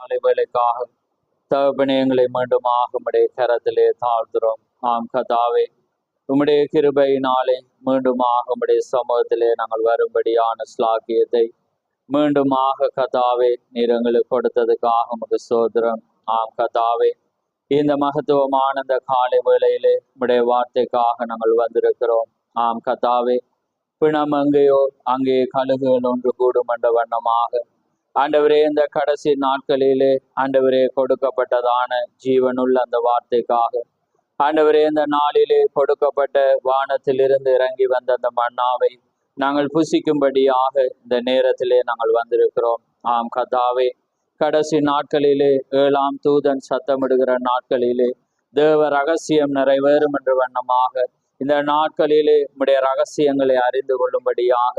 காலை வேலைக்காக தகப்பனே எங்களை மீண்டுமாக உம்முடைய கரத்திலே தாழ்த்துறோம். ஆம் கர்த்தாவே, உம்முடைய கிருபையினாலே மீண்டுமாக உம்முடைய சமூகத்திலே நாங்கள் வரும்படியான ஸ்லாக்கியத்தை மீண்டுமாக கர்த்தாவே நீர் எங்களுக்கு கொடுத்ததுக்காக உமக்கு ஸ்தோத்திரம். ஆம் கர்த்தாவே, இந்த மகத்துவமான இந்த காலை வேளையிலே உம்முடைய வார்த்தைக்காக நாங்கள் வந்திருக்கிறோம். ஆம் கர்த்தாவே, பிணம் எங்கேயோ அங்கே கழுகுகள் ஒன்று கூடும் என்ற வண்ணமாக ஆண்டவரே, இந்த கடைசி நாட்களிலே ஆண்டவரே கொடுக்கப்பட்டதான ஜீவனுள்ள அந்த வார்த்தைக்காக ஆண்டவரே, இந்த நாளிலே கொடுக்கப்பட்ட வானத்திலிருந்து இறங்கி வந்த அந்த மன்னாவை நாங்கள் புசிக்கும்படியாக இந்த நேரத்திலே நாங்கள் வந்திருக்கிறோம். ஆம் கர்த்தாவே, கடைசி நாட்களிலே 7ஆம் தூதன் சத்தமிடுகிற நாட்களிலே தேவ ரகசியம் நிறைவேறும் என்ற வண்ணமாக இந்த நாட்களிலே உம்முடைய ரகசியங்களை அறிந்து கொள்ளும்படியாக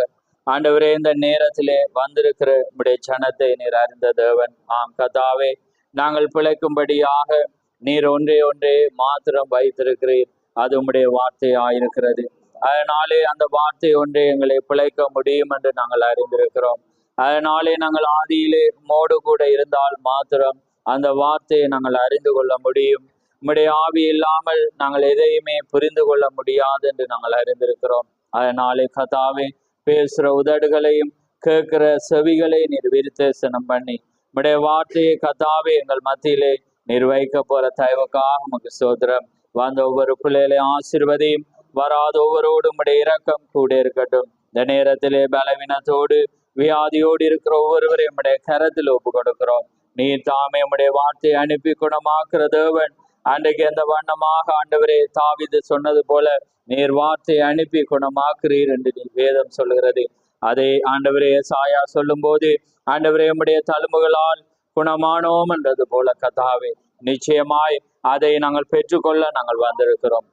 ஆண்டவரே, இந்த நேரத்திலே வந்திருக்கிற உம்முடைய ஜனத்தை நீர் அறிந்த தேவன். ஆம் கர்த்தாவே, நாங்கள் பிழைக்கும்படியாக நீர் ஒன்றே மாத்திரம் வைத்திருக்கிறீர். அது உம்முடைய வார்த்தையாயிருக்கிறது. அதனாலே அந்த வார்த்தை ஒன்றே எங்களை பிழைக்க முடியும் என்று நாங்கள் அறிந்திருக்கிறோம். அதனாலே நாங்கள் ஆதியிலே மோடு கூட இருந்தால் மாத்திரம் அந்த வார்த்தையை நாங்கள் அறிந்து கொள்ள முடியும். உம்முடைய ஆவி இல்லாமல் நாங்கள் எதையுமே புரிந்து கொள்ள முடியாது என்று நாங்கள் அறிந்திருக்கிறோம். அதனாலே கர்த்தாவே, பேசுகிற உதடுகளையும் கேட்கிற செவிகளை நீர் விருத்தேசனம் பண்ணி உம்முடைய வார்த்தையை கர்த்தாவே எங்கள் மத்தியிலே நீர் வைக்க போற தயவுக்காக உமக்கு ஸ்தோத்திரம். வந்த ஒவ்வொரு பிள்ளைகளையும் ஆசீர்வதியும், வராத ஒவ்வொருவரோடு உம்முடைய இரக்கம் கூட இருக்கட்டும். இந்த நேரத்திலே பலவீனத்தோடு வியாதியோடு இருக்கிற ஒவ்வொருவரையும் உம்முடைய கரத்தில் ஒப்பு கொடுக்கிறோம். நீர் தாமே உம்முடைய வார்த்தையை அனுப்பி குணமாக்குற தேவன். அன்றைக்கு அந்த வண்ணமாக ஆண்டவரே தாவீது சொன்னது போல நீர் வார்த்தையை அனுப்பி குணமாக்குறீர் என்று நீ வேதம் சொல்லுகிறது. அதை ஆண்டவரே ஏசாயா சொல்லும் போது ஆண்டவரே உம்முடைய தழும்புகளால் குணமானோம் என்றது போல கர்த்தாவே, நிச்சயமாய் அதை நாங்கள் பெற்றுக்கொள்ள நாங்கள் வந்திருக்கிறோம்.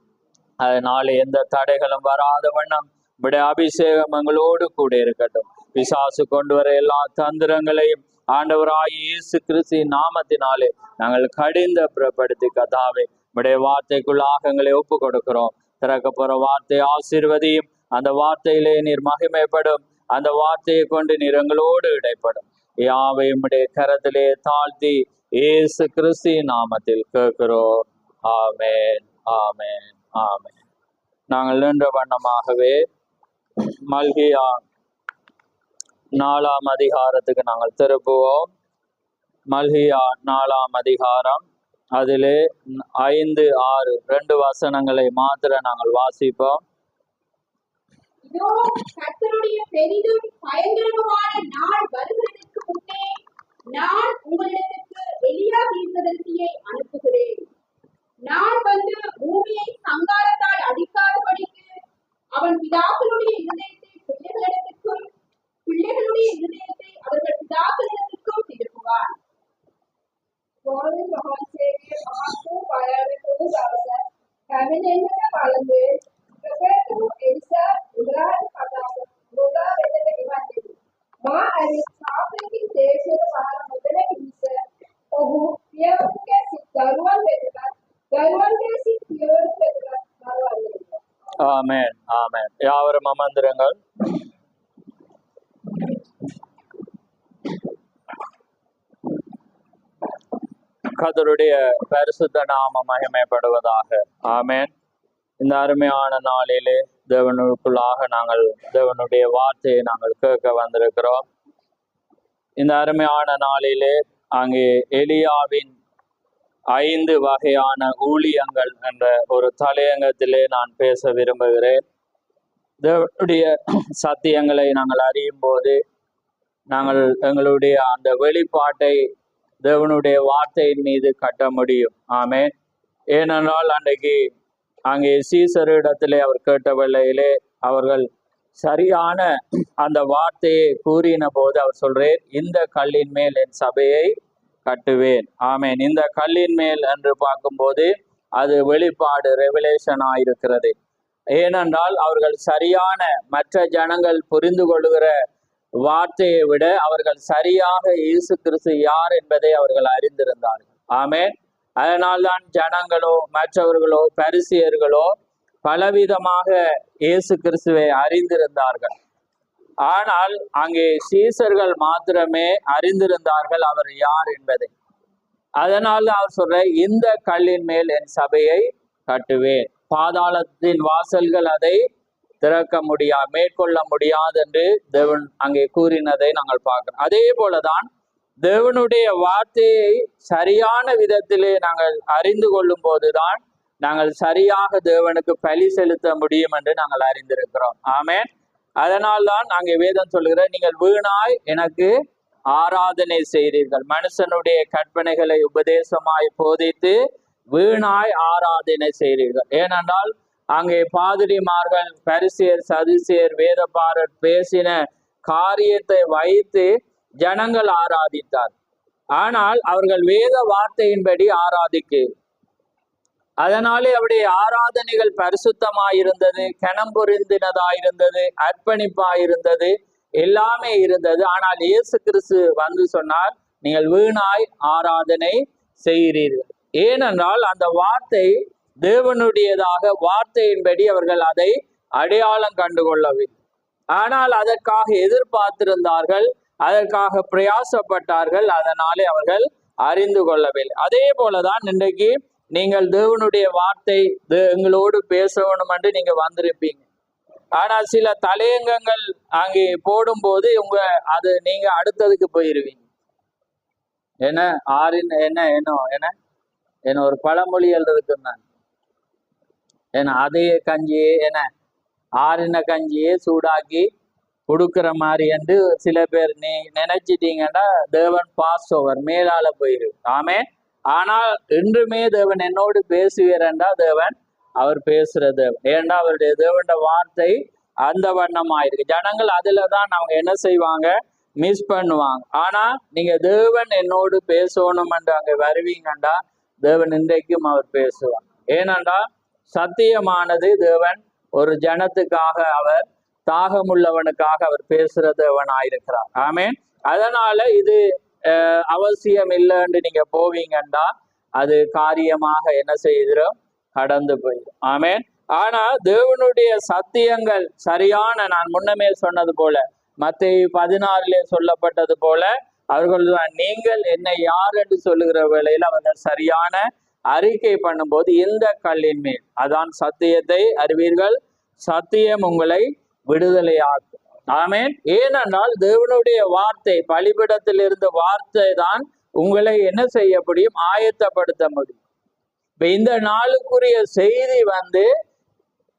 அதனால எந்த தடைகளும் வராத வண்ணம் உம்முடைய அபிஷேகம் எங்களோடு கூட இருக்கட்டும். பிசாசு கொண்டு வர எல்லா தந்திரங்களையும் ஆண்டவராய் இயேசு கிறிஸ்து நாமத்தினாலே நாங்கள் கடிந்த புறப்படுத்தி கர்த்தாவே உம்முடைய வார்த்தைக்குள்ளாக எங்களை ஒப்பு கொடுக்கிறோம். திறக்க போற வார்த்தை ஆசீர்வதியும், அந்த வார்த்தையிலே நீர் மகிமைப்படும், அந்த வார்த்தையை கொண்டு நீர் எங்களோடு இடைப்படும். யாவை உம்முடைய கரத்திலே தாழ்த்தி இயேசு கிறிஸ்து நாமத்தில் கேட்கிறோம். ஆமென், ஆமென், ஆமென். நாங்கள் நின்ற வண்ணமாகவே மல்கியா 4ஆம் அதிகாரத்துக்கு நாங்கள் திருப்புவோம். மல்கியா 4ஆம் அதிகாரம், அதிலே 5, 6 2 வசனங்களை மாத்திர நாங்கள் வாசிப்போம். கர்த்தருடைய பெரிதும் பயங்கரமான நாள் வருகிறதற்கு முன்னே நான் உங்களிடத்திற்கு எலியா தீர்க்கதரிசியை அனுப்புகிறேன். நான் வந்து பூமியை சங்காரத்தால் அடிக்காதபடிக்கு அவன் பிதாக்களுடைய இருதயத்தை பிள்ளைகளிடத்திற்கும் பிள்ளைகளுடைய இருதயத்தை அவர்கள் பிதாக்களிடத்திற்கும் திருப்புவான். ஆமென், ஆமென். யாவரும் அமர்ந்திருங்கள். கர்த்தருடைய பரிசுத்த நாமம் மகிமைப்படுவதாக. ஆமென். இந்த அருமையான நாளிலே தேவனுக்குள்ளாக நாங்கள் தேவனுடைய வார்த்தையை நாங்கள் கேட்க வந்திருக்கிறோம். இந்த அருமையான நாளிலே அங்கே எலியாவின் 5 வகையான ஊழியங்கள் என்ற ஒரு தலையங்கத்திலே நான் பேச விரும்புகிறேன். தேவனுடைய சத்தியங்களை நாங்கள் அறியும் போது நாங்கள் எங்களுடைய அந்த வெளிப்பாட்டை தேவனுடைய வார்த்தையின் மீது கட்ட முடியும். ஆமென். ஏனென்றால் அன்றைக்கு அங்கே சீசரிடத்திலே அவர் கேட்ட வேளையிலே அவர்கள் சரியான அந்த வார்த்தையை கூறின போது அவர் சொல்றேன், இந்த கல்லின் மேல் என் சபையை கட்டுவேன். ஆமென். இந்த கல்லின் மேல் என்று பார்க்கும்போது அது வெளிப்பாடு, ரெவலேஷன் ஆயிருக்கிறது. ஏனென்றால் அவர்கள் சரியான மற்ற ஜனங்கள் புரிந்து கொள்ளுகிற வார்த்தையை விட அவர்கள் சரியாக இயேசு கிறிஸ்து யார் என்பதை அவர்கள் அறிந்திருந்தார்கள். ஆமென். அதனால்தான் ஜனங்களோ மற்றவர்களோ பரிசேயர்களோ பலவிதமாக இயேசு கிறிஸ்துவை அறிந்திருந்தார்கள். ஆனால் அங்கே சீசர்கள் மாத்திரமே அறிந்திருந்தார்கள் அவர் யார் என்பதை. அதனால அவர் சொல்ற, இந்த கல்லின் மேல் என் சபையை கட்டுவேன், பாதாளத்தின் வாசல்கள் அதை திறக்க முடியாது, மேற்கொள்ள முடியாது என்று தேவன் அங்கே கூறினதை நாங்கள் பார்க்கிறோம். அதே போலதான் தேவனுடைய வார்த்தையை சரியான விதத்திலே நாங்கள் அறிந்து கொள்ளும் போதுதான் நாங்கள் சரியாக தேவனுக்கு பலி செலுத்த முடியும் என்று நாங்கள் அறிந்திருக்கிறோம். ஆமென். அதனால்தான் அங்கே வேதம் சொல்லுகிற, நீங்கள் வீணாய் எனக்கு ஆராதனை செய்தீர்கள், மனுஷனுடைய கற்பனைகளை உபதேசமாய் போதித்து வீணாய் ஆராதனை செய்தீர்கள். ஏனென்றால் அங்கே பாதிரிமார்கள், பரிசேயர், சதுசேயர், வேதபாரர் பேசின காரியத்தை வைத்து ஜனங்கள் ஆராதித்தார். ஆனால் அவர்கள் வேத வார்த்தையின்படி ஆராதிக்க, அதனாலே அவருடைய ஆராதனைகள் பரிசுத்தமாயிருந்தது, கனம் பொருந்தினதாயிருந்தது, அர்ப்பணிப்பாயிருந்தது, எல்லாமே இருந்தது. ஆனால் இயேசு கிறிஸ்து வந்து சொன்னார், நீங்கள் வீணாய் ஆராதனை செய்கிறீர்கள். ஏனென்றால் அந்த வார்த்தை தேவனுடையதாக, வார்த்தையின்படி அவர்கள் அதை அடையாளம் கண்டுகொள்ளவில்லை. ஆனால் அதற்காக எதிர்பார்த்திருந்தார்கள், அதற்காக பிரயாசப்பட்டார்கள், அதனாலே அவர்கள் அறிந்து கொள்ளவில்லை. அதே போலதான் இன்றைக்கு நீங்கள் தேவனுடைய வார்த்தை எங்களோடு பேசணும் என்று நீங்க வந்திருப்பீங்க. ஆனால் சில தலையங்கங்கள் அங்கே போடும்போது அது நீங்க அடுத்ததுக்கு போயிருவீங்க. என்ன என்ன ஒரு பழமொழிகள் இருக்குன்னா, ஏன்னா அதையே கஞ்சியே ஆறின கஞ்சியே சூடாக்கி கொடுக்குற மாதிரி என்று சில பேர் நீ நினைச்சிட்டீங்கன்னா தேவன் பாஸ் ஓவர் மேலால போயிரு. ஆமே. ஆனால் இன்றுமே தேவன் என்னோடு பேசுவீரண்டா தேவன் அவர் பேசுற தேவன். ஏன்னா அவருடைய தேவனுடைய வார்த்தை அந்த வண்ணமாயிருக்கு. ஜனங்கள் அதுலதான் அவங்க என்ன செய்வாங்க, மிஸ் பண்ணுவாங்க. ஆனா நீங்க தேவன் என்னோடு பேசணும் என்று அங்க வருவீங்கண்டா தேவன் இன்றைக்கும் அவர் பேசுவார். ஏனென்றா சத்தியமானது தேவன் ஒரு ஜனத்துக்காக, அவர் தாகமுள்ளவனுக்காக அவர் பேசுற தேவன் ஆயிருக்கிறார். ஆமேன். அதனால இது அவசியம் இல்லைன்னு நீங்க போவீங்கன்னா அது காரியமாக என்ன செய்கிறோம், கடந்து போயிடும். ஆமேன். ஆனா தேவனுடைய சத்தியங்கள் சரியான, நான் முன்னமே சொன்னது போல மத்தேயு 16 சொல்லப்பட்டது போல, அவர்கள் நீங்கள் என்னை யார் என்று சொல்லுகிற வேளையில் அவர்கள் சரியான அறிக்கை பண்ணும்போது, இந்த கல்லின் மேல், அதான் சத்தியத்தை அறிவீர்கள், சத்தியம் உங்களை விடுதலையாக்கும். ஆமேன். ஏனென்றால் தேவனுடைய வார்த்தை, பலிபிடத்தில் இருந்த வார்த்தை தான் உங்களை என்ன செய்ய முடியும், ஆயத்தப்படுத்த முடியும். இப்ப இந்த நாளுக்குரிய செய்தி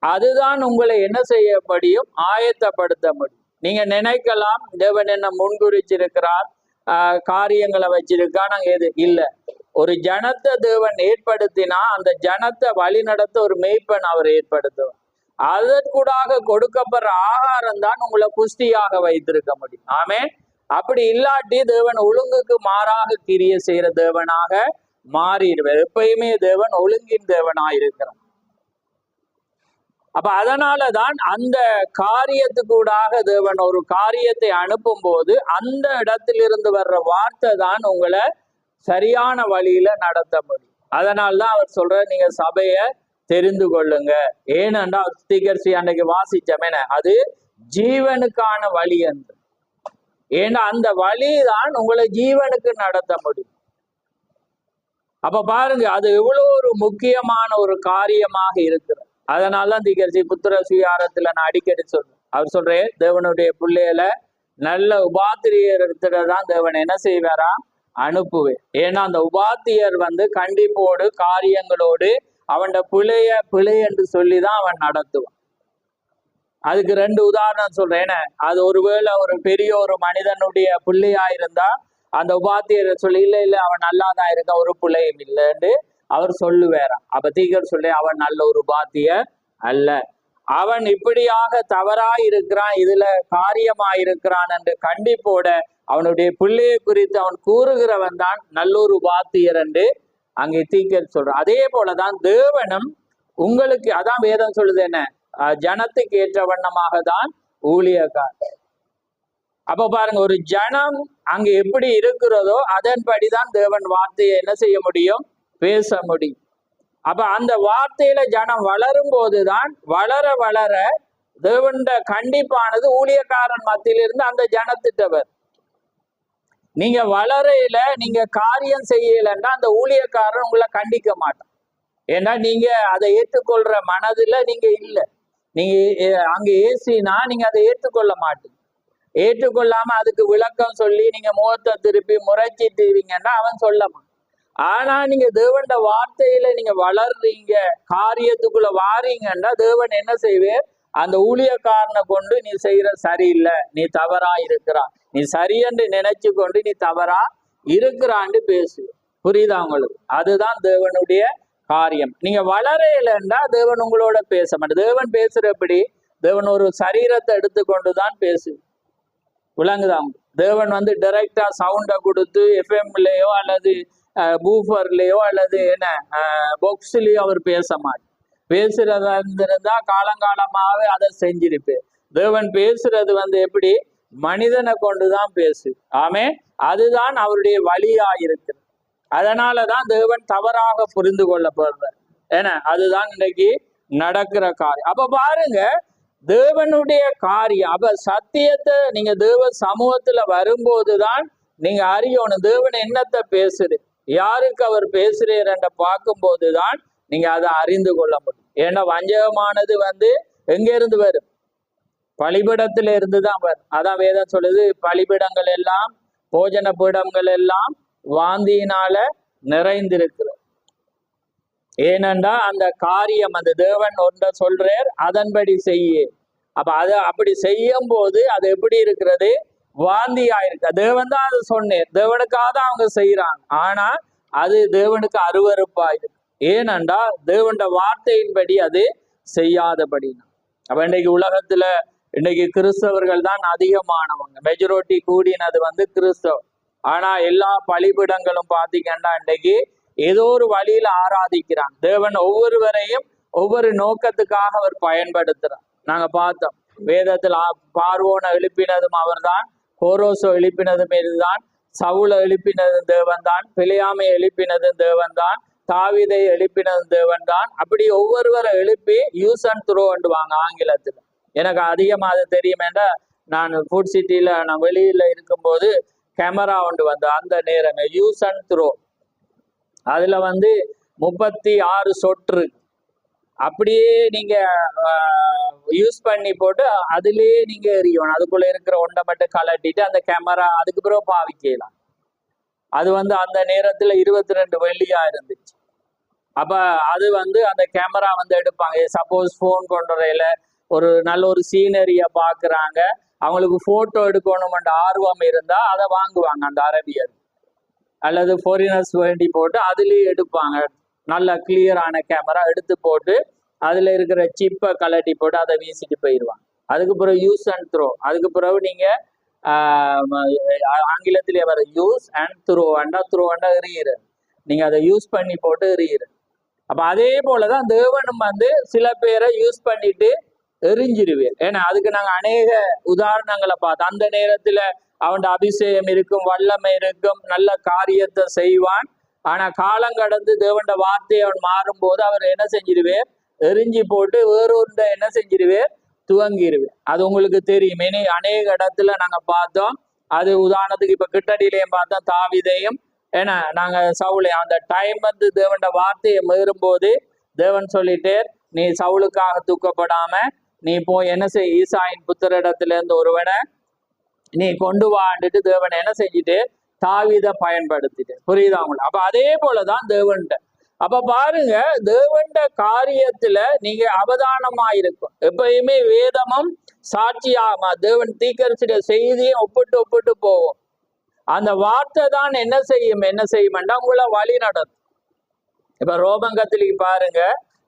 அதுதான் உங்களை என்ன செய்ய முடியும், ஆயத்தப்படுத்த முடியும். நீங்க நினைக்கலாம் தேவன் என்ன முன்குறிச்சிருக்கிறார், காரியங்களை வச்சிருக்கா, நாங்க எது இல்லை. ஒரு ஜனத்தை தேவன் ஏற்படுத்தினா அந்த ஜனத்தை வழி நடத்த ஒரு மேய்ப்பன் அவர் ஏற்படுத்துவார். அதற்கூடாக கொடுக்கப்படுற ஆகாரம் தான் உங்களை புஷ்டியாக வைத்திருக்க முடியும். ஆமே. அப்படி இல்லாட்டி தேவன் ஒழுங்குக்கு மாறாக கிரிய செய்யற தேவனாக மாறிடுவார். எப்பயுமே தேவன் ஒழுங்கின் தேவனாயிருக்கிறார். அப்ப அதனாலதான் அந்த காரியத்துக்கூடாக தேவன் ஒரு காரியத்தை அனுப்பும் போது அந்த இடத்திலிருந்து வர்ற வார்த்தை தான் உங்களை சரியான வழியில நடத்த முடியும். அதனால்தான் அவர் சொல்ற, நீங்க சபைய தெரிந்து கொள்ளுங்க. ஏனென்றா தீர்க்கதரிசி அன்னைக்கு வாசிச்சமேன, அது ஜீவனுக்கான வழி என்று. ஏன்னா அந்த வழிதான் உங்களை ஜீவனுக்கு நடத்த முடியும். அப்ப பாருங்க, அது எவ்வளவு ஒரு முக்கியமான ஒரு காரியமாக இருக்கிறது. அதனாலதான் தீர்க்கதரிசி புத்திர சுவிகாரத்துல நான் அடிக்கடி சொல்றேன். அவர் சொல்றேன், தேவனுடைய பிள்ளைகளை நல்ல உபாத்திரியர் தான் தேவன் என்ன செய்வாரா, அனுப்புவேன். ஏன்னா அந்த உபாத்தியர் கண்டிப்போடு காரியங்களோடு அவன் பிழை என்று சொல்லிதான் அவன் நடத்துவான். அதுக்கு 2 உதாரணம் சொல்றேன். அது ஒருவேளை ஒரு பெரிய ஒரு மனிதனுடைய பிள்ளையா இருந்தா அந்த உபாத்தியர் சொல்லி, இல்ல அவன் நல்லாதான் இருக்க, ஒரு பிள்ளையும் இல்லைன்னு அவர் சொல்லுவாராம். அப்ப தீர்க்கதரிசி சொல்லி, அவன் நல்ல ஒரு உபாத்தியர் அல்ல, அவன் இப்படியாக தவறாய் இருக்கிறான், இதுல காரியமாயிருக்கிறான் என்று கண்டிப்போட அவனுடைய பிள்ளையை குறித்து அவன் கூறுகிறவன் தான் நல்லொரு உபாத்தியர் என்று அங்கே தீர்க்கதரிசி சொல்றான். அதே போலதான் தேவனும் உங்களுக்கு, அதான் வேதம் சொல்லுது, என்ன ஜனத்துக்கு ஏற்ற வண்ணமாக தான் ஊழியக்கார். அப்ப பாருங்க, ஒரு ஜனம் அங்க எப்படி இருக்கிறதோ அதன்படிதான் தேவன் வார்த்தையை என்ன செய்ய முடியும், பேச முடியும். அப்ப அந்த வார்த்தையில ஜனம் வளரும் போதுதான் வளர வளர தேவனுடைய கண்டிப்பானது ஊழியக்காரன் மத்தியிலிருந்து அந்த ஜனத்திட்டவர். நீங்க வளரையில நீங்க காரியம் செய்யலைன்னா அந்த ஊழியக்காரன் உங்களை கண்டிக்க மாட்டான். ஏன்னா நீங்க அதை ஏற்றுக்கொள்ற மனதுல நீங்க இல்லை. நீங்க அங்க ஏசினா நீங்க அதை ஏற்றுக்கொள்ள மாட்டீங்க. ஏற்றுக்கொள்ளாம அதுக்கு விளக்கம் சொல்லி நீங்க முகத்தை திருப்பி முறைச்சிட்டுவீங்கன்னா அவன் சொல்லமா. ஆனா நீங்க தேவண்ட வார்த்தையில நீங்க வளர்றீங்க, காரியத்துக்குள்ள வாரீங்கன்னா தேவன் என்ன செய்வார்? அந்த ஊழியக்காரனை கொண்டு நீ செய்யற சரியில்லை, நீ தவறா இருக்கிறா, நீ சரியென்று நினைச்சு கொண்டு நீ தவறா இருக்கிறான்னு பேசு. புரியுதா உங்களுக்கு? அதுதான் தேவனுடைய காரியம். நீங்க வளரையிலன்னா தேவன் உங்களோட பேச மாட்டேன். தேவன் பேசுறபடி தேவன் ஒரு சரீரத்தை எடுத்துக்கொண்டுதான் பேசு. விளங்குதா? தேவன் டைரக்டா சவுண்டை கொடுத்து எஃப்எம்லயோ அல்லது பூஃபர்லயோ அல்லது என்ன பாக்ஸ்லயோ அவர் பேச மாட்டார். பேசுறதா இருந்திருந்தா காலங்காலமாவே அதை செஞ்சிருப்பேன். தேவன் பேசுறது எப்படி? மனிதனை கொண்டுதான் பேசு. ஆமே, அதுதான் அவருடைய வழியா இருக்கு. அதனாலதான் தேவன் தவறாக புரிந்து கொள்ளப்படுறார். ஏன்னா அதுதான் இன்னைக்கு நடக்கிற காரியம். அப்ப பாருங்க, தேவனுடைய காரியம். அப்ப சத்தியத்தை நீங்க தேவ சமூகத்துல வரும்போதுதான் நீங்க அறியணும் தேவன் என்னத்தை பேசுது, யாருக்கு அவர் பேசுறார் என்ற பார்க்கும் போதுதான் நீங்க அதை அறிந்து கொள்ள முடியும். ஏன்னா வஞ்சகமானது எங்க இருந்து வரும்? பலிபிடத்துல இருந்துதான் வரும். அதான் வேதம் சொல்லுது, பலிபிடங்கள் எல்லாம் போஜன பீடங்கள் எல்லாம் வாந்தியினால நிறைந்திருக்கிறது. ஏனென்றா அந்த காரியம் அந்த தேவன் ஒன்றை சொல்றார், அதன்படி செய்ய. அப்ப அதை அப்படி செய்யும் போது அது எப்படி இருக்கிறது? வாந்தியா இருக்கு. தேவன் தான் அதை சொன்னேன், தேவனுக்காக தான் அவங்க செய்யறாங்க. ஆனா அது தேவனுக்கு அருவருப்பா இருக்கு. ஏனென்றா தேவனுடைய வார்த்தையின்படி அது செய்யாதபடி. அப்ப இன்னைக்கு உலகத்துல இன்னைக்கு கிறிஸ்தவர்கள் தான் அதிகமானவங்க. மெஜாரிட்டி கூடினது கிறிஸ்தவ. ஆனா எல்லா பலிபிடங்களும் பாத்தீங்கன்னா இன்னைக்கு ஏதோ ஒரு வழியில ஆராதிக்கிறான். தேவன் ஒவ்வொருவரையும் ஒவ்வொரு நோக்கத்துக்காக அவர் பயன்படுத்துறார். நாங்க பார்த்தோம் வேதத்தில் பார்வோனை எழுப்பினதும் அவர்தான், கோரோசோ எழுப்பினதும் இதுதான், சவுலை எழுப்பினதும் தேவன் தான், பிலியாமை எழுப்பினதும் தேவன் தான், தாவீதை எழுப்பினதும் தேவன் தான். அப்படி ஒவ்வொருவரை எழுப்பி யூஸ் அண்ட் த்ரோ வாங்க ஆங்கிலத்துல. எனக்கு அதிகமா அது தெரியும். ஏன்னா நான் ஃபுட் சிட்டியில நான் வெளியில இருக்கும்போது கேமரா அந்த நேரம் யூஸ் அண்ட் த்ரோ. அதுல 36 சொட்டு அப்படியே நீங்க யூஸ் பண்ணி போட்டு அதுலயே நீங்க எறியணும். அதுக்குள்ள இருக்கிற ஒன்றை மட்டும் கலட்டிட்டு அந்த கேமரா அதுக்கு பிறகு பாவிக்கலாம். அது அந்த நேரத்துல 22 வெள்ளியா இருந்துச்சு. அப்ப அது அந்த கேமரா எடுப்பாங்க. சப்போஸ் போன் கொண்டுறையில ஒரு நல்ல ஒரு சீனரிய பாக்குறாங்க, அவங்களுக்கு போட்டோ எடுக்கணும்ன்ற ஆர்வம் இருந்தா அதை வாங்குவாங்க அந்த அரபியர் அல்லது ஃபாரினர்ஸ் வேண்டி போட்டு அதுலயே எடுப்பாங்க. நல்ல கிளியரான கேமரா எடுத்து போட்டு அதுல இருக்கிற சிப்பை கலட்டி போட்டு அதை வீசிட்டு போயிடுவாங்க. அதுக்கு பிறகு யூஸ் அண்ட் த்ரோ. அதுக்கு பிறகு நீங்க ஆங்கிலத்திலே வர யூஸ் அண்ட் த்ரோ எறியிற, நீங்க அதை யூஸ் பண்ணி போட்டு எறியிற. அப்ப அதே போலதான் தேவனும் சில பேரை யூஸ் பண்ணிட்டு எரிஞ்சிருவேன். ஏன்னா அதுக்கு நாங்க அநேக உதாரணங்களை பார்த்தோம். அந்த நேரத்துல அவன் அபிஷேகம் இருக்கும், வல்லமை இருக்கும், நல்ல காரியத்தை செய்வான். ஆனா காலம் கடந்து தேவண்ட வார்த்தையை அவன் மாறும்போது அவர் என்ன செஞ்சிருவேன்? எரிஞ்சு போட்டு வேறொன்றை என்ன செஞ்சிருவேன்? துவங்கிருவேன். அது உங்களுக்கு தெரியும். இனி அநேக இடத்துல நாங்க பார்த்தோம். அது உதாரணத்துக்கு இப்ப கிட்டடியிலையும் பார்த்தோம் தாவீதையும். ஏன்னா நாங்க சவுலை அந்த டைம் தேவண்ட வார்த்தையை மீறும் போது தேவன் சொல்லிட்டே, நீ சவுலுக்காக தூக்கப்படாம நீ போய் என்ன செய், ஈசாயின் புத்திரிடத்துல இருந்து ஒருவனை நீ கொண்டு வாண்டுட்டு தேவனை என்ன செஞ்சுட்டு தாவீதை பயன்படுத்திட்டு. புரியுதா உங்களுக்கு? அப்ப அதே போலதான் தேவன்ட. அப்ப பாருங்க, தேவன்ட காரியத்துல நீங்க அவதானமா இருக்கும். எப்பயுமே வேதமும் சாட்சியாமா தேவன் தீர்க்கதரிசியுடைய செய்தியும் ஒப்பிட்டு போவோம். அந்த வார்த்தை தான் என்ன செய்யும்னா உங்களை வழி நடத்தும். இப்ப ரோமங்கத்திலிக்கு பாருங்க,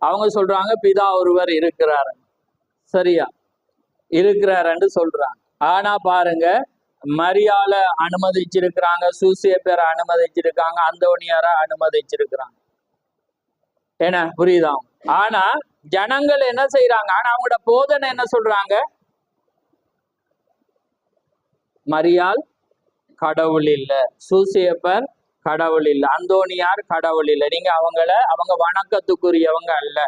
அவங்க சொல்றாங்க பிதா ஒருவர் இருக்கிறாரு, சரியா இருக்கிறாருன்னு சொல்றாங்க. ஆனா பாருங்க, மரியால அனுமதிச்சிருக்கிறாங்க, சூசேப்பரை அனுமதிச்சிருக்காங்க, அந்தோனியாரை அனுமதிச்சிருக்கிறாங்க. என்ன புரியுதா? ஆனா ஜனங்கள் என்ன செய்யறாங்க? ஆனா அவங்களோட போதனை என்ன சொல்றாங்க? மரியாள் கடவுள் இல்ல, சூசேப்பர் கடவுள் இல்லை, அந்தோனியார் கடவுள் இல்லை, நீங்க அவங்க வணக்கத்துக்குரியவங்க அல்ல,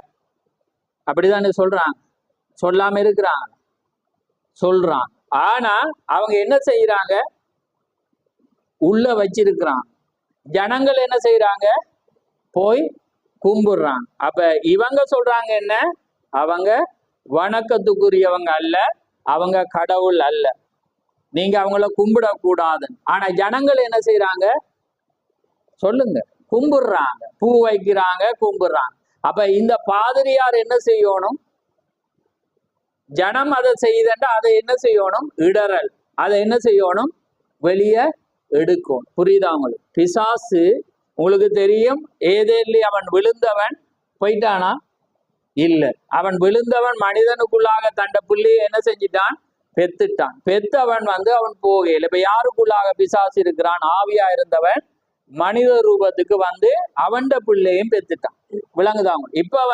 அப்படிதானே சொல்றாங்க. சொல்லாம இருக்கிறாங்க, சொல்றாங்க. ஆனா அவங்க என்ன செய்யறாங்க? உள்ள வச்சிருக்கிறான். ஜனங்கள் என்ன செய்யறாங்க? போய் கும்பிடுறாங்க. அப்ப இவங்க சொல்றாங்க என்ன? அவங்க வணக்கத்துக்குரியவங்க அல்ல, அவங்க கடவுள் அல்ல, நீங்க அவங்கள கும்பிடக்கூடாது. ஆனா ஜனங்கள் என்ன செய்யறாங்க சொல்லுங்க? கும்பிடுறாங்க, பூ வைக்கிறாங்க, கும்பிடுறாங்க. அப்ப இந்த பாதிரியார் என்ன செய்யணும்? ஜனம் அதை செய்தா அதை என்ன செய்யணும்? இடறல். அதை என்ன செய்யணும்? வெளியே எடுக்கும். புரியுதா உங்களுக்கு? பிசாசு உங்களுக்கு தெரியும், ஏதேலி அவன் விழுந்தவன் போயிட்டானா? இல்ல. அவன் விழுந்தவன் மனிதனுக்குள்ளாக தண்ட புள்ளியை என்ன செஞ்சிட்டான்? பெத்துட்டான். பெத்தவன் அவன் போகையில் இப்ப யாருக்குள்ளாக பிசாசு இருக்கிறான்? ஆவியா இருந்தவன் மனித ரூபத்துக்கு அவன்ட பிள்ளையும் பெத்துட்டான். விளங்குதாங்க? இப்ப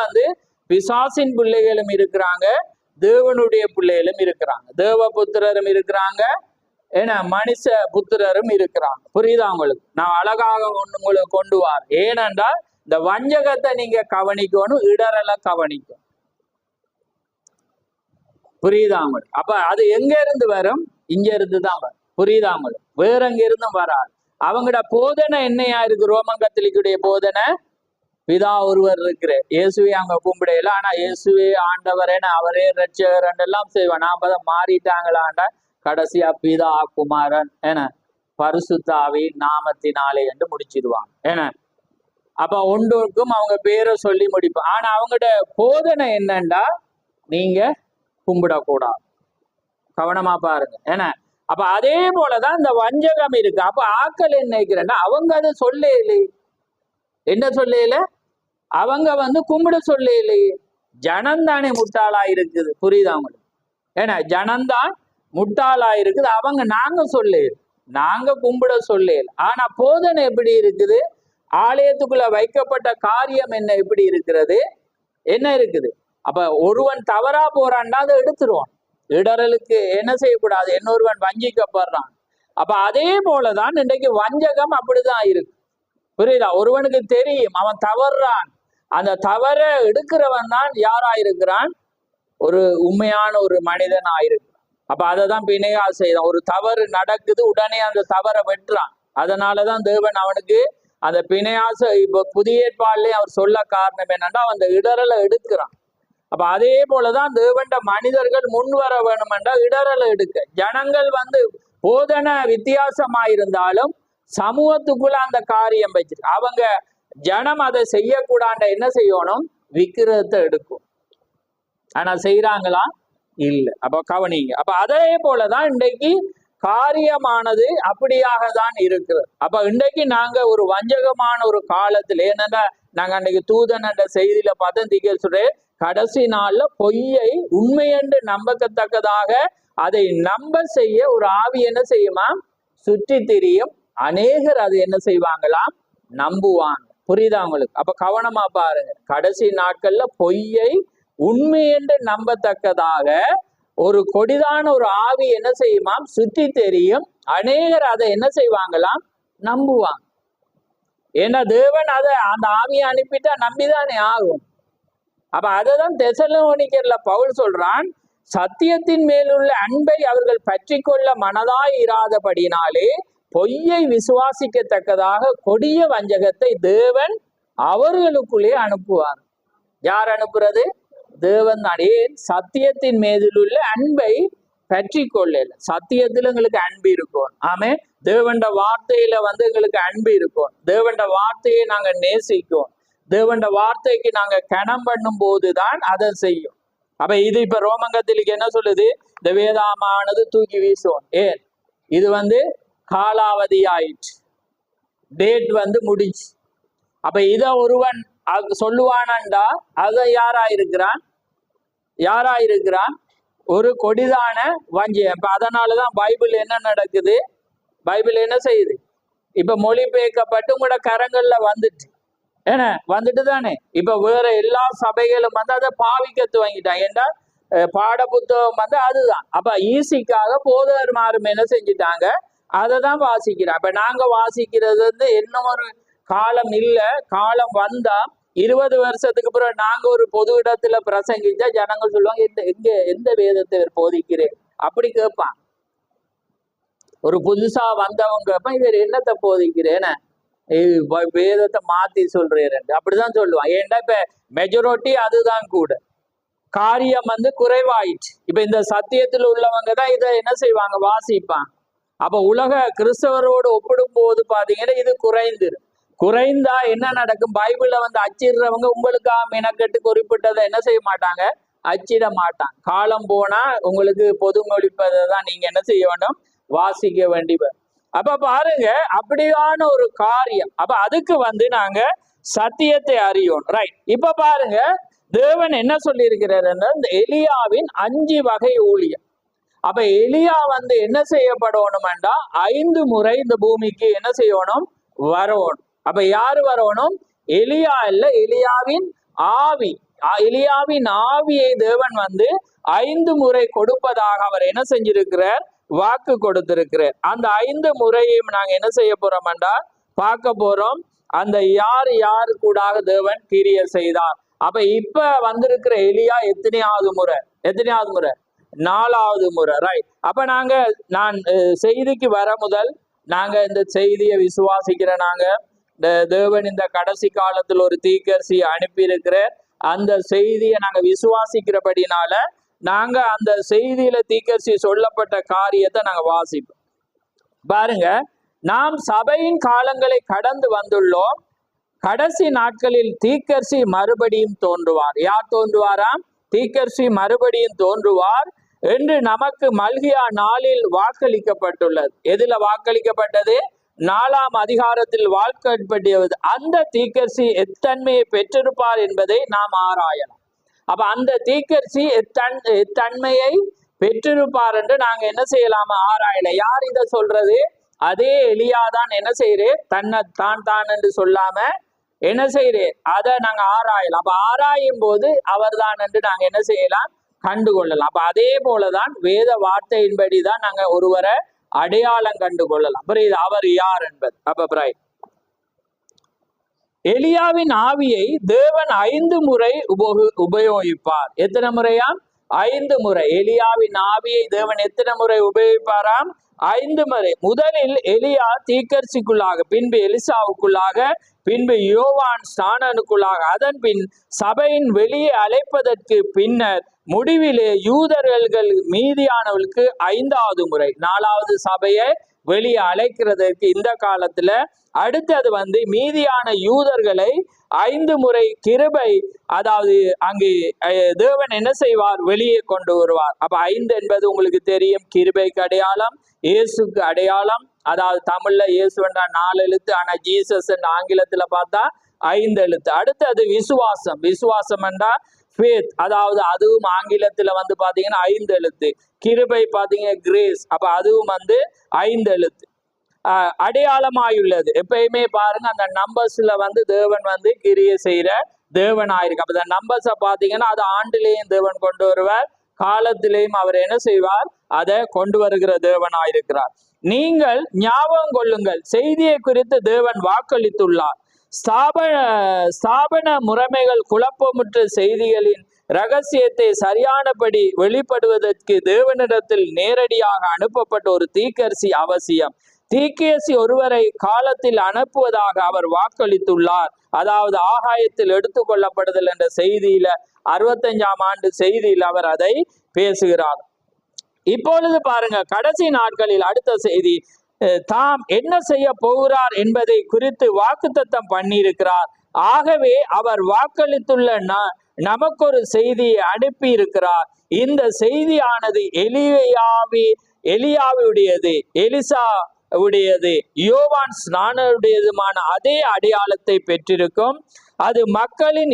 பிசாசின் பிள்ளைகளும் இருக்கிறாங்க, தேவனுடைய பிள்ளைகளும் இருக்கிறாங்க, தேவ புத்திரரும் இருக்கிறாங்க, ஏன்னா மனுஷ புத்திரரும் இருக்கிறாங்க. புரியுதா உங்களுக்கு? நான் அழகாக உங்களுக்கு கொண்டு வார். ஏனென்றால் இந்த வஞ்சகத்தை நீங்க கவனிக்கணும், இடரெல்லாம் கவனிக்கும். புரியுதா உங்களுக்கு? அப்ப அது எங்க இருந்து வரும்? இங்க இருந்து தான் வரும். புரியுதா உங்களுக்கு? வேற எங்க இருந்தும் வராது. அவங்களோட போதனை என்னையா இருக்கு? ரோமன் கத்தோலிக்குடைய போதனை பிதா ஒருவர் இருக்கிற இயேசுவே அங்க கும்பிடையில, ஆனா இயேசுவே ஆண்டவரேன்னு அவரே ரட்சகர் எல்லாம் செய்வான். நாம தான் மாறிட்டாங்களாண்டா கடைசியா பிதா குமாரன் என பரிசுத்தாவி நாமத்தினாலே என்று முடிச்சிடுவாங்க. ஏன்னா அப்ப ஒன்றுக்கும் அவங்க பேரை சொல்லி முடிப்பாங்க. ஆனா அவங்களோட போதனை என்னண்டா நீங்க கும்பிடக்கூடாது. கவனமா பாருங்க. ஏன்னா அப்ப அதே போலதான் இந்த வஞ்சகம் இருக்கு. அப்ப ஆக்கள் என்ன நினைக்கிறேன்னா, அவங்க அதை சொல்ல இல்லையே. என்ன சொல்ல? அவங்க கும்பிட சொல்ல இல்லையே. ஜனந்தானே முட்டாளா இருக்குது. புரியுதா உங்களுக்கு? ஏன்னா ஜனந்தான் முட்டாளா இருக்குது. அவங்க நாங்க சொல்ல, நாங்க கும்பிட சொல்ல. ஆனா போதனை எப்படி இருக்குது? ஆலயத்துக்குள்ள வைக்கப்பட்ட காரியம் என்ன எப்படி இருக்கிறது? என்ன இருக்குது? அப்ப ஒருவன் தவறா போறான்னா அதை எடுத்துருவான். இடரலுக்கு என்ன செய்யக்கூடாது? இன்னொருவன் வஞ்சிக்கப்படுறான். அப்ப அதே போலதான் இன்றைக்கு வஞ்சகம் அப்படிதான் இருக்கு. புரியுதா? ஒருவனுக்கு தெரியும் அவன் தவறான், அந்த தவற எடுக்கிறவன் தான் யாரா இருக்கிறான்? ஒரு உண்மையான ஒரு மனிதன் ஆயிருக்கு. அப்ப அதைதான் பிணையா செய்தான். ஒரு தவறு நடக்குது, உடனே அந்த தவறை வெட்டுறான். அதனாலதான் தேவன் அவனுக்கு அந்த பிணையாச இப்ப புதிய ஏற்பாடுலயே அவர் சொல்ல காரணம் என்னன்னா அந்த இடரலை எடுக்கிறான். அப்ப அதே போலதான் தேவண்ட மனிதர்கள் முன் வர வேணும் என்றால் இடரலை எடுக்க. ஜனங்கள் போதனை வித்தியாசமாயிருந்தாலும் சமூகத்துக்குள்ள அந்த காரியம் வச்சிருக்கு. அவங்க ஜனம் அதை செய்யக்கூடாண்ட என்ன செய்யணும்? விக்கிரகத்தை எடுக்கும். ஆனா செய்யறாங்களா? இல்லை. அப்ப கவனிங்க. அப்ப அதே போலதான் இன்றைக்கு காரியமானது அப்படியாக தான் இருக்கிறது. அப்ப இன்றைக்கு நாங்க ஒரு வஞ்சகமான ஒரு காலத்துல, ஏன்னா நாங்க அன்றைக்கு தூதன் என்ற செய்தியில பார்த்தோம், சொல்றேன் கடைசி நாள்ல பொய்யை உண்மை என்று நம்பத்தக்கதாக அதை நம்ப செய்ய ஒரு ஆவி என்ன செய்யுமா? சுற்றி திரியும். அநேகர் அது என்ன செய்வாங்களாம்? நம்புவாங்க. புரியுதா உங்களுக்கு? அப்ப கவனமா பாருங்க. கடைசி நாட்கள்ல பொய்யை உண்மை என்று நம்பத்தக்கதாக ஒரு கொடிதான ஒரு ஆவி என்ன செய்யுமாம்? சுற்றி தெரியும். அநேகர் அதை என்ன செய்வாங்களாம்? நம்புவாங்க. ஏன்னா தேவன் அதை அந்த ஆவியை அனுப்பிட்டா நம்பிதானே ஆகும். அப்ப அதைதான் தெசலோனிக்கர்ல பவுல் சொல்றான், சத்தியத்தின் மேலுள்ள அன்பை அவர்கள் பற்றி கொள்ள மனதாய் இராதபடினாலே பொய்யை விசுவாசிக்கத்தக்கதாக கொடிய வஞ்சகத்தை தேவன் அவர்களுக்குள்ளே அனுப்புவார். யார் அனுப்புறது? தேவன் தான். ஏன்? சத்தியத்தின் மேலுள்ள அன்பை பற்றி கொள்ள. சத்தியத்துல எங்களுக்கு அன்பு இருக்கும். ஆமே. தேவண்ட வார்த்தையில எங்களுக்கு அன்பு இருக்கும். தேவண்ட வார்த்தையை நாங்க நேசிக்கும். தேவண்ட வார்த்தைக்கு நாங்க கனம் பண்ணும் போதுதான் அதை செய்யும். அப்ப இது இப்ப ரோமங்கத்திலுக்கு என்ன சொல்லுது? இந்த வேதாமானது தூக்கி வீசும். ஏன்? இது காலாவதி ஆயிடுச்சு, டேட் முடிச்சு. அப்ப இத ஒருவன் சொல்லுவானண்டா அதை யாரா இருக்கிறான்? ஒரு கொடிதான வஞ்சியம். இப்ப அதனாலதான் பைபிள் என்ன நடக்குது? பைபிள் என்ன செய்யுது? இப்ப மொழிபெயர்க்கப்பட்டு உங்களோட கரங்கள்ல ஏன்னா வந்துட்டு தானே. இப்ப வேற எல்லா சபைகளும் அதை பாவிக்க துவங்கிட்டாங்க. ஏன்னா பாட புத்தகம் அதுதான். அப்ப ஈஸிக்காக போதகர்மாரும் என்ன செஞ்சுட்டாங்க? அதை தான் வாசிக்கிறோம். அப்ப நாங்க வாசிக்கிறது என்ன ஒரு காலம் இல்ல. காலம் வந்தா 20 வருஷத்துக்கு பிறகு நாங்க ஒரு பொது இடத்துல பிரசங்கிச்சா ஜனங்கள் சொல்லுவாங்க, எந்த வேதத்தை போதிக்கிறேன் அப்படி கேட்பான். ஒரு புதுசா வந்தவங்க இவர் என்னத்தை போதிக்கிறேன்னு வேதத்தை மாத்தி சொல்றேன் அப்படிதான் சொல்லுவான். ஏன்டா இப்ப மெஜாரிட்டி அதுதான் கூட, காரியம் குறைவாயிடுச்சு. இப்ப இந்த சத்தியத்தில் உள்ளவங்க தான் இதை என்ன செய்வாங்க, வாசிப்பாங்க. அப்ப உலக கிறிஸ்தவரோடு ஒப்பிடும் போது பாத்தீங்கன்னா இது குறைந்தா என்ன நடக்கும், பைபிளை அச்சிடுறவங்க உங்களுக்கா மெனக்கெட்டு குறிப்பிட்டதை என்ன செய்ய மாட்டாங்க, அச்சிட மாட்டாங்க. காலம் போனா உங்களுக்கு பொதுமொழிப்பதை தான் நீங்க என்ன செய்ய வேண்டும், வாசிக்க வேண்டியவர். அப்ப பாருங்க, அப்படியான ஒரு காரியம். அப்ப அதுக்கு நாங்க சத்தியத்தை அறியோம். ரைட். இப்ப பாருங்க, தேவன் என்ன சொல்லி இருக்கிறார், இந்த எலியாவின் 5 வகை ஊழியம். அப்ப எலியா என்ன செய்யப்படணும்டா 5 முறை இந்த பூமிக்கு என்ன செய்யணும், வரணும். அப்ப யாரு வரணும், எலியா இல்ல, எலியாவின் ஆவி. எலியாவின் ஆவியை தேவன் 5 முறை கொடுப்பதாக அவர் என்ன செஞ்சிருக்கிறார், வாக்கு கொடுத்திருக்கிறார். அந்த 5 முறையும் நாங்க என்ன செய்ய போறோம்டா பார்க்க போறோம். அந்த யாரு கூடாக தேவன் கிரிய செய்தார். அப்ப இப்ப வந்திருக்கிற எலியா எத்தனையாவது முறை, 4வது முறை. ரைட். அப்ப நான் செய்திக்கு வர முதல் நாங்க இந்த செய்தியை விசுவாசிக்கிற நாங்க தேவன் இந்த கடைசி காலத்தில் ஒரு தீர்க்கதரிசி அனுப்பி இருக்கிற அந்த செய்தியை நாங்க விசுவாசிக்கிறபடினால நாங்க அந்த செய்தியில தீர்க்கதரிசி சொல்லப்பட்ட காரியத்தை நாங்க வாசிப்போம். பாருங்க, நாம் சபையின் காலங்களை கடந்து வந்துள்ளோம். கடைசி நாட்களில் தீர்க்கதரிசி மறுபடியும் தோன்றுவார். யார் தோன்றுவாராம், தீர்க்கதரிசி மறுபடியும் தோன்றுவார் என்று நமக்கு மல்கியா 4 வாக்களிக்கப்பட்டுள்ளது. எதுல வாக்களிக்கப்பட்டது, 4ஆம் அதிகாரத்தில் வாக்களிக்கப்பட்டது. அந்த தீர்க்கதரிசி எத்தன்மையை பெற்றிருப்பார் என்பதை நாம் ஆராயலாம். அப்ப அந்த தீர்க்கதரிசி எத்தன்மையை பெற்றிருப்பார் என்று நாங்க என்ன செய்யலாமா, ஆராயல. யார் இதை சொல்றது, அதே எலியாதான் என்ன செய்யறேன், தன்னை தான் என்று சொல்லாம என்ன செய்யறேன், அதை நாங்க ஆராயலாம். அப்ப ஆராயும் போது அவர் தான் என்று நாங்க என்ன செய்யலாம், கண்டுகொள்ளலாம். அப்ப அதே போலதான் வேத வார்த்தையின்படிதான் நாங்க ஒருவரை அடையாளம் கண்டுகொள்ளலாம். புரியுது, அவர் யார் என்பது. அப்ப பிராய் எலியாவின் ஆவியை தேவன் 5 முறை உபயோகிப்பார். எத்தனை முறையா, 5 முறை. எலியாவின் ஆவியை தேவன் எத்தனை முறை உபயோகிப்பாராம், 5 முறை. முதலில் எலியா தீர்க்கதரிசிக்குள்ளாக, பின்பு எலிசாவுக்குள்ளாக, பின்பு யோவான் ஸ்நானனுக்குள்ளாக, அதன் பின் சபையின் வெளியே அழைப்பதற்கு பின்னர் முடிவிலே யூதர்கள் மீதியானவர்களுக்கு 5வது முறை. 4வது சபையை வெளியே அழைக்கிறதற்கு இந்த காலத்துல. அடுத்தது மீதியான யூதர்களை 5 முறை கிருபை, அதாவது அங்கு தேவன் என்ன செய்வார், வெளியே கொண்டு வருவார். அப்ப 5 என்பது உங்களுக்கு தெரியும், கிருபைக்கு அடையாளம், இயேசுக்கு அடையாளம். அதாவது தமிழ்ல இயேசுன்றா 4 எழுத்து, ஆனா ஜீசஸ் ஆங்கிலத்துல பார்த்தா 5 எழுத்து. அடுத்தது விசுவாசம். விசுவாசம் என்றா ஃபேத், அதாவது அதுவும் ஆங்கிலத்துல பாத்தீங்கன்னா 5 எழுத்து. கிருபை பாத்தீங்க கிரேஸ், அப்ப அதுவும் 5 எழுத்து. அடையாளமாயுள்ளது. எப்பயுமே பாருங்க, அந்த நம்பர்ஸ்ல தேவன் கிரிய செய்யற தேவன் ஆயிருக்கு. அப்ப இந்த நம்பர்ஸ பாத்தீங்கன்னா அது ஆண்டிலேயும் தேவன் கொண்டு வருவார், காலத்திலேயும் அவர் என்ன செய்வார், அதை கொண்டு வருகிற தேவன் ஆயிருக்கிறார். நீங்கள் ஞாபகம் கொள்ளுங்கள், செய்தியை குறித்து தேவன் வாக்களித்துள்ளார். ஸ்தாபன முறைமைகள் குழப்பமுற்ற செய்திகளின் ரகசியத்தை சரியானபடி வெளிப்படுவதற்கு தேவனிடத்தில் நேரடியாக அனுப்பப்பட்ட ஒரு தீர்க்கதரிசி அவசியம். தீர்க்கதரிசி ஒருவரை காலத்தில் அனுப்புவதாக அவர் வாக்களித்துள்ளார். அதாவது ஆகாயத்தில் எடுத்துக்கொள்ளப்படுதல் என்ற செய்தியில 65ஆம் ஆண்டு செய்தியில் அவர் அதை பேசுகிறார். இப்பொழுது பாருங்க, கடைசி நாட்களில் அடுத்த செய்தி, தாம் என்ன செய்ய போகிறார் என்பதை குறித்து வாக்குத்தத்தம் பண்ணியிருக்கிறார். ஆகவே அவர் வாக்களித்துள்ள நமக்கொரு செய்தியை அனுப்பி இருக்கிறார். இந்த செய்தியானது எலியாவுடையது, எலிசா உடையது, யோவான் ஸ்நானனுடையதுமான அதே அடையாளத்தை பெற்றிருக்கும். அது மக்களின்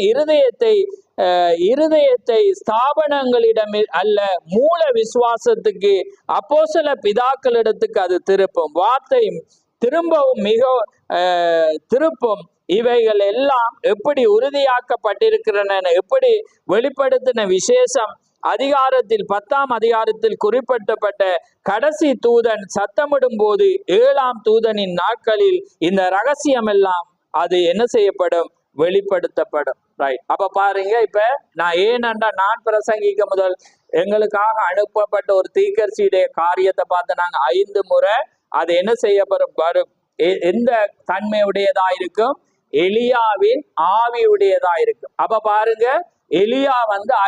இருதயத்தை ஸ்தாபனங்களிடம் அல்ல, மூல விசுவாசத்துக்கு, அப்போஸ்தல பிதாக்களிடத்துக்கு அது திருப்பும். வார்த்தை திரும்பவும் திருப்பும். இவைகள் எல்லாம் எப்படி உறுதியாக்கப்பட்டிருக்கிறன, எப்படி வெளிப்படுத்தின விசேஷம் அதிகாரத்தில் 10ஆம் அதிகாரத்தில் குறிப்பிட்டப்பட்ட கடைசி தூதன் சத்தமிடும் போது 7ஆம் தூதனின் நாட்களில் இந்த ரகசியம் எல்லாம் அது என்ன செய்யப்படும், வெளிப்படுத்தப்படும். ரைட். அப்ப பாருங்க, இப்ப நான் பிரசங்கிக்க முதல் எங்களுக்காக அனுப்பப்பட்ட ஒரு தீர்க்கதரிசியுடைய காரியத்தை பார்த்து நாங்க 5 முறை அது என்ன செய்யப்படும்? எந்த தன்மையுடையதா இருக்கும்? எலியாவின் ஆவியுடையதா இருக்கும். அப்ப பாருங்க, எலியா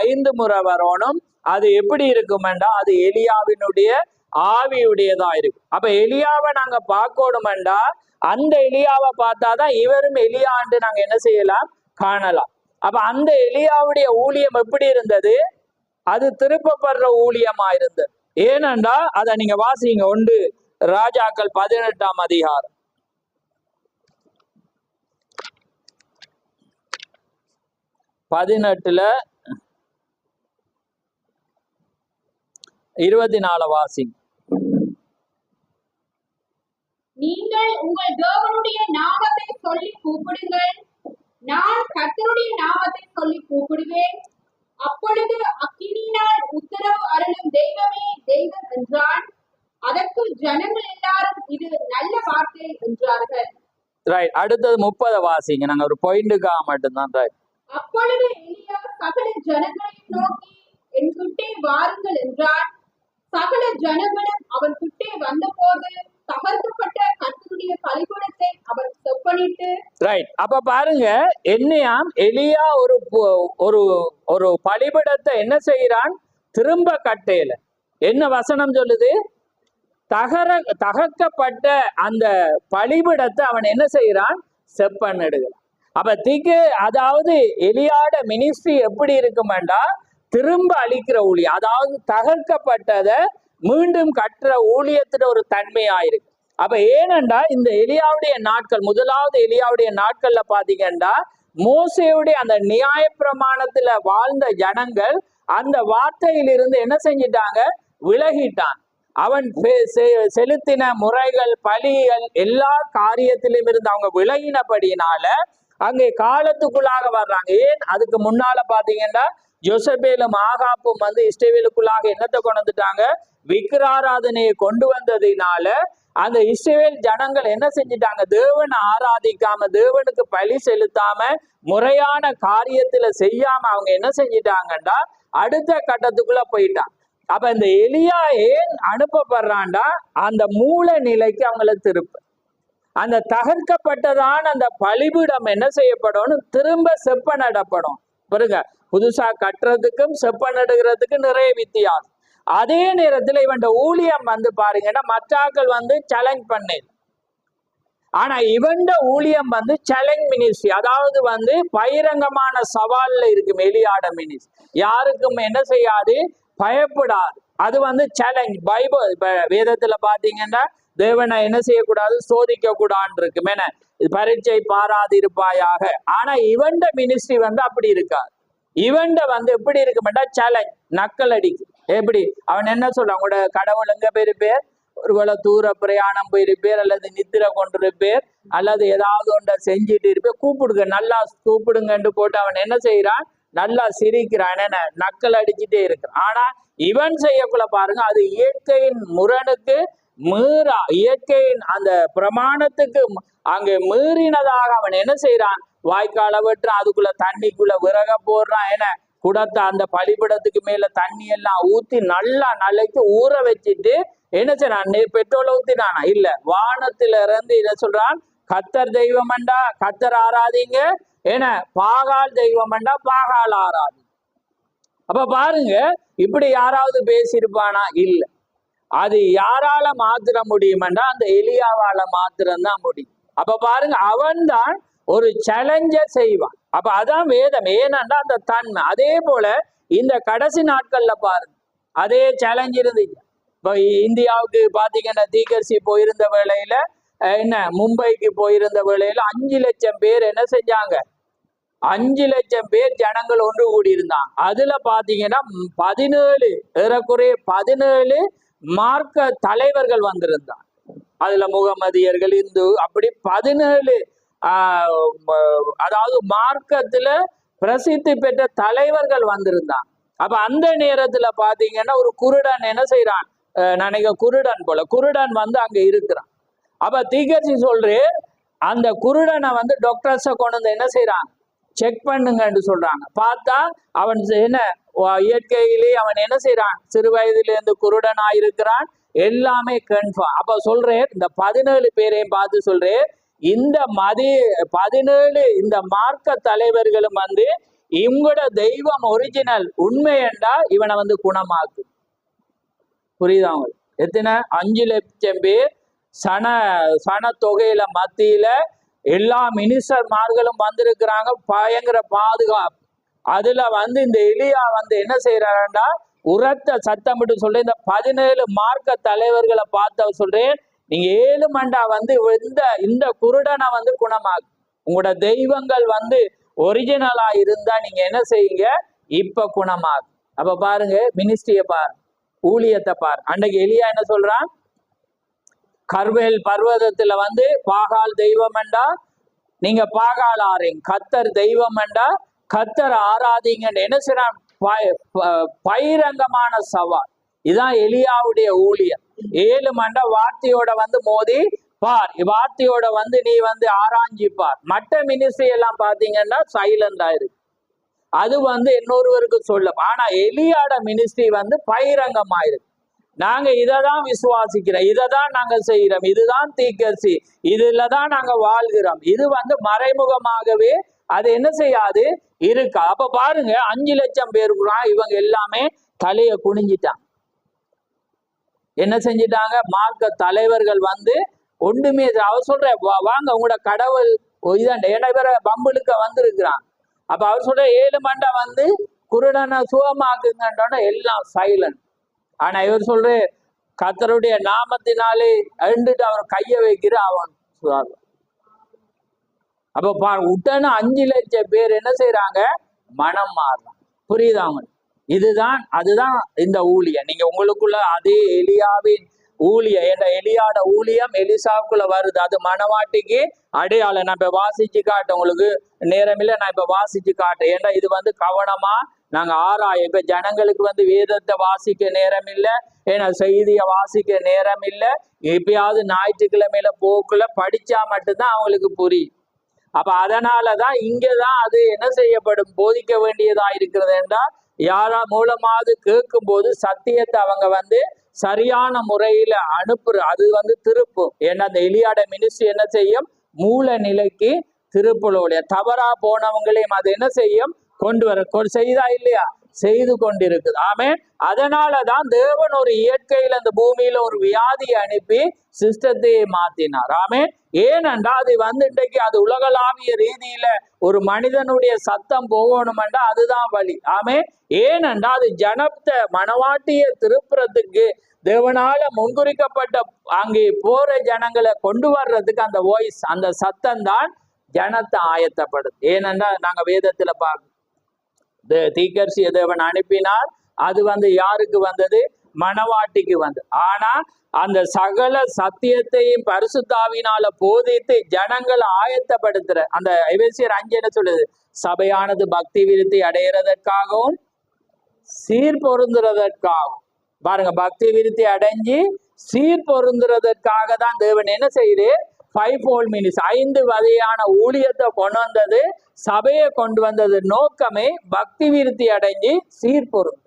5 முறை வரணும். அது எப்படி இருக்குமெண்டா அது எலியாவினுடைய ஆவியுடையதா இருக்கும். அப்ப எலியாவை நாங்க பார்க்கணுமெண்டா அந்த எலியாவை பார்த்தாதான் இவரும் எலியாண்டு நாங்க என்ன செய்யலாம்? காணலாம். அப்ப அந்த எலியாவுடைய ஊழியம் எப்படி இருந்தது? அது திருப்பப்படுற ஊழியமா இருந்தது. ஏனென்றா அதை நீங்க வாசிங்க, 1 ராஜாக்கள் 18ஆம் அதிகாரம் 18:24 வாசிங்க. நீங்கள் உங்கள் தேவனுடைய நாமத்தை சொல்லி கூப்பிடுங்கள், நான் கர்த்தருடைய நாமத்தை சொல்லி கூப்பிடுவேன், அப்பொழுது அக்கினியினால் உத்தரவு அருளும் தெய்வமே தெய்வம் என்றான். அதற்கு ஜனங்கள் எல்லாரும் இது நல்ல வார்த்தை என்றார்கள். ரைட். அடுத்தது 30 வாசிங்க. நாங்க ஒரு பாயிண்ட்டுக்காக மட்டும்தான். ரைட். அப்பொழுது எலியா சகல ஜனங்களையும் நோக்கி என் கிட்டே வாருங்கள் என்றான். சகல ஜனங்களும் அவன் கிட்டே வந்தபோது தகர்க்கப்பட்ட கர்த்தருடைய பலிபீடத்தை அவன் செப்பனிட்டு. ரைட். அப்ப பாருங்க, என்னையாம் எலியா ஒரு பலிபீடத்தை என்ன செய்யறான்? திரும்ப கட்டையில என்ன வசனம் சொல்லுது? தகர்க்கப்பட்ட அந்த பலிபீடத்தை அவன் என்ன செய்யறான்? செப்பனிடுகிறான். அப்ப அதாவது எலியாட மினிஸ்ட்ரி எப்படி இருக்குமெண்டா திரும்ப அழிக்கிற ஊழியம், அதாவது தகர்க்கப்பட்டதை மீண்டும் கட்டுற ஊழியத்துல ஒரு தன்மையாயிருக்கு. அப்ப ஏனென்றா இந்த எலியாவுடைய நாட்கள், முதலாவது எலியாவுடைய நாட்கள்ல பாத்தீங்கன்னா மோசேயுடைய அந்த நியாய பிரமாணத்துல வாழ்ந்த ஜனங்கள் அந்த வார்த்தையிலிருந்து என்ன செஞ்சிட்டாங்க? விலகிட்டான். அவன் செலுத்தின முறைகள், பலிகள், எல்லா காரியத்திலும் இருந்து அவங்க விலகினபடினால அங்கே காலத்துக்குள்ளாக வர்றாங்க. ஏன்? அதுக்கு முன்னால பாத்தீங்கன்னா ஜோசபேலும் ஆகாப்பும் இஸ்ரவேலுக்குள்ளாக என்னத்தை கொண்டு வந்துட்டாங்க? விக்கிராராதனையை கொண்டு வந்ததினால அந்த இஸ்ரவேல் ஜனங்கள் என்ன செஞ்சிட்டாங்க? தேவனை ஆராதிக்காம, தேவனுக்கு பலி செலுத்தாம, முறையான காரியத்துல செய்யாம அவங்க என்ன செஞ்சிட்டாங்கன்னா அடுத்த கட்டத்துக்குள்ள போயிட்டாங்க. அப்ப இந்த எலியா ஏன் அனுப்பப்படுறான்டா அந்த மூல நிலைக்கு அவங்களை திருப்ப. அந்த தகர்க்கப்பட்டதான அந்த பலிபீடம் என்ன செய்யப்படும்? திரும்ப செப்பனிடப்படும். பாருங்க, புதுசா கட்டுறதுக்கும் செப்பனிடுகிறதுக்கும் நிறைய வித்தியாசம். அதே நேரத்துல இவன் ஊழியம் பாருங்கன்னா மற்றாக்கள் சேலஞ்ச் பண்ணேன். ஆனா இவன் ஊழியம் சேலஞ்ச் மினிஸ்ட்ரி, அதாவது பகிரங்கமான சவால்ல இருக்கும். எலியாட மினிஸ்ட்ரி யாருக்கும் என்ன செய்யாது? பயப்படாது. அது சேலஞ்ச். பைபிள் வேதத்துல பாத்தீங்கன்னா தேவனை என்ன செய்யக்கூடாது? சோதிக்க கூடாதுன்னு இருக்கும். என்ன? பரீட்சை பாராது இருப்பாயாக. ஆனா இவன் மினிஸ்ட்ரி அப்படி இருக்காது. இவன் எப்படி இருக்குமெண்டா சேலஞ்ச், நக்கல் அடிக்கு. எப்படி? அவன் என்ன சொல்றான்? உங்களோட கடவுள் எங்க போயிருப்பேர்? ஒருவேளை தூர பிரயாணம் போயிருப்பேர், அல்லது நித்திர கொண்டிருப்பேர், அல்லது ஏதாவது ஒன்றை செஞ்சுட்டு இருப்பேர், கூப்பிடுங்க, நல்லா கூப்பிடுங்கன்னு போட்டு அவன் என்ன செய்யறான்? நல்லா சிரிக்கிறான். என்ன? நக்கல் அடிச்சுட்டே இருக்கிறான். ஆனா இவன் செய்யக்குள்ள பாருங்க, அது இயற்கையின் முரணுக்கு மீறா, இயற்கையின் அந்த பிரமாணத்துக்கு அங்கே மீறினதாக அவன் என்ன செய்யறான்? வாய்க்கால வெட்டுறான், அதுக்குள்ள தண்ணிக்குள்ள விறக போடுறான். என்ன? குடத்தை அந்த பலிபீடத்துக்கு மேல தண்ணி எல்லாம் ஊத்தி நல்லா நாளைக்கு ஊற வச்சுட்டு என்ன செய்யறான்? பெட்ரோலை ஊத்தினானா? இல்ல, வானத்துல இருந்து இதை சொல்றான், கத்தர் தெய்வமண்டா கத்தர் ஆராதிங்க, ஏன்னா பாகால் தெய்வமண்டா பாகால் ஆராதி. அப்ப பாருங்க, இப்படி யாராவது பேசியிருப்பானா? இல்ல. அது யாரால மாத்திர முடியுமெண்டா அந்த எலியாவால மாத்திரம்தான் முடியும். அப்ப பாருங்க, அவன் தான் ஒரு சேலஞ்ச செய்வான். அப்ப அதான் வேதம். ஏனென்றா அந்த தன்மை. அதே போல இந்த கடைசி நாட்கள்ல பாருங்க, அதே சேலஞ்ச் இருந்துச்சு. இப்ப இந்தியாவுக்கு பாத்தீங்கன்னா தீகர்சி போயிருந்த வேளையில என்ன, மும்பைக்கு போயிருந்த வேளையில 5 லட்சம் பேர் என்ன செஞ்சாங்க? 5 லட்சம் பேர் ஜனங்கள் ஒன்று கூடி இருந்தாங்க. அதுல பாத்தீங்கன்னா 17 ஏறக்குறைய 17 மார்க்க தலைவர்கள் வந்திருந்தாங்க. அதுல முகமதியர்கள், இந்து, அப்படி 17 அதாவது மார்க்கத்துல பிரசித்தி பெற்ற தலைவர்கள் வந்திருந்தாங்க. அப்ப அந்த நேரத்துல பாத்தீங்கன்னா ஒரு குருடன் என்ன செய்யறான்? நினைக்க குருடன் போல குருடன் அங்க இருக்கிறான். அப்ப தீகர்சி சொல்றேன், அந்த குருடனை டாக்டர்ஸ கொண்டு என்ன செய்யறாங்க? செக் பண்ணுங்கன்னு சொல்றாங்க. பார்த்தா அவன் என்ன, இயற்கையிலே அவன் என்ன செய்யறான்? சிறு வயதிலிருந்து குருடனா இருக்கிறான். எல்லாமே கன்ஃபார்ம். அப்ப சொல்றேன், இந்த 17 பேரையும் பார்த்து சொல்றேன், இந்த 17 இந்த மார்க்க தலைவர்களும் வந்து இவங்களோட தெய்வம் ஒரிஜினல் உண்மை என்றா இவனை வந்து குணமாக்கு. புரியுதா உங்களுக்கு? எத்தனை 5 லட்சம் பேர் சன தொகையில மத்தியில எல்லா மினிஸ்டர்மார்களும் வந்திருக்கிறாங்க, பயங்கர பாதுகாப்பு. அதுல வந்து இந்த எலியா வந்து என்ன செய்யறாருன்னா உரத்த சத்தமிட்டு சொல்றேன், இந்த 17 மார்க்க தலைவர்களை பார்த்த சொல்றேன், நீங்க 7 மண்டா வந்து இந்த குருடனை வந்து குணமாக்கு. உங்களோட தெய்வங்கள் வந்து ஒரிஜினலா இருந்தா நீங்க என்ன செய்யுங்க, இப்ப குணமாக்கு. அப்ப பாருங்க, மினிஸ்ட்ரிய பாரு, ஊழியத்தை பாரு. அன்றைக்கு எலியா என்ன சொல்றான், கர்வேல் பர்வதத்துல வந்து பாகால் தெய்வம் என்றா நீங்க பாகால் ஆறீங்க, கத்தர் தெய்வம் என்றா கத்தர் ஆராதிங்கன்னு என்ன செய்றான், பகிரங்கமான சவால். இதுதான் எலியாவுடைய ஊழியம். 7 மண்டா வார்த்தையோட வந்து மோதி பார், வார்த்தையோட வந்து நீ வந்து ஆராய்ஞ்சி பார். மற்ற மினிஸ்ட்ரி எல்லாம் பாத்தீங்கன்னா சைலண்டா இருக்கு, அது வந்து இன்னொருவருக்கு சொல்ல. ஆனா எலியாட மினிஸ்ட்ரி வந்து பகிரங்கமாயிருக்கு. நாங்க இததான் விசுவாசிக்கிறோம், இததான் நாங்க செய்யறோம், இதுதான் தீக்கர்சி, இதுலதான் நாங்க வாழ்கிறோம். இது வந்து மறைமுகமாகவே அது என்ன செய்யாது இருக்கா. அப்ப பாருங்க, 5 லட்சம் பேருக்குறா, இவங்க எல்லாமே தலைய குனிஞ்சிட்டாங்க. என்ன செஞ்சிட்டாங்க, மார்க்க தலைவர்கள் வந்து ஒன்றுமே அவர் சொல்ற, வாங்க உங்களோட கடவுள் இதாண்ட ஏன்னா இவர பம்புலுக்க வந்திருக்கிறான். அப்ப அவர் சொல்ற 7 மண்டா வந்து குருடனை சுகமாக்குங்கன்றோன்னா எல்லாம் சைலண்ட். ஆனா இவர் சொல்ற, கர்த்தருடைய நாமத்தினாலே எழுந்துட்டு அவர் கைய வைக்கிற அவன் சுதாரணம். அப்ப உடனே 5 லட்சம் பேர் என்ன செய்யறாங்க, மனம் மாறலாம். புரியுதா அவங்க? அதுதான் இந்த ஊழியம். நீங்க உங்களுக்குள்ள அதே எலியாவின் ஊழியம், என்ற எலியாட ஊழியம் எலிசாவுக்குள்ள வருது. அது மனவாட்டிக்கு அடையாளம். நான் இப்ப வாசிச்சு காட்டேன், உங்களுக்கு நேரம் இல்லை, நான் இப்ப வாசிச்சு காட்டேன். ஏன்னா இது வந்து கவனமா நாங்க ஆராயம். இப்ப ஜனங்களுக்கு வந்து வேதத்தை வாசிக்க நேரம் இல்லை, ஏன்னா செய்தியை வாசிக்க நேரம் இல்லை. எப்பயாவது ஞாயிற்றுக்கிழமையில போக்குல படிச்சா மட்டும்தான் அவங்களுக்கு புரியும். அப்ப அதனாலதான் இங்கதான் அது என்ன செய்யப்படும், போதிக்க வேண்டியதா இருக்கிறது என்றால் யாரா மூலமாவது கேட்கும் போது சத்தியத்தை அவங்க வந்து சரியான முறையில அது வந்து திருப்பும். ஏன்னா அந்த எலியாட மினிஸ்ட்ரி என்ன செய்யும், மூல நிலைக்கு திருப்புடைய தவறா போனவங்களையும் அது என்ன செய்யும், கொண்டு வர செய்தா இல்லையா, செய்து கொண்டிருக்குது. ஆமே. அதனாலதான் தேவன் ஒரு இயற்கையில அந்த பூமியில ஒரு வியாதியை அனுப்பி சிஸ்டத்தையே மாத்தினார். ஆமே. ஏனென்றா அது வந்து இன்றைக்கு அது உலகளாவிய ரீதியில ஒரு மனிதனுடைய சத்தம் போகணுமென்றா அதுதான் வழி. ஆமே. ஏனென்றா அது ஜனத்தை மனவாட்டிய திருப்புறத்துக்கு தேவனால முன்குறிக்கப்பட்ட அங்கே போற ஜனங்களை கொண்டு வர்றதுக்கு அந்த வாய்ஸ், அந்த சத்தம் தான் ஜனத்தை ஆயத்தப்படுது. ஏனென்றா நாங்க வேதத்துல பார்க்க தீக்கர்சிய தேவன் அனுப்பினார், அது வந்து யாருக்கு வந்தது, மனவாட்டிக்கு வந்தது. ஆனா அந்த சகல சத்தியத்தையும் பரிசுத்தாவினால போதித்து ஜனங்களை ஆயத்தப்படுத்துற அந்த எபேசியர் 5 என்ன சொல்லுது, சபையானது பக்தி விருத்தி அடைகிறதற்காகவும் சீர் பொருந்துறதற்காகவும். பாருங்க, பக்தி விருத்தி அடைஞ்சு சீர் பொருந்துறதற்காக தான் தேவன் என்ன செய்யுது, 5-fold ministry 5 வகையான ஊழியத்தை கொண்டு வந்தது, சபையை கொண்டு வந்தது. நோக்கமே பக்தி விருத்தி அடைஞ்சு சீர்பொருள்.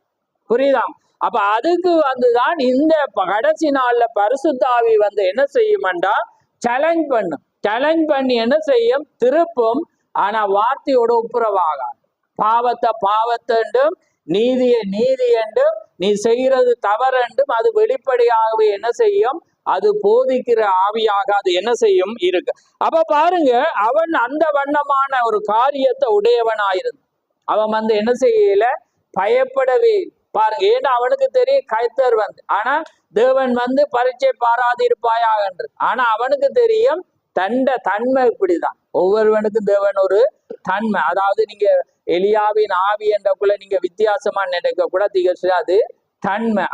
புரியுதா? அப்ப அதுக்கு வந்துதான் இந்த கடைசி நாள்ல பரிசுத்தாவி வந்து என்ன செய்யும்டா, சேலஞ்ச் பண்ணும். சேலஞ்ச் பண்ணி என்ன செய்யும், திருப்பும். ஆனா வார்த்தையோட ஒப்புரவாகாது. பாவத்தை பாவத்தென்றும் நீதியை நீதி என்றும் நீ செய்கிறது தவறு என்றும் அது வெளிப்படையாகவே என்ன செய்யும், அது போதிக்கிற ஆவியாக அது என்ன செய்யும் இருக்கு. அப்ப பாருங்க, அவன் அந்த வண்ணமான ஒரு காரியத்தை உடையவனாயிருந்து அவன் வந்து என்ன செய்யல, பயப்படவே. பாருங்க, ஏன்னா அவனுக்கு தெரியும் கைத்தர் வந்து, ஆனா தேவன் வந்து பரீட்சை பாராதிருப்பாயாக என்று. ஆனா அவனுக்கு தெரியும் தன்மை இப்படிதான். ஒவ்வொருவனுக்கும் தேவன் ஒரு தன்மை, அதாவது நீங்க எலியாவின் ஆவி என்றக்குள்ள நீங்க வித்தியாசமா நினைக்க கூட திகழ்ச்சி தன்மை.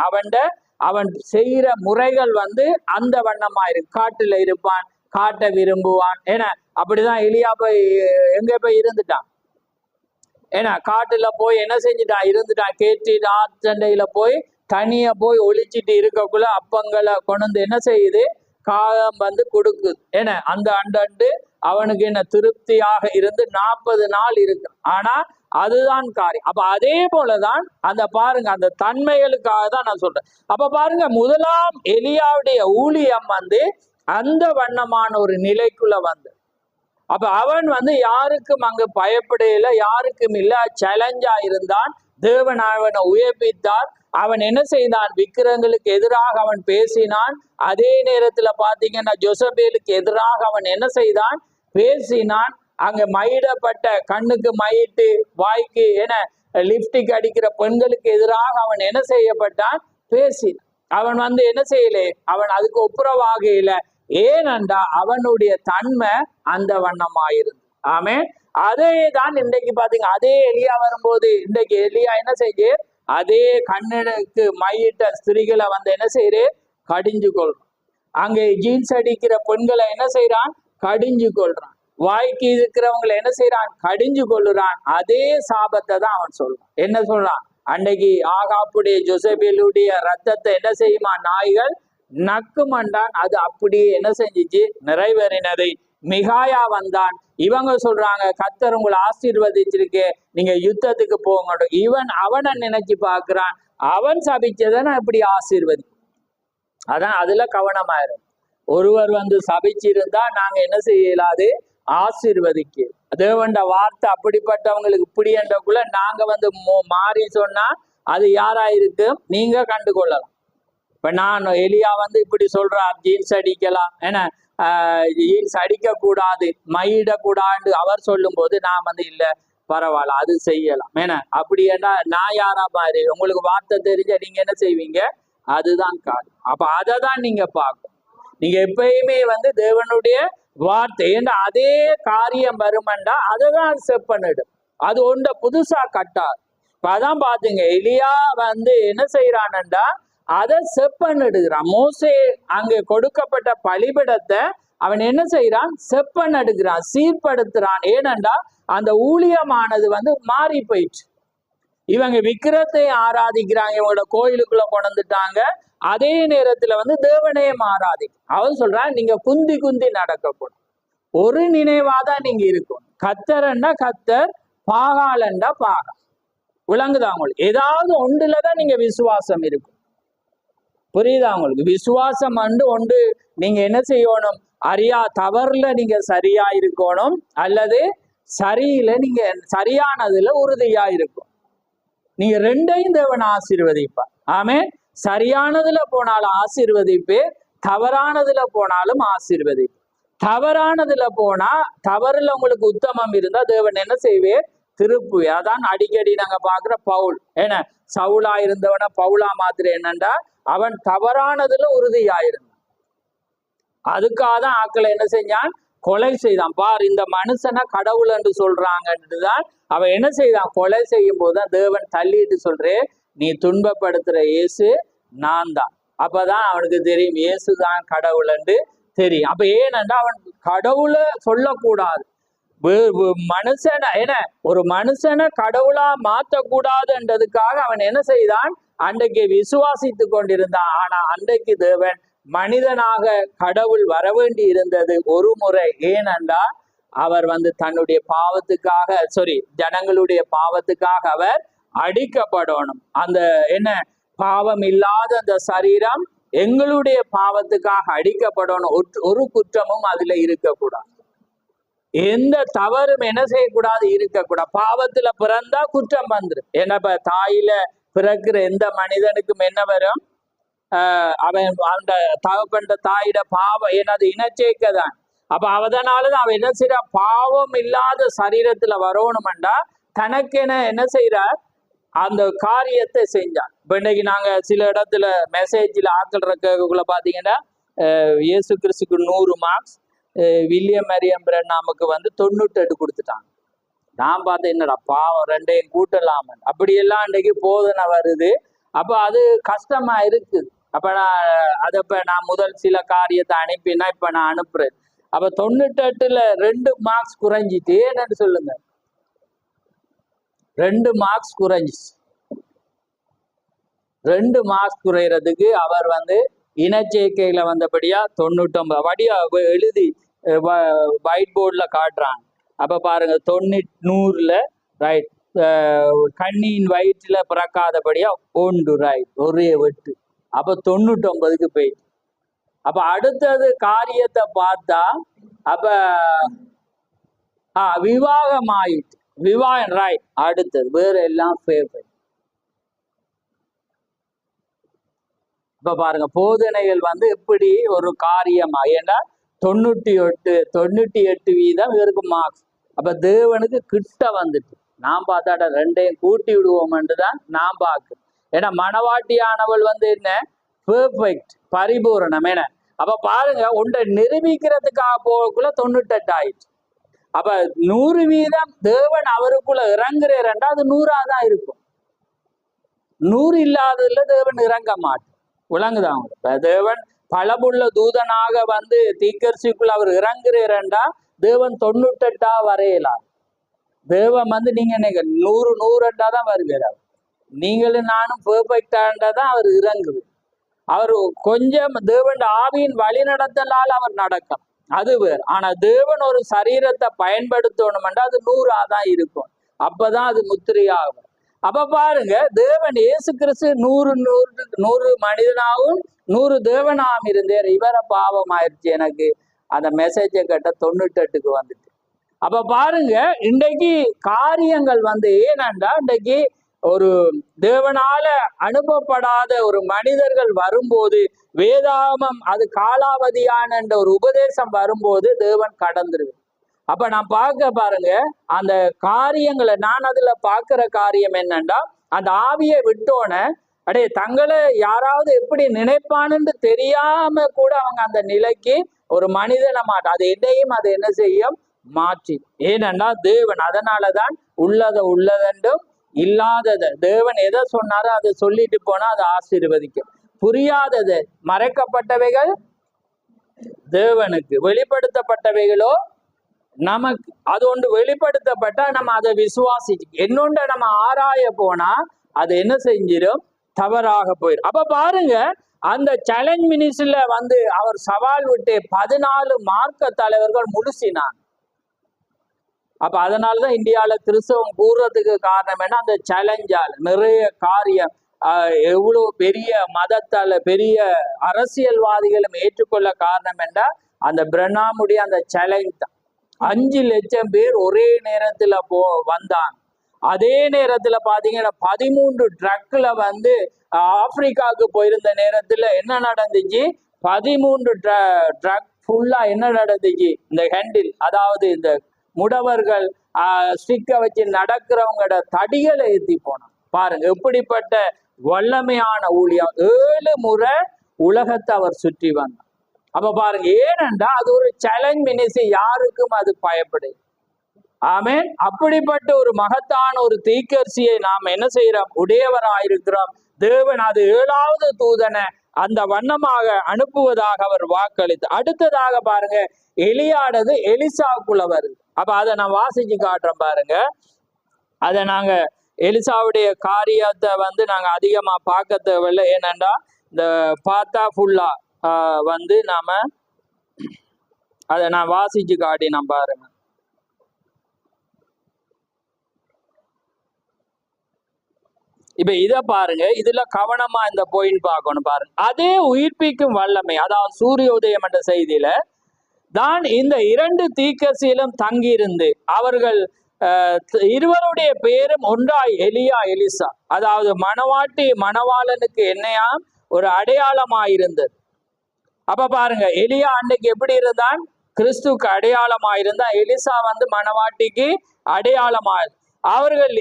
அவன் செய்யற முறைகள் வந்து அந்த வண்ணமா இருக்கு. காட்டுல இருப்பான், காட்ட விரும்புவான். ஏன்னா அப்படிதான் எலியா போய் எங்க போய் இருந்துட்டான், ஏன்னா காட்டுல போய் என்ன செஞ்சுட்டான், இருந்துட்டான். கேட்டு ஆச்சண்டையில போய் தனிய போய் ஒழிச்சிட்டு இருக்கக்குள்ள அப்பங்களை கொண்டு என்ன செய்யுது, காலம் வந்து கொடுக்குது. ஏன்னா அந்த அண்டு அவனுக்கு என்ன திருப்தியாக இருந்து 40 நாள் இருக்கு. ஆனா அதுதான் காரியம். அப்ப அதே போலதான் அந்த பாருங்க, அந்த தன்மைகளுக்காக தான் நான் சொல்றேன். அப்ப பாருங்க, முதலாம் எலியாவுடைய ஊழியம் அந்த வண்ணமான ஒரு நிலைக்குள்ள அப்ப அவன் யாருக்கும் அங்கு பயப்படையில, யாருக்கும் இல்ல, சேலஞ்சா இருந்தான். தேவன் அவனை உயர்ப்பித்தார். அவன் என்ன செய்தான்? விக்கிரங்களுக்கு எதிராக அவன் பேசினான். அதே நேரத்துல பாத்தீங்கன்னா ஜோசபேலுக்கு எதிராக அவன் என்ன செய்தான்? பேசினான். அங்க மயிடப்பட்ட, கண்ணுக்கு மயிட்டு, வாய்க்கு லிப்டிக் அடிக்கிற பெண்களுக்கு எதிராக அவன் என்ன செய்யப்பட்டான்? பேசினான். அவன் என்ன செய்யலே? அவன் அதுக்கு ஒப்புரவாகல. ஏனென்றா அவனுடைய தன்மை அந்த வண்ணமாயிருந்து. ஆமே. அதே தான் இன்றைக்கு பாத்தீங்க, அதே எலியா வரும்போது இன்றைக்கு எலியா என்ன செய்ய? அதே கண்ணுக்கு மையிட்ட ஸ்திரீகளை என்ன செய்யறே? கடிஞ்சு கொள்றான். அங்கே ஜீன்ஸ் அடிக்கிற பெண்களை என்ன செய்யறான்? கடிஞ்சு கொள்றான். வாய்க்கு இருக்கிறவங்களை என்ன செய்யறான்? கடிஞ்சு கொள்ளுறான். அதே சாபத்தை தான் அவன் சொல்றான். என்ன சொல்றான்? அன்னைக்கு ஆகாப்புடைய ஜோசபேலுடைய ரத்தத்தை என்ன செய்யுமா? நாய்கள் நக்குமண்டான். அது அப்படியே என்ன செஞ்சிச்சு? நிறைவேறினதை. மிகாயா வந்தான். இவங்க சொல்றாங்க, கர்த்தர் உங்களை ஆசீர்வதிச்சிருக்கு, நீங்க யுத்தத்துக்கு போங்க. இவன் அவனை நினைச்சு பார்க்கிறான், அவன் சபிச்சதன இப்படி ஆசீர்வதி. அதான் அதுல கவனமாயிரும். ஒருவர் சபிச்சிருந்தா நாங்க என்ன செய்யலாது? ஆசீர்வதிக்கு. தேவண்ட வார்த்தை அப்படிப்பட்டவங்களுக்கு இப்படி என்றக்குள்ள நாங்க மாறி சொன்னா அது யாரா இருக்கு? நீங்க கண்டுகொள்ளலாம். இப்ப நான் எலியா இப்படி சொல்றார், ஜீன்ஸ் அடிக்கலாம், ஜீன்ஸ் அடிக்க கூடாது, மையிடக்கூடாது அவர் சொல்லும் போது நான் இல்ல, பரவாயில்ல, அது செய்யலாம். அப்படி நான் யாரா மாதிரி உங்களுக்கு வார்த்தை தெரிஞ்ச நீங்க என்ன செய்வீங்க? அதுதான் காரணம். அப்ப அதை தான் நீங்க பார்க்கணும். நீங்க எப்பயுமே தேவனுடைய வார்த்தை அதே காரியம் வருமெண்டா அதை தான் செப் பண்ணிடும். அது ஒன்றை புதுசா கட்டாது. இப்ப அதான் பாத்துங்க, எலியா என்ன செய்யறான்டா அதை செப்பனிடுகிறான். மோசே அங்கே கொடுக்கப்பட்ட பலிபிடத்தை அவன் என்ன செய்யறான்? செப்பனிடுகிறான், சீர்படுத்துறான். ஏனென்றா அந்த ஊழியமானது மாறி போயிடுச்சு. இவங்க விக்கிரத்தை ஆராதிக்கிறாங்க, இவங்களோட கோயிலுக்குள்ள கொண்டுட்டாங்க. அதே நேரத்துல தேவனையும் ஆராதிக்க. அவன் சொல்றான், நீங்க குந்தி குந்தி நடக்கக்கூடும், ஒரு நினைவாதான் நீங்க இருக்கும். கத்தர்ன்னா கத்தர், பாகாலண்டா பாகா. விளங்குதா உங்களுக்கு? ஏதாவது ஒன்றுலதான் நீங்க விசுவாசம் இருக்கும். புரியுதா உங்களுக்கு? விசுவாசம் ஒன்று நீங்க என்ன செய்யணும்? தவறுல நீங்க சரியா இருக்கணும், அல்லது சரியில நீங்க சரியானதுல உறுதியா இருக்கும். நீங்க ரெண்டையும் தேவன் ஆசீர்வதிப்பார். ஆமே. சரியானதுல போனாலும் ஆசீர்வதிப்பு, தவறானதுல போனாலும் ஆசீர்வதிப்பு. தவறானதுல போனா, தவறுல உங்களுக்கு உத்தமம் இருந்தா தேவன் என்ன செய்வேன்? திருப்புவே. அதான் அடிக்கடி நாங்க பாக்குற பவுல். சவுலா இருந்தவன பவுலா மாத்திர என்னண்டா அவன் தவறானதுல உறுதியாயிருந்தான். அதுக்காக தான் ஆக்களை என்ன செஞ்சான்? கொலை செய்தான். பார், இந்த மனுஷனை கடவுள் என்று சொல்றாங்கன்னுதான் அவன் என்ன செய்தான்? கொலை செய்யும் போதுதான் தேவன் தள்ளிட்டு சொல்றேன், நீ துன்பப்படுத்துற இயேசு நான் தான். அப்பதான் அவனுக்கு தெரியும் இயேசுதான் கடவுள் என்று தெரியும். அப்ப ஏனென்றா அவன் கடவுளை சொல்லக்கூடாது. மனுஷனை ஒரு மனுஷனை கடவுளா மாற்றக்கூடாதுன்றதுக்காக அவன் என்ன செய்தான்? அன்றைக்கு விசுவாசித்து கொண்டிருந்தான். ஆனா அன்றைக்கு தேவன் மனிதனாக கடவுள் வரவேண்டி இருந்தது ஒரு முறை. ஏனென்றா அவர் தன்னுடைய பாவத்துக்காக, ஜனங்களுடைய பாவத்துக்காக அவர் அடிக்கப்படணும். அந்த பாவம் இல்லாத அந்த சரீரம் எங்களுடைய பாவத்துக்காக அடிக்கப்படணும். ஒரு குற்றமும் அதுல இருக்கக்கூடாது. எந்த தவறும் என்ன செய்யக்கூடாது? இருக்கக்கூடாது. பாவத்துல பிறந்தா குற்றம் வந்துடும். இப்ப தாயில பிறக்கிற எந்த மனிதனுக்கும் என்ன வரும்? அவன் அந்த தகப்பன்ற தாயிட பாவம் என்னது? இனச்சேர்க்கைதான். அப்ப அதனாலதான் அவன் என்ன செய்யறா? பாவம் இல்லாத சரீரத்துல வரணும்டா தனக்கென என்ன செய்யறார்? அந்த காரியத்தை செஞ்சான். இப்ப இன்னைக்கு நாங்க சில இடத்துல மெசேஜ்ல ஆக்கள் இருக்கக்குள்ள பாத்தீங்கன்னா, இயேசு கிறிஸ்துக்கு 100 மார்க்ஸ், வில்லியம் மரியம் நமக்கு 98 கொடுத்துட்டாங்க. நான் பார்த்தேன், என்னடா பாவம், 2ஐயும் கூட்டலாம அப்படியெல்லாம் இன்றைக்கு போதனை வருது. அப்ப அது கஷ்டமா இருக்குது. அப்ப நான் முதல் சில காரியத்தை அனுப்பினா இப்ப நான் அனுப்புறேன். அப்ப 98ல 2 மார்க்ஸ் குறைஞ்சிட்டு என்னன்னு சொல்லுங்க? 2 மார்க்ஸ் குறைஞ்சிச்சு. 2 மார்க்ஸ் குறைகிறதுக்கு அவர் இனச்சேர்க்கையில வந்தபடியா 99 வடியா எழுதி ஒயிட் போர்ட்ல காட்டுறாங்க. அப்ப பாருங்க, 90 100ல ரைட் கண்ணியின் வயிற்றுல பிறக்காதபடியா ஒன்று ரைட் ஒரே வெட்டு. அப்ப 99க்கு போயிட்டு. அப்ப அடுத்தது காரியத்தை பார்த்தா அப்ப விவாகம் ஆயிட்டு. விவாகம் ரைட். அடுத்தது வேற எல்லாம் ஃபேவர். இப்ப பாருங்க போதனைகள் எப்படி ஒரு காரியமா, ஏன்னா 98% இவருக்கு மார்க்ஸ். அப்ப தேவனுக்கு கிட்ட வந்துட்டு நான் பார்த்தாட ரெண்டையும் கூட்டி விடுவோம்னு தான் நான் பார்க்கிறேன். ஏன்னா மனவாட்டியானவள் என்ன பெர்ஃபெக்ட் பரிபூரணம். என்ன அப்ப பாருங்க ஒன்றை நிரூபிக்கிறதுக்காக போகக்குள்ள 98 ஆயிடுச்சு. அப்ப 100% தேவன் அவருக்குள்ள இறங்குறேன்டா அது 100ஆ தான் இருக்கும். 100 இல்லாததுல தேவன் இறங்க மாட்டார். விளங்குதான்? தேவன் பலமுள்ள தூதனாக தீக்கர்சிக்குள்ள அவர் இறங்குறேன்டா தேவன் 98 வரையலாம். தேவன் நீங்க 100 தான் வருகிறார். நீங்களும் நானும் பெர்ஃபெக்டாண்டா தான் அவர் இறங்குது. அவர் கொஞ்சம் தேவன் ஆவியின் வழி நடத்தலால் அவர் நடக்கும், அது வேறு. ஆனா தேவன் ஒரு சரீரத்தை பயன்படுத்தணும்னா அது 100ஆ தான் இருக்கும். அப்பதான் அது முத்திரையாகும். அப்ப பாருங்க தேவன் இயேசு கிறிஸ்து 100 மனிதனாகவும் 100 தேவனாகவும் இருந்தேன். இவரை பாவம் ஆயிடுச்சு எனக்கு அந்த மெசேஜை கேட்ட 98க்கு வந்துட்டு. அப்ப பாருங்க இன்றைக்கு காரியங்கள் ஏனென்றா இன்றைக்கு ஒரு தேவனால அனுப்பப்படாத ஒரு மனிதர்கள் வரும்போது வேதாகமம் அது காலாவதியான ஒரு உபதேசம் வரும்போது தேவன் கடந்துருது. அப்ப நான் பாருங்க அந்த காரியங்களை நான் அதுல பாக்குற காரியம் என்னன்னா அந்த ஆவியை விட்டோன தங்களை யாராவது எப்படி நினைப்பான்னு தெரியாம கூட அவங்க அந்த நிலைக்கு ஒரு மனிதனை அது என்னையும் அது என்ன செய்யும் மாற்றி. ஏனென்னா தேவன் அதனாலதான் உள்ளதென்றும் இல்லாததை தேவன் எதை சொன்னாரோ அதை சொல்லிட்டு போனா அதை ஆசீர்வதிக்கும். புரியாதது மறைக்கப்பட்டவைகள் தேவனுக்கு, வெளிப்படுத்தப்பட்டவைகளோ நமக்கு. அது ஒன்று வெளிப்படுத்தப்பட்டா நம்ம அதை விசுவாசிச்சு என்னொண்ட நம்ம ஆராய போனா அது என்ன செஞ்சிடும் தவறாக போயிடும். அப்ப பாருங்க அந்த சேலஞ்ச் மினிஸ்ட்ரியில அவர் சவால் விட்டு 14 மார்க்க தலைவர்கள் முழுசினான். அப்ப அதனாலதான் இந்தியாவில கிறிஸ்தவம் கூறுறதுக்கு காரணம் என்ன, அந்த சேலஞ்சால் நிறைய காரியம் எவ்வளவு பெரிய மதத்தால பெரிய அரசியல்வாதிகளும் ஏற்றுக்கொள்ள காரணம் என்றா அந்த பிரணாமுடைய அந்த சேலஞ்ச் தான். 5 லட்சம் பேர் ஒரே நேரத்துல வந்தாங்க. அதே நேரத்துல பாத்தீங்கன்னா 13 ட்ரக்ல ஆப்பிரிக்காவுக்கு போயிருந்த நேரத்துல என்ன நடந்துச்சு, 13 ட்ரக் ஃபுல்லா என்ன நடந்துச்சு, இந்த ஹேண்டில் அதாவது இந்த முடவர்கள் ஸ்டிக்க வச்சு நடக்கிறவங்களோட தடிகளை ஏற்றி போனான். பாருங்க எப்படிப்பட்ட வல்லமையான ஊழியம். 7 முறை உலகத்தை அவர் சுற்றி வந்தார். அப்ப பாருங்க ஏனென்றா அது ஒரு சேலஞ்ச் மினிஸ்ட்ரி, யாருக்கும் அது பயப்படுது. ஆமென். அப்படிப்பட்ட ஒரு மகத்தான ஒரு தீக்கர்சியை நாம் என்ன செய்யறோம், உடையவராயிருக்கிறோம். தேவன் அது 7வது தூதனை அந்த வண்ணமாக அனுப்புவதாக அவர் வாக்களித்து. அடுத்ததாக பாருங்க எலியானது எலிசாவுக்குள்ள வருது. அப்ப அதை நான் வாசிச்சு காட்டுறேன் பாருங்க. அதை நாங்க எலிசாவுடைய காரியத்தை நாங்க அதிகமா பார்க்க தேவையில்லை. ஏனென்றா இந்த பார்த்தா ஃபுல்லா நாம அதை நான் வாசிச்சு காட்டினேன் பாருங்க. இப்ப இத பாருங்க, இதுல கவனமா இந்த பாயிண்ட் பார்க்கணும் பாருங்க. அதே உயிர்ப்பிக்கும் வல்லமை, அதாவது சூரிய உதயம் என்ற செய்தியில தான் இந்த 2 தீர்க்கதரிசிகளும் தங்கியிருந்து அவர்கள் இருவருடைய பேரும் ஒன்றாய் எலியா எலிசா, அதாவது மணவாட்டி மணவாளனுக்கு என்னையா ஒரு அடையாளமாயிருந்தது. அப்ப பாருங்க எலியா அன்னைக்கு எப்படி இருந்தான், கிறிஸ்துக்கு அடையாளமாயிருந்தான். எலிசா மணவாட்டிக்கு அடையாளமாய். அவர்கள்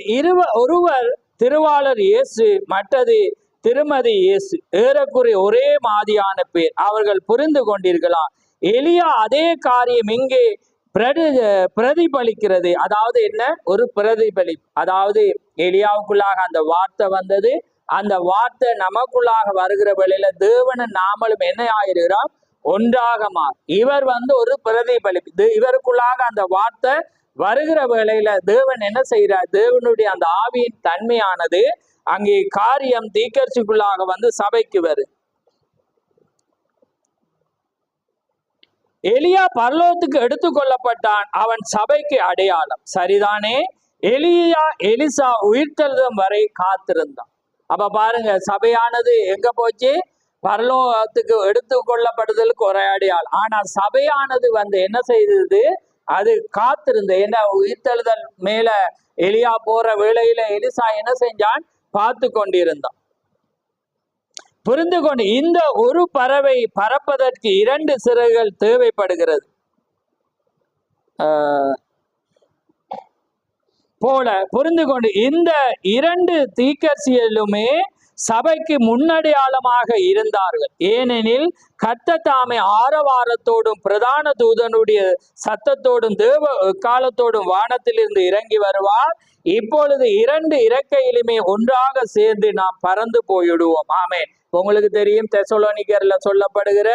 ஒருவர் திருவாளர் இயேசு, மற்றது திருமதி இயேசு, ஏறக்குறைய ஒரே மாதிரியான பேர். அவர்கள் புரிந்து கொண்டிருக்கலாம். எலியா அதே காரியம் இங்கே பிரதிபலிக்கிறது. அதாவது என்ன, ஒரு பிரதிபலி. அதாவது எலியாவுக்குள்ளாக அந்த வார்த்தை வந்தது, அந்த வார்த்தை நமக்குள்ளாக வருகிற வேளையில தேவனும் நாமளும் என்ன ஆயிருக்கிறோம், ஒன்றாக மாறும். இவர் ஒரு பிரதிபலிப்பு. இவருக்குள்ளாக அந்த வார்த்தை வருகிற வேளையில தேவன் என்ன செய்யறார், தேவனுடைய அந்த ஆவியின் தன்மையானது அங்கே காரியம் தீர்க்கதரிசிக்குள்ளாக சபைக்கு வருது. எலியா பரலோகத்துக்கு எடுத்துக்கொள்ளப்பட்டான், அவன் சபைக்கு அடையாளம். சரிதானே? எலிசா உயிர்த்தெழுதம் வரை காத்திருந்தான். அப்ப பாருங்க, சபையானது எங்க போச்சு? பரலோகத்துக்கு எடுத்து கொள்ளப்படுதலுக்கு ஒரு அடையாள். ஆனா சபையானது என்ன செய்தது? அது காத்திருந்த. என்ன உயிர்த்தெழுதல் மேல எலியா போற வேளையில எலிசா என்ன செஞ்சான்? பார்த்து கொண்டிருந்தான். புரிந்து கொண்டு, இந்த ஒரு பறவை பறப்பதற்கு 2 சிறகுகள் தேவைப்படுகிறது போல புரிந்து கொண்டு, இந்த 2 தீர்க்கதரிசிகளுமே சபைக்கு முன்னடையாளமாக இருந்தார்கள். ஏனெனில் கர்த்தர் தாமே ஆரவாரத்தோடும் பிரதான தூதனுடைய சத்தத்தோடும் தேவ எக்காலத்தோடும் வானத்திலிருந்து இறங்கி வருவார். இப்பொழுது 2 இறக்கையிலுமே ஒன்றாக சேர்ந்து நாம் பறந்து போயிடுவோம். ஆமென். உங்களுக்கு தெரியும், தெசலோனிக்கர்ல சொல்லப்படுகிற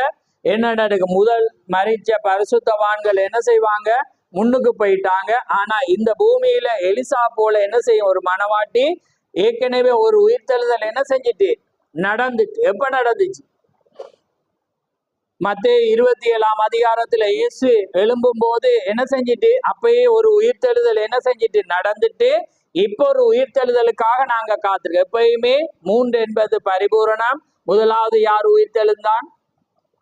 என்ன நடக்கு? முதல் மரிச்ச பரிசுத்தவான்கள் என்ன செய்வாங்க? முன்னுக்கு போயிட்டாங்க. ஆனா இந்த பூமியில எலிசா போல என்ன செய்யும்? ஒரு மனவாட்டி ஏற்கனவே ஒரு உயிர்த்தெழுதல் என்ன செஞ்சிட்டு நடந்துட்டு. எப்ப நடந்துச்சு? மத்தேயு 27ஆம் அதிகாரத்துல இயேசு எழும்பும் போது என்ன செஞ்சிட்டு? அப்பயே ஒரு உயிர்த்தெழுதல் என்ன செஞ்சிட்டு நடந்துட்டு. இப்போ ஒரு உயிர்த்தெழுதலுக்காக நாங்க காத்திருக்கோம். எப்பயுமே 3 என்பது பரிபூரணம். முதலாவது யார் உயிர்த்தெழுந்தான்?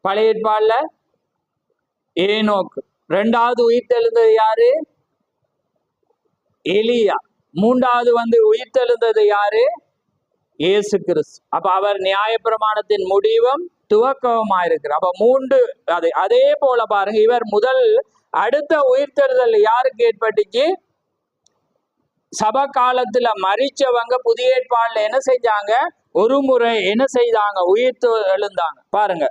பழைய ஏற்பாடுல ஏனோக்கு. 2வது உயிர்த்தெழுந்தது யாரு? எலியா. 3வது உயிர்த்தெழுந்தது யாரு? இயேசு கிறிஸ்து. அப்ப அவர் நியாயப்பிரமாணத்தின் முடிவும் துவக்கவுமாயிருக்கிறார். அப்ப 3 அதே போல பாருங்க, இவர் முதல். அடுத்த உயிர்த்தெழுதல் யாருக்கு ஏற்பட்டுச்சு? சபை காலத்துல மரிச்சவங்க புதிய ஏற்பாடுல என்ன செஞ்சாங்க? ஒரு முறை என்ன செய்தாங்க? உயிர்த்து எழுந்தாங்க. பாருங்க,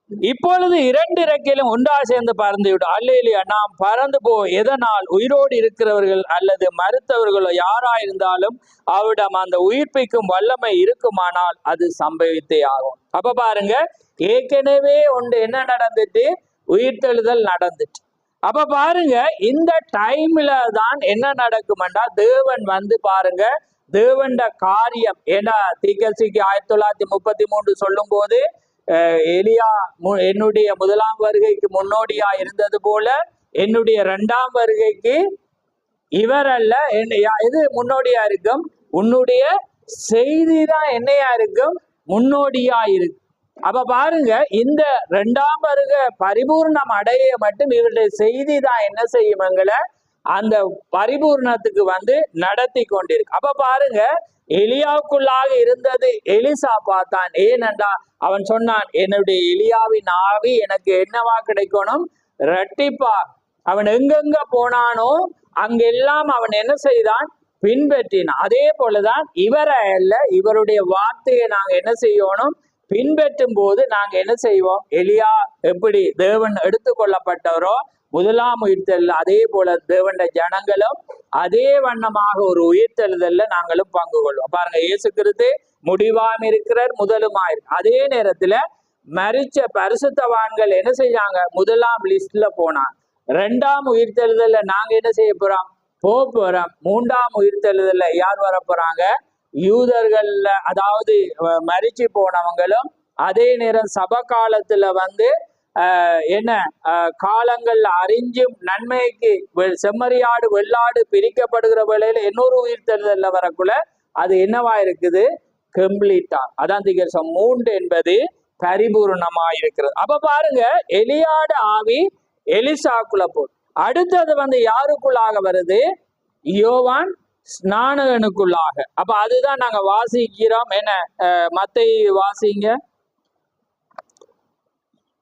இப்பொழுது 2 இறக்கையிலும் ஒன்றா சேர்ந்து பறந்து விடும். அல்லேலூயா. நாம் பறந்து எதனால்? உயிரோடு இருக்கிறவர்கள் அல்லது மருத்தவர்களோ யாராயிருந்தாலும் அவரிடம் அந்த உயிர்ப்பிக்கும் வல்லமை இருக்குமானால் அது சம்பவித்தே ஆகும். அப்ப பாருங்க, ஏற்கனவே என்ன நடந்துட்டு? உயிர்த்தெழுதல் நடந்துட்டு. அப்ப பாருங்க, இந்த டைம்ல தான் என்ன நடக்கும்டா, தேவன் பாருங்க, தேவண்ட காரியம். ஏன்னா தீர்க்கதரிசிக்கு 1933 சொல்லும் போது எலியா என்னுடைய முதலாம் வருகைக்கு முன்னோடியா இருந்தது போல என்னுடைய 2ஆம் வருகைக்கு இவர் அல்ல, எது முன்னோடியா இருக்கும்? உன்னுடைய செய்தி தான் என்னையா இருக்கும்? முன்னோடியா இருக்கு. அப்ப பாருங்க, இந்த 2ஆம் வருகை பரிபூர்ணம் அடைய மட்டும் இவருடைய செய்தி தான் என்ன செய்யும்? எங்களை அந்த பரிபூர்ணத்துக்கு நடத்தி கொண்டிருக்கு. அப்ப பாருங்க, எலியாவுக்குள்ளாக இருந்தது எலிசா பார்த்தான். ஏனென்றா அவன் சொன்னான், என்னுடைய எலியாவின் ஆவி எனக்கு என்னவா கிடைக்கணும்? இரட்டிப்பா. அவன் எங்கெங்க போனானோ அங்கெல்லாம் அவன் என்ன செய்தான்? பின்பற்றினான். அதே போலதான் இவரை அல்ல, இவருடைய வார்த்தையை நாங்க என்ன செய்யணும்? பின்பற்றும் போது நாங்க என்ன செய்வோம்? எலியா எப்படி தேவன் எடுத்துக்கொள்ளப்பட்டவரோ முதலாம் உயிர்த்தெழுதல், அதே போல தேவண்ட ஜனங்களும் அதே வண்ணமாக ஒரு உயிர்த்தெழுதல்ல நாங்களும் பங்கு கொள்வோம். பாருங்க, இயேசு கிறிஸ்து முடிவாம் இருக்கிறார், முதலுமாயிருக்கு. அதே நேரத்துல மரிச்ச பரிசுத்தவான்கள் என்ன செஞ்சாங்க? முதலாம் லிஸ்ட்ல போனாங்க. 2ஆம் உயிர்த்தெழுதல்ல நாங்க என்ன செய்ய போறோம்? போறோம். 3ஆம் உயிர்த்தெழுதல்ல யார் வர போறாங்க? யூதர்கள்ல, அதாவது மரிச்சு போனவங்களும், அதே நேரம் சபை காலத்துல என்ன காலங்கள்ல அறிஞ்சும் நன்மைக்கு செம்மறியாடு வெள்ளாடு பிரிக்கப்படுகிற வேளையில இன்னொரு உயிர்த்தெழுதல்ல வரக்குள்ள அது என்னவா இருக்குது? கம்ப்ளீட்டா. அதான் தீர்க்கதரிசனம் 3 என்பது பரிபூர்ணமா இருக்கிறது. அப்ப பாருங்க, எலியாட ஆவி எலிசாக்குள்ள போகுது. அடுத்தது யாருக்குள்ளாக வருது? யோவான் ஸ்நானகனுக்குள்ளாக. அப்ப அதுதான் நாங்க வாசிக்கிறோம். என்ன மத்தேயு வாசிங்க,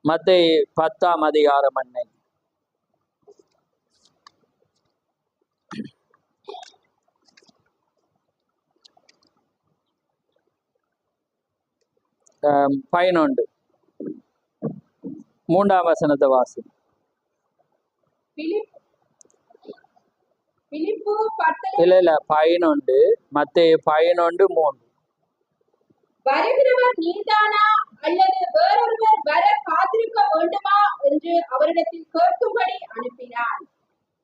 மத்தேயு 10ஆம் அதிகாரம். அன்னை 11 3ஆம் வசனத்தை வாசி. இல்ல 11, மத்தேயு 11:3. வருகிறவர் நீதானா அல்லது வேறொருவர் வர காத்திருக்க வேண்டுமா என்று அவரிடத்தில் கேட்கும்படி அனுப்பினார்.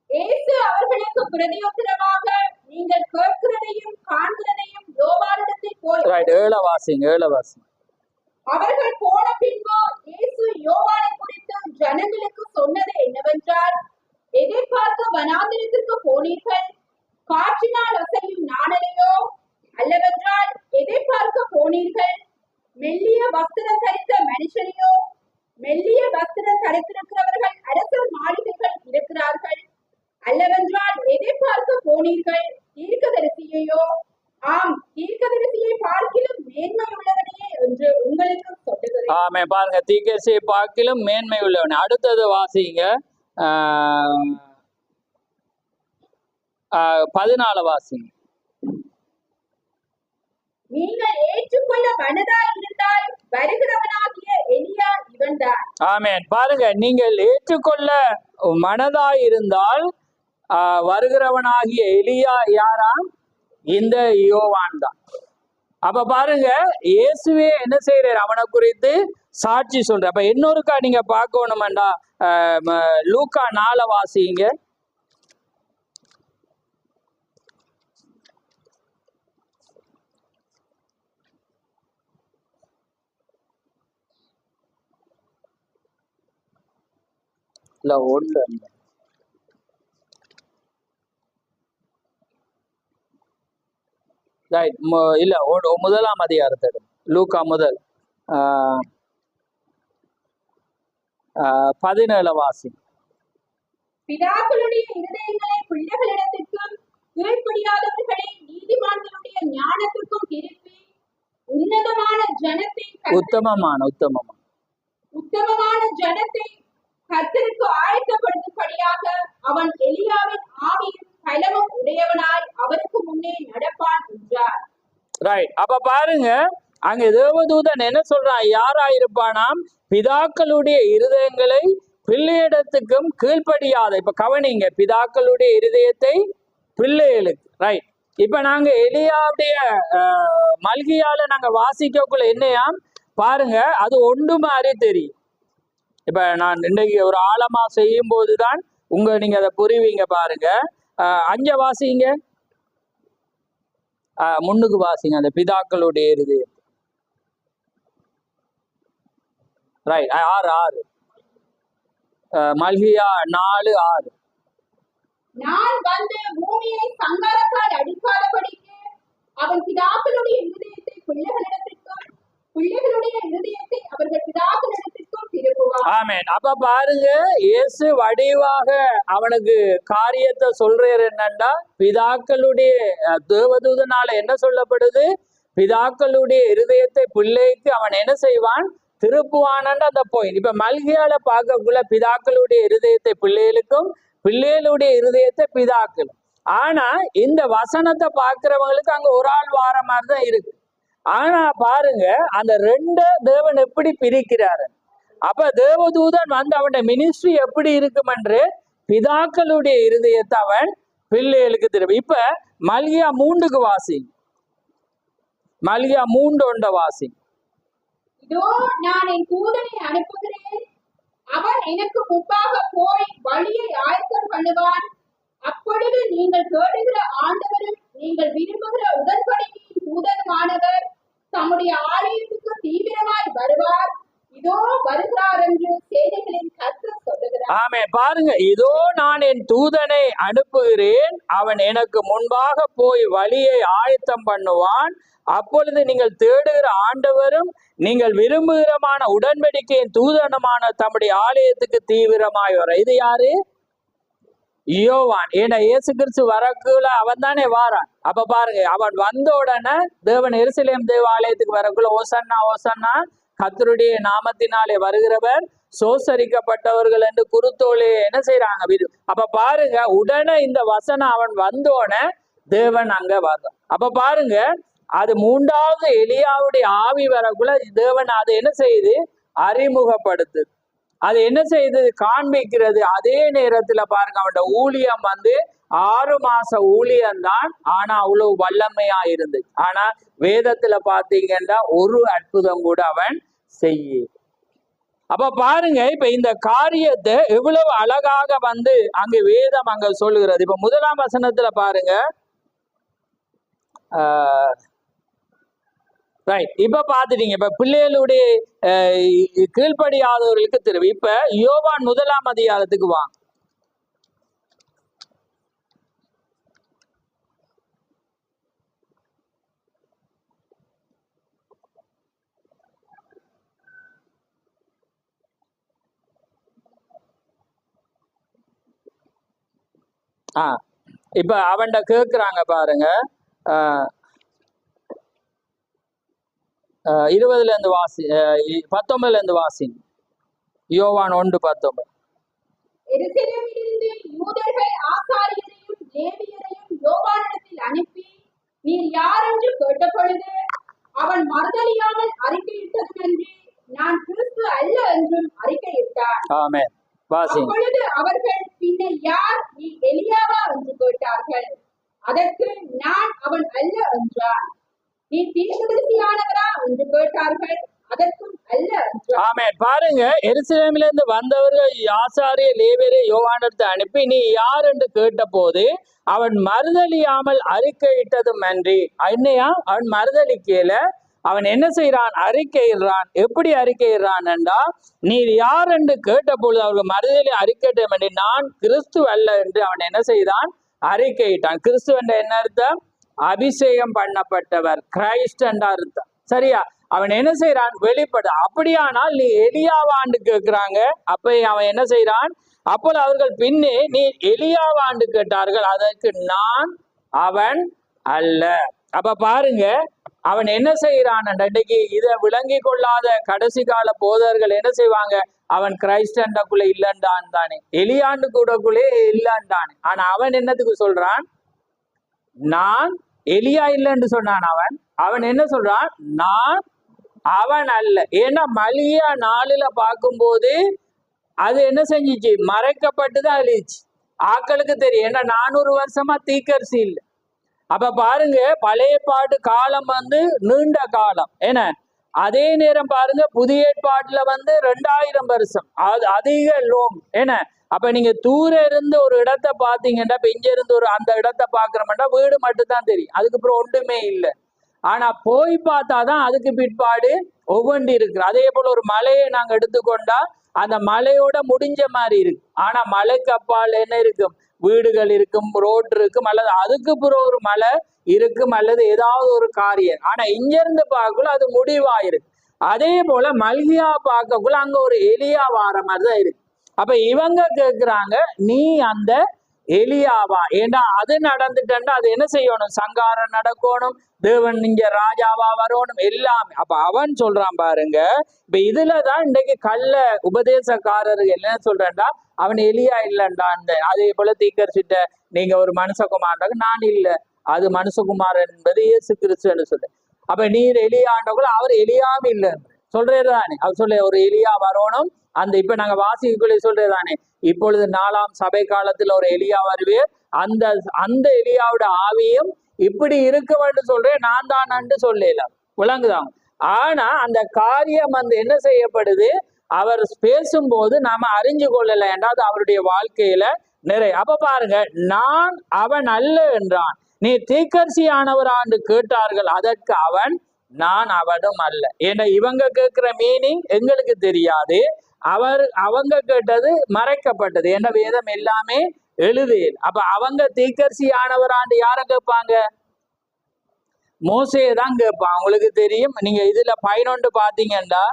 இயேசு அவர்களுக்கு பிரதியுத்தரமாக, நீங்கள் கேட்கிறதையும் காண்கிறதையும் யோவானிடத்தில் போய். அவர்கள் போன பின்பு இயேசு யோவானை குறித்து ஜனங்களுக்கு சொன்னது என்னவென்றால், எதிர்பார்க்க வனாந்திரத்திற்கு போனீர்கள். காற்றினால் அசையும் நாணலையோ? அல்லவென்றால் எதிர்பார்க்க போனீர்கள். மெல்லிய வஸ்திரம் தரித்த மனுஷனையோ? மெல்லிய வஸ்திரம் தரித்திருக்கிறவர்கள் அரசர் மாளிகைகள் இருக்கிறார்கள். அல்லவென்றால் எதிர்பார்க்க போனீர்கள். தீர்க்கதரிசியையோ? ஆம், தீர்க்கதரிசியை பார்க்கிலும் மேன்மை உள்ளவனையே என்று உங்களுக்கு சொல்லுகிறேன். ஆமே, பாருங்க, தீர்க்கதரிசியை பார்க்கிலும் மேன்மை உள்ளவன். அடுத்தது வாசிங்க, 14 வாசிங்க. நீங்கள் ஏற்றுக்கொள்ள மனதாய் இருந்தால் வருகிறவனாகிய எலியா இவன்தான். ஆமென். பாருங்க, நீங்கள் ஏற்றுக்கொள்ள மனதாய் இருந்தால் வருகிறவனாகிய எலியா யாராம்? இந்த யோவான் தான். அப்ப பாருங்க, இயேசுவே என்ன செய்யறாரு? அவனை குறித்து சாட்சி சொல்ற. அப்ப இன்னொருக்கா நீங்க பார்க்கணும்டா, லூக்கா 4 வாசிங்க. இல்ல ஒன்று இல்ல 1ஆம் அதிகாரத்தை லூக்கா முதல் 17 வாசி. பிதாக்களுடைய இருதயங்களை பிள்ளைகளிடத்திற்கும் கீழ்ப்படியாதவர்களை நீதிமான்களுடைய ஞானத்திற்கும் திருப்பி உன்னதமான ஜனத்தை உத்தமமான ஜனத்தை கர்த்தருக்கு ஆயத்தப்படுத்தும்படியாக அவன் எலியாவின் ஆவியும் பலமும் உடையவனாய் அவருக்கு முன்னே நடப்பான் என்றார். ரைட். அப்ப பாருங்க, அங்க தேவதூதன் என்ன சொல்றான்? யாராயிருப்பானாம்? பிதாக்களுடைய இருதயங்களை பிள்ளையிடத்துக்கும் கீழ்ப்படியாத. இப்ப கவனிங்க, பிதாக்களுடைய இருதயத்தை பிள்ளைகளுக்கு. ரைட். இப்ப நாங்க எலியாவுடைய மல்கியால நாங்க வாசிக்கக்குள்ள என்னையாம் பாருங்க, அது ஒன்று மாதிரி தெரியும். இப்ப நான் இன்னைக்கு ஒரு ஆழமா செய்யும் போதுதான் நீங்க அதை புரிவீங்க. பாருங்க, 5 வாசிங்க, முன்னுக்கு வாசிங்க, அந்த பிதாக்களுடைய இருதயம். ரைட். 6 மல்கியா 4:6. நான் வந்து பூமியை சங்காரத்தால் அடிக்காதபடிக்கு அவன் பிதாக்களுடைய இருதயத்தை பிள்ளைகளிடத்திற்கும் பிள்ளைகளுடைய இருதயத்தை அவர்கள் பிதாக்களிடத்திற்கும் திருப்புவார். ஆமென். அப்ப பாருங்க, இயேசு வடிவாக அவனுக்கு காரியத்தை சொல்றாரு. என்னண்டா, பிதாக்களுடைய தேவதூதனால என்ன சொல்லப்படுது? பிதாக்களுடைய இருதயத்தை பிள்ளைக்கு அவன் என்ன செய்வான்? திருப்புவானன்ற அந்த பாயிண்ட். இப்ப மல்கியால பார்க்கக்குள்ள பிதாக்களுடைய இருதயத்தை பிள்ளைகளுக்கும் பிள்ளைகளுடைய இருதயத்தை பிதாக்களும். ஆனா இந்த வசனத்தை பார்க்கிறவங்களுக்கு அங்க ஒரு ஆள் வார மாதிரி தான் இருக்கு. ஆனா பாருங்க, அந்த 2 தேவன் எப்படி பிரிக்கிறாரு. அப்ப தேவதூதன் வந்து அவனுடைய மினிஸ்ட்ரி எப்படி இருக்கும் என்று பிதாக்களுடைய இருதயத்தை அவன் பிள்ளைகளுக்கு திரும்ப. இப்ப மல்கியா 3க்கு வாசி. மல்கியா 3:1 வாசி. இதோ நான் என் தூதனை அனுப்புகிறேன். அவன் எனக்கு முன்பாக போய் வழியை ஆயத்தம் பண்ணுவான். அப்பொழுது நீங்கள் தேடுகிற ஆண்டவரும் நீங்கள் விரும்புகிற உடன்படிக்கையின் தூதனுமானவர் தம்முடைய ஆலயத்துக்கு தீவிரமாய் வருவார். இதோ வருகிறார் என்று சேனைகளின் கர்த்தர் சொல்லுகிறார். ஆமே, பாருங்க, இதோ நான் என் தூதனை அனுப்புகிறேன். அவன் எனக்கு முன்பாக போய் வழியை ஆயத்தம் பண்ணுவான். அப்பொழுது நீங்கள் தேடுகிற ஆண்டவரும் நீங்கள் விரும்புகிறமான உடன்படிக்கையின் தூதனமான தம்முடைய ஆலயத்துக்கு தீவிரமாய் வர. இது யாரு? யோவான். ஏன்னா இயேசு கிறிஸ்து வரக்குள்ள அவன் தானே வாரான். அப்ப பாருங்க, அவன் வந்த உடனே தேவன் எருசலேம் தேவ ஆலயத்துக்கு வரக்குள்ள ஓசன்னா ஓசன்னா, கர்த்தருடைய நாமத்தினாலே வருகிறவர் சோசரிக்கப்பட்டவர்கள் என்று குருத்தோலே என்ன செய்யறாங்க? அப்ப பாருங்க, உடனே இந்த வசனம் அவன் வந்தோடனே தேவன் அங்க வர்றான். அப்ப பாருங்க, அது 3வது எலியாவுடைய ஆவி வரக்குள்ள தேவன் அது என்ன செய்யுது? அறிமுகப்படுத்துது. அது என்ன செய்து காண்பிக்கிறது. அதே நேரத்துல பாருங்க, அவனோட ஊழியம் வந்து 6 மாச ஊழியம்தான். ஆனா அவ்வளவு வல்லமையா இருந்துச்சு. ஆனா வேதத்துல பாத்தீங்கன்னா ஒரு அற்புதம் கூட அவன் செய்ய. அப்ப பாருங்க, இப்ப இந்த காரியத்தை எவ்வளவு அழகாக வந்து அங்க வேதம் அங்க சொல்லுகிறது. இப்ப 1ஆம் வசனத்துல பாருங்க. ரைட். இப்ப பாத்துட்டீங்க, இப்ப பிள்ளைகளுடைய கீழ்ப்படியாதவர்களுக்கு திரும்ப. இப்ப யோவான் 1ஆம் அதிகாரத்துக்கு வாங்க. இப்ப அவன்கிட்ட கேட்கிறாங்க பாருங்க. 20 வாசி, 19 வாசி. யோவான் 1:19. எருசலேமிலிருந்து யூதர்கள் ஆசாரியரையும் லேவியரையும் யோவானிடத்தில் அனுப்பி, நீர் யார் என்று கேட்டபொழுது, அவன் மறுதலியாமல் அறிக்கையிட்டதுமன்றி நான் கிறிஸ்து அல்ல என்றும் அறிக்கையிட்டான். ஆமென். வாசி. அப்பொழுது அவர்கள், பின்ன யார், நீ எலியாவா என்று கேட்டார்கள். அதற்கு நான் அவன் அல்ல என்றான். நீ தீர்க்கதரிசியானவரா என்று கேட்டார்கள். அதற்கும் அல்ல என்றான். ஆமென். பாருங்க, எருசலேமிலிருந்து வந்தவர்கள் ஆசாரிய லேவியரை யோவானிடத்தை அனுப்பி நீ யார் என்று கேட்ட போது அவன் மறுதலியாமல் அறிக்கையிட்டதும் அன்றி. என்னையா அவன் மறுதலிக்கல, அவன் என்ன செய்யறான்? அறிக்கையிடுறான். எப்படி அறிக்கையிடுறான் என்றா, நீர் யார் என்று கேட்ட பொழுது அவர்கள் மறுதலி அறிக்கையிட்டம் என்று நான் கிறிஸ்து அல்ல என்று அவன் என்ன செய்தான்? அறிக்கையிட்டான். கிறிஸ்து என்ற என்ன அர்த்தம்? அபிஷேகம் பண்ணப்பட்டவர், கிரைஸ்ட் என்ற அர்த்தம். சரியா? அவன் என்ன செய்யறான்? வெளிப்பட. அப்படியானால் நீ எலியாவாண்டு கேட்கிறாங்க. அப்ப அவன் என்ன செய்யறான்? அப்போது அவர்கள் பின்னே நீ எலியாவாண்டு கேட்டார்கள். அதற்கு நான் அவன் அல்ல. அப்ப பாருங்க, அவன் என்ன செய்யறான்? இன்னைக்கு இதை விளங்கி கொள்ளாத கடைசி கால போதர்கள் என்ன செய்வாங்க? அவன் கிரைஸ்டன்டக்குள்ள இல்லண்டான் தானே, எலியாண்டு கூடக்குள்ளே இல்லண்டானே. ஆனா அவன் என்னத்துக்கு சொல்றான்? நான் எலியா இல்லைன்னு சொன்னான். அவன் என்ன சொல்றான்? நான் அவன் அல்ல. ஏன்னா மலியா 4 பார்க்கும்போது அது என்ன செஞ்சிச்சு? மறைக்கப்பட்டுதான் அழிச்சு. ஆக்களுக்கு தெரியும். ஏன்னா 400 வருஷமா தீக்கரிசி இல்லை. அப்ப பாருங்க, பழைய ஏற்பாட்டு காலம் நீண்ட காலம். ஏன்னா அதே நேரம் பாருங்க, புதிய ஏற்பாட்டுல 2000 வருஷம், அது அதிக லோங். ஏன்னா அப்ப நீங்க தூர இருந்து ஒரு இடத்தை பாத்தீங்கன்னா, இப்ப இங்க இருந்து அந்த இடத்தை பாக்குறோம்னா வீடு மட்டும்தான் தெரியும், அதுக்கப்புறம் ஒன்றுமே இல்லை. ஆனா போய் பார்த்தாதான் அதுக்கு பிற்பாடு ஒவ்வொன்று இருக்கு. அதே போல ஒரு மலையை நாங்க எடுத்துக்கொண்டா அந்த மலையோட முடிஞ்ச மாதிரி இருக்கு. ஆனா மலைக்கு அப்பால் என்ன இருக்கும்? வீடுகள் இருக்கும், ரோடு இருக்கும், அல்லது அதுக்கு பிறகு ஒரு மலை இருக்கும், அல்லது ஏதாவது ஒரு காரியம். ஆனா இங்க இருந்து பார்க்கல அது முடிவாயிருக்கு. அதே போல மல்கியா பார்க்கக்குள்ள அங்க ஒரு எலியா வார மாதிரிதான் இருக்கு. அப்ப இவங்க கேட்கிறாங்க, நீ அந்த எலியாவா? ஏண்டா அது நடந்துட்டா அது என்ன செய்யணும்? சங்காரம் நடக்கணும், தேவன் இங்க ராஜாவா வரணும், எல்லாமே. அப்ப அவன் சொல்றான் பாருங்க, இப்ப இதுலதான் இன்றைக்கு கள்ள உபதேசக்காரர்கள் என்ன சொல்றேன்டா, அவன் எலியா இல்லைண்டா. அதே போல தீக்கரிசிட்ட நீங்க ஒரு மனுஷகுமாரன், நான் இல்ல, அது மனுஷகுமாரன் என்பது இயேசு கிறிஸ்துன்னு சொல்ற. அப்ப நீர் எலியாண்டக்குள்ள அவர் எலியாவும் இல்லைன்னு சொல்றதுதானே. அவர் சொல்ல ஒரு எலியா வரணும். அந்த இப்ப நாங்க வாசிக்குள்ளே சொல்றதுதானே, இப்பொழுது 4ஆம் சபை காலத்துல ஒரு எலியா வருவேன், அந்த எலியாவோட ஆவியும் இப்படி இருக்கவன்னு சொல்றேன், நான் தான் சொல்லல, விளங்குதான். ஆனா அந்த காரியம் என்ன செய்யப்படுது? அவர் பேசும்போது நாம அறிஞ்சு கொள்ளல என்றால் அவருடைய வாழ்க்கையில நிறைய. அப்ப பாருங்க, நான் அவன் அல்ல என்றான். நீ தீக்கரிசியானவரான்னு கேட்டார்கள். அதற்கு அவன், நான் அவனும் அல்ல. ஏன்னா இவங்க கேட்கிற மீனிங் எங்களுக்கு தெரியாது, அவங்க கேட்டது மறைக்கப்பட்டது. என்ன வேதம் எல்லாமே எழுதியது. அப்ப அவங்க தீக்கரிசியானவரான்னு யார கேட்பாங்க? மோசையை தான் கேட்பான். உங்களுக்கு தெரியும், நீங்க இதுல 11 பாத்தீங்கன்னா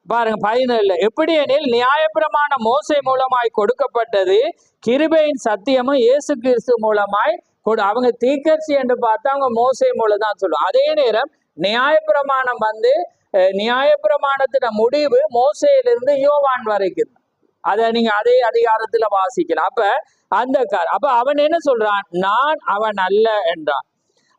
பாருங்க 17. எப்படி எனில் நியாயப்பிரமாண மோசை மூலமாய் கொடுக்கப்பட்டது, கிருபையின் சத்தியமும் இயேசு கிறிஸ்து மூலமாய் அவங்க தீக்கரிசி என்று பார்த்தா அவங்க மோசை மூலம் தான் சொல்லுவோம். அதே நேரம் நியாயப்பிரமாணம் நியாயப்பிரமாணத்தின முடிவு மோசையிலிருந்து யோவான் வரைக்கும். அதை நீங்க அதே அதிகாரத்துல வாசிக்கலாம். அப்ப அவன் என்ன சொல்றான்? நான் அவன் அல்ல என்றான்.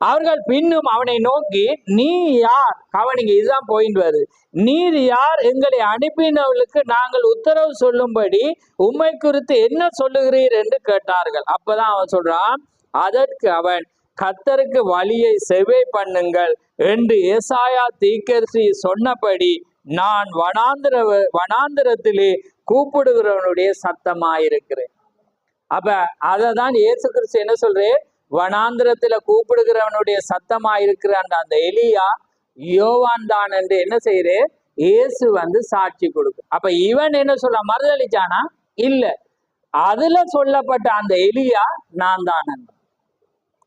அவர்கள் பின்னும் அவனை நோக்கி, நீ யார்? கவனிங்க, இதுதான் பாயிண்ட் வருது. நீர் யார்? எங்களை அனுப்பினவர்களுக்கு நாங்கள் உத்தரவு சொல்லும்படி உம்மை குறித்து என்ன சொல்லுகிறீர் என்று கேட்டார்கள். அப்பதான் அவன் சொல்றான், அதற்கு அவன், கர்த்தருக்கு வழியை செவ்வை பண்ணுங்கள் என்று ஏசாயா தீர்க்கதரிசி சொன்னபடி நான் வனாந்திரத்திலே கூப்பிடுகிறவனுடைய சத்தமாயிருக்கிறேன். அப்ப அததான் இயேசு கிறிஸ்து என்ன சொல்றேன்? வனாந்திரத்துல கூப்பிடுகிறவனுடைய சத்தமா இருக்கிற அந்த எலியா யோவான் தான் என்று என்ன செய்யறே? இயேசு சாட்சி கொடுக்கு. அப்ப இவன் என்ன சொல்ல? மறுதளிச்சானா? இல்ல, அதுல சொல்லப்பட்ட அந்த எலியா நான் தான்.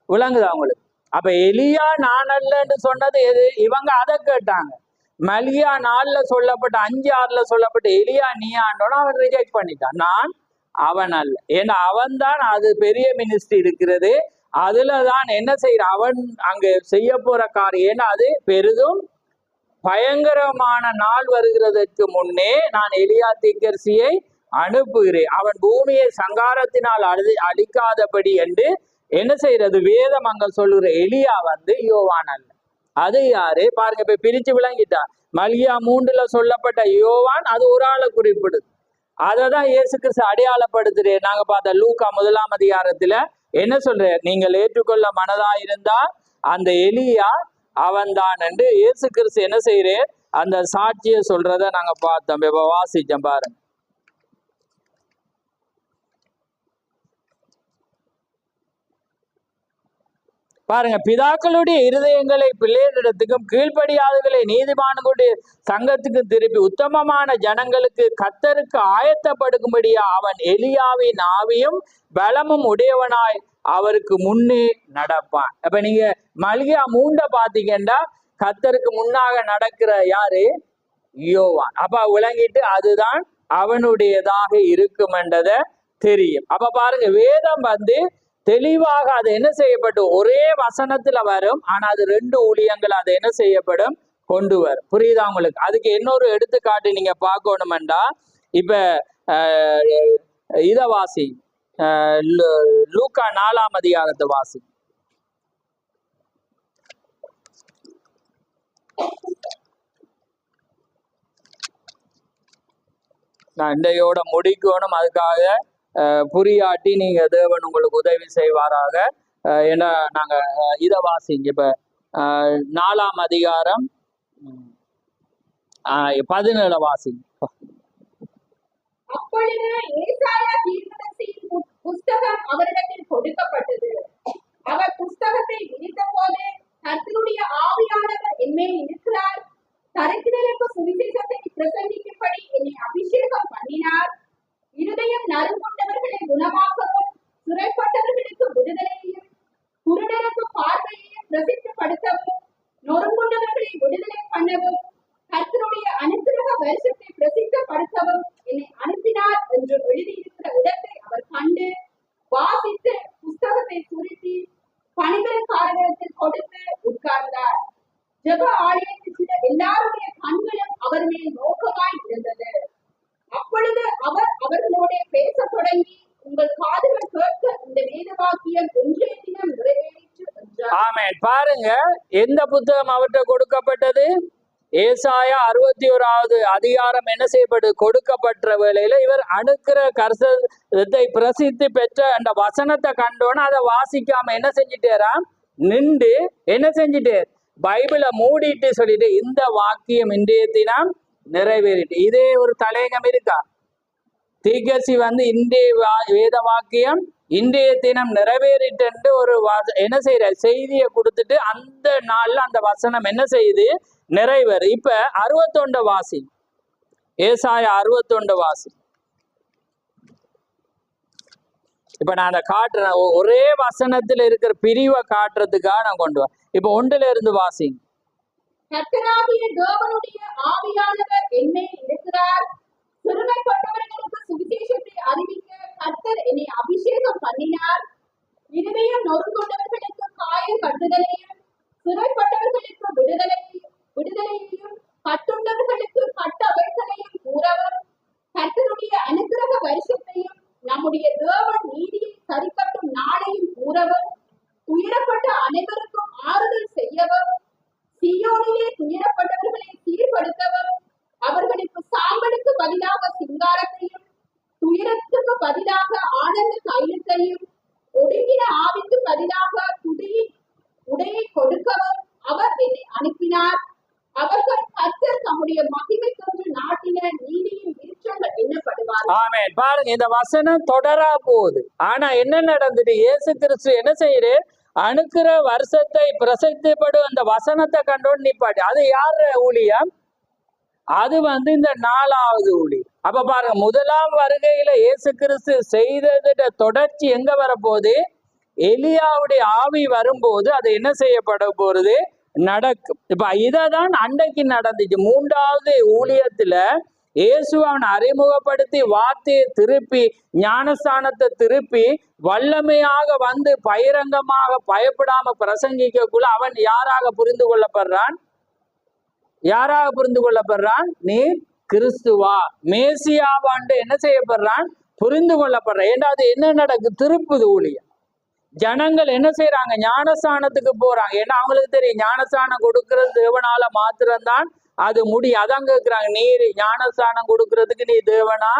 விளங்குதா உங்களுக்கு? அப்ப எலியா நான் அல்லன்னு சொன்னது எது? இவங்க அதை கேட்டாங்க. மல்கியா 4 சொல்லப்பட்ட 5-6 சொல்லப்பட்ட எலியா நீயாண்டோன்னு அவன் ரிஜெக்ட் பண்ணிட்டான். நான் அவன் அல்ல, ஏன்னா அவன் தான், அது பெரிய மினிஸ்ட்ரி இருக்கிறது, அதுலதான் என்ன செய்யற அவன் அங்க செய்ய போற காரியம். ஏன்னா அது பெரிதும் பயங்கரமான நாள் வருகிறதற்கு முன்னே நான் எலியா தீர்க்கதரிசியை அனுப்புகிறேன், அவன் பூமியை சங்காரத்தினால் அழிக்காதபடி என்று என்ன செய்யறது வேதம் அங்க சொல்லுற. எலியா யோவான் அல்ல. அது யாரு பாருங்க, இப்ப பிரிச்சு விளங்கிட்டா. மல்கியா 3 சொல்லப்பட்ட யோவான் அது ஒரு ஆளை குறிப்பிடுது. அததான் இயேசு கிறிஸ்து அடையாளப்படுத்துறேன். நாங்க பார்த்த லூக்கா 1 அதிகாரத்துல என்ன சொல்ற, நீங்கள் ஏற்றுக்கொள்ள மனதா இருந்தா அந்த எலியா அவன் தான் என்று இயேசு கிறிஸ்து என்ன செய்யறேன் அந்த சாட்சியை சொல்றத நாங்க பார்த்தோம். இப்ப வாசிச்சோம் பாருங்க. பாருங்க, பிதாக்களுடைய இருதயங்களை பிள்ளைகளிடத்துக்கும் கீழ்ப்படியாதவர்களை நீதிமான்களுடைய சங்கத்துக்கு திருப்பி உத்தமமான ஜனங்களுக்கு கர்த்தருக்கு ஆயத்தப்படுக்கும்படியா அவன் எலியாவின் ஆவியும் பலமும் உடையவனாய் அவருக்கு முன்னே நடப்பான். அப்ப நீங்க மல்கியா 3 பாத்தீங்கன்னா கர்த்தருக்கு முன்னாக நடக்கிற யாரு? யோவான். அப்ப விளங்கிட்டு அதுதான் அவனுடையதாக இருக்கும் என்றதை தெரியும். அப்ப பாருங்க, வேதம் தெளிவாக அது என்ன செய்யப்படும், ஒரே வசனத்துல வரும், ஆனா அது 2 ஊழியங்கள் அது என்ன செய்யப்படும், கொண்டு வரும். புரியுதா உங்களுக்கு? அதுக்கு இன்னொரு எடுத்துக்காட்டு நீங்க பார்க்கணுமெண்டா, இப்ப இத வாசி, லூக்கா 4 அதிகாரத்தை வாசி. நான் இண்டையோட முடிக்கணும், அதுக்காக புரியாட்டி நீங்க தேவன் உங்களுக்கு உதவி செய்வாராக. ஏன்னா நாங்க இத வாசிங்க. இப்ப 4 அதிகாரம் 17 வாசிங்க. அப்பொழுது ஏசாயா தீர்க்கதரிசியின் புஸ்தகம் அவரிடத்தில் கொடுக்கப்பட்டது. அவர் புஸ்தகத்தை விரித்த போது, கர்த்தருடைய ஆவியானவர் என்மேல் இருக்கிறார், தரித்திரருக்கு சுவிசேஷத்தை பிரசங்கிக்கும்படி என்னை அபிஷேகம் பண்ணினார், இருதயம் நறுங்குண்டவர்களை குணமாக்கவும், சிறைப்பட்டவர்களுக்கு விடுதலையையும், குருடருக்கு பார்வையையும் பிரசித்தப்படுத்தவும், நொறுங்குண்டவர்களை விடுதலை பண்ணவும், கர்த்தருடைய அனுக்கிரக வருஷத்தை பிரசித்தப்படுத்தவும் என்னை அனுப்பினார் என்று எழுதியிருக்கிற இடத்தை அவர் கண்டு வாசித்து புஸ்தகத்தை சுருட்டி பணிவிடைக்காரர்களுக்கு கொடுத்து உட்கார்ந்தார். ஜெப ஆலயத்தில் எல்லாருடைய கண்களும் அவர் மேல் நோக்கமாய் இருந்தது. அப்பொழுது அவர் அவர்களோட பேச தொடங்கி, உங்கள் காதுகள் கேட்க இந்த வேத வாக்கியம் ஒன்றைய தினம் நிறைவேறிற்று என்றார். ஆமென். பாருங்க, எந்த புத்தகம் அவர்கிட்ட கொடுக்கப்பட்டது? ஏசாயா 61 அதிகாரம் என்ன செய்யப்பட்டு கொடுக்கப்பட்ட வேளையில இவர் அணுக்கிற கர்சத்தை பிரசித்தி பெற்ற அந்த வசனத்தை கண்டோன்னு அதை வாசிக்காம என்ன செஞ்சிட்டேராம், நின்று என்ன செஞ்சிட்டேர், பைபிளை மூடிட்டு சொல்லிட்டு இந்த வாக்கியம் இன்றைய தினம் நிறைவேறிட்டு. இதே ஒரு தலையங்கம் இருக்கா? தீர்க்கதரிசி இன்றைய வேத வாக்கியம் இன்றைய தினம் நிறைவேறிட்டு ஒரு என்ன செய்யற செய்தியை கொடுத்துட்டு அந்த நாள்ல அந்த வசனம் என்ன செய்யுது, நிறைவேறு. இப்ப 61 வாசி, ஏசாயா 61 வாசி. இப்ப நான் அதை காட்டுறேன், ஒரே வசனத்துல இருக்கிற பிரிவை காட்டுறதுக்காக நான் கொண்டு வரேன். இப்ப 1 இருந்து வாசி. கர்த்தராகிய தேவனுடைய ஆவியானவர் என்மேல் இருக்கிறார், சிறுமைப்பட்டவர்களுக்கு சுவிசேஷத்தை அறிவிக்க கர்த்தர் என்னை அபிஷேகம் பண்ணினார், இருதயம் நொறுங்குண்டவர்களுக்கு காயம் கட்டுதலையும், சிறைப்பட்டவர்களுக்கு விடுதலையையும், கட்டுண்டவர்களுக்கு கட்டவிழ்த்தலையும் கூறவும், கர்த்தருடைய அனுக்கிரக வருஷத்தையும் நம்முடைய தேவன் நீதியை சரிக்கட்டும் நாளையும் கூறவும், துயரப்பட்ட அனைவருக்கும் ஆறுதல் செய்யவும், சீயோனிலே துயரப்பட்டவர்களை சீர்படுத்தவும், அவர்களுக்கு சாம்பலுக்கு பதிலாக சிங்காரத்தையும், துயரத்துக்கு பதிலாக ஆனந்த தைலத்தையும், ஒடுங்கின ஆவிக்கு பதிலாக உடையை கொடுக்கவும் அவர் என்னை அனுப்பினார். அவர்கள் கர்த்தர் தம்முடைய மகிமைக்கென்று நாட்டின நீதியின் விருட்சங்கள் எண்ணப்படுவார். ஆமென். பாருங்க, இந்த வசனம் தொடரா போகுது. ஆனா என்ன நடந்துட்டு, இயேசு கிறிஸ்து என்ன செய்யறாரு, அணுக்கிற வருஷத்தை பிரசித்திப்படும் அந்த வசனத்தை கண்டோன்னு நிப்பாட்டி. அது யாரு ஊழியம்? அது இந்த 4வது ஊழியம். அப்ப பாருங்க, முதலாம் வருகையில இயேசு கிறிஸ்து செய்தத தொடர்ச்சி எங்க வரப்போகுது, எலியாவுடைய ஆவி வரும்போது அது என்ன செய்யப்பட போறது, நடக்கும். இப்ப இததான் அன்றைக்கு நடந்துச்சு. 3வது ஊழியத்துல இயேசு அவன் அறிமுகப்படுத்தி வார்த்தையை திருப்பி ஞானஸ்தானத்தை திருப்பி வல்லமையாக வந்து பகிரங்கமாக பயப்படாம பிரசங்கிக்கக்குள்ள அவன் யாராக புரிந்து கொள்ளப்படுறான்? யாராக புரிந்து கொள்ளப்படுறான்? நீ கிறிஸ்துவா மேசியாவாண்டு என்ன செய்யப்படுறான்? புரிந்து கொள்ளப்படுறான். ஏன்னா அது என்ன நடக்கு? திருப்புது ஊழியம். ஜனங்கள் என்ன செய்யறாங்க? ஞானஸ்தானத்துக்கு போறாங்க. ஏன்னா அவங்களுக்கு தெரியும் ஞானஸ்தானம் கொடுக்கறது தேவனால மாத்திரம்தான் அது முடியும். அதான் கேட்கிறாங்க, நீ ஞானஸ்தானம் கொடுக்கறதுக்கு நீ தேவனா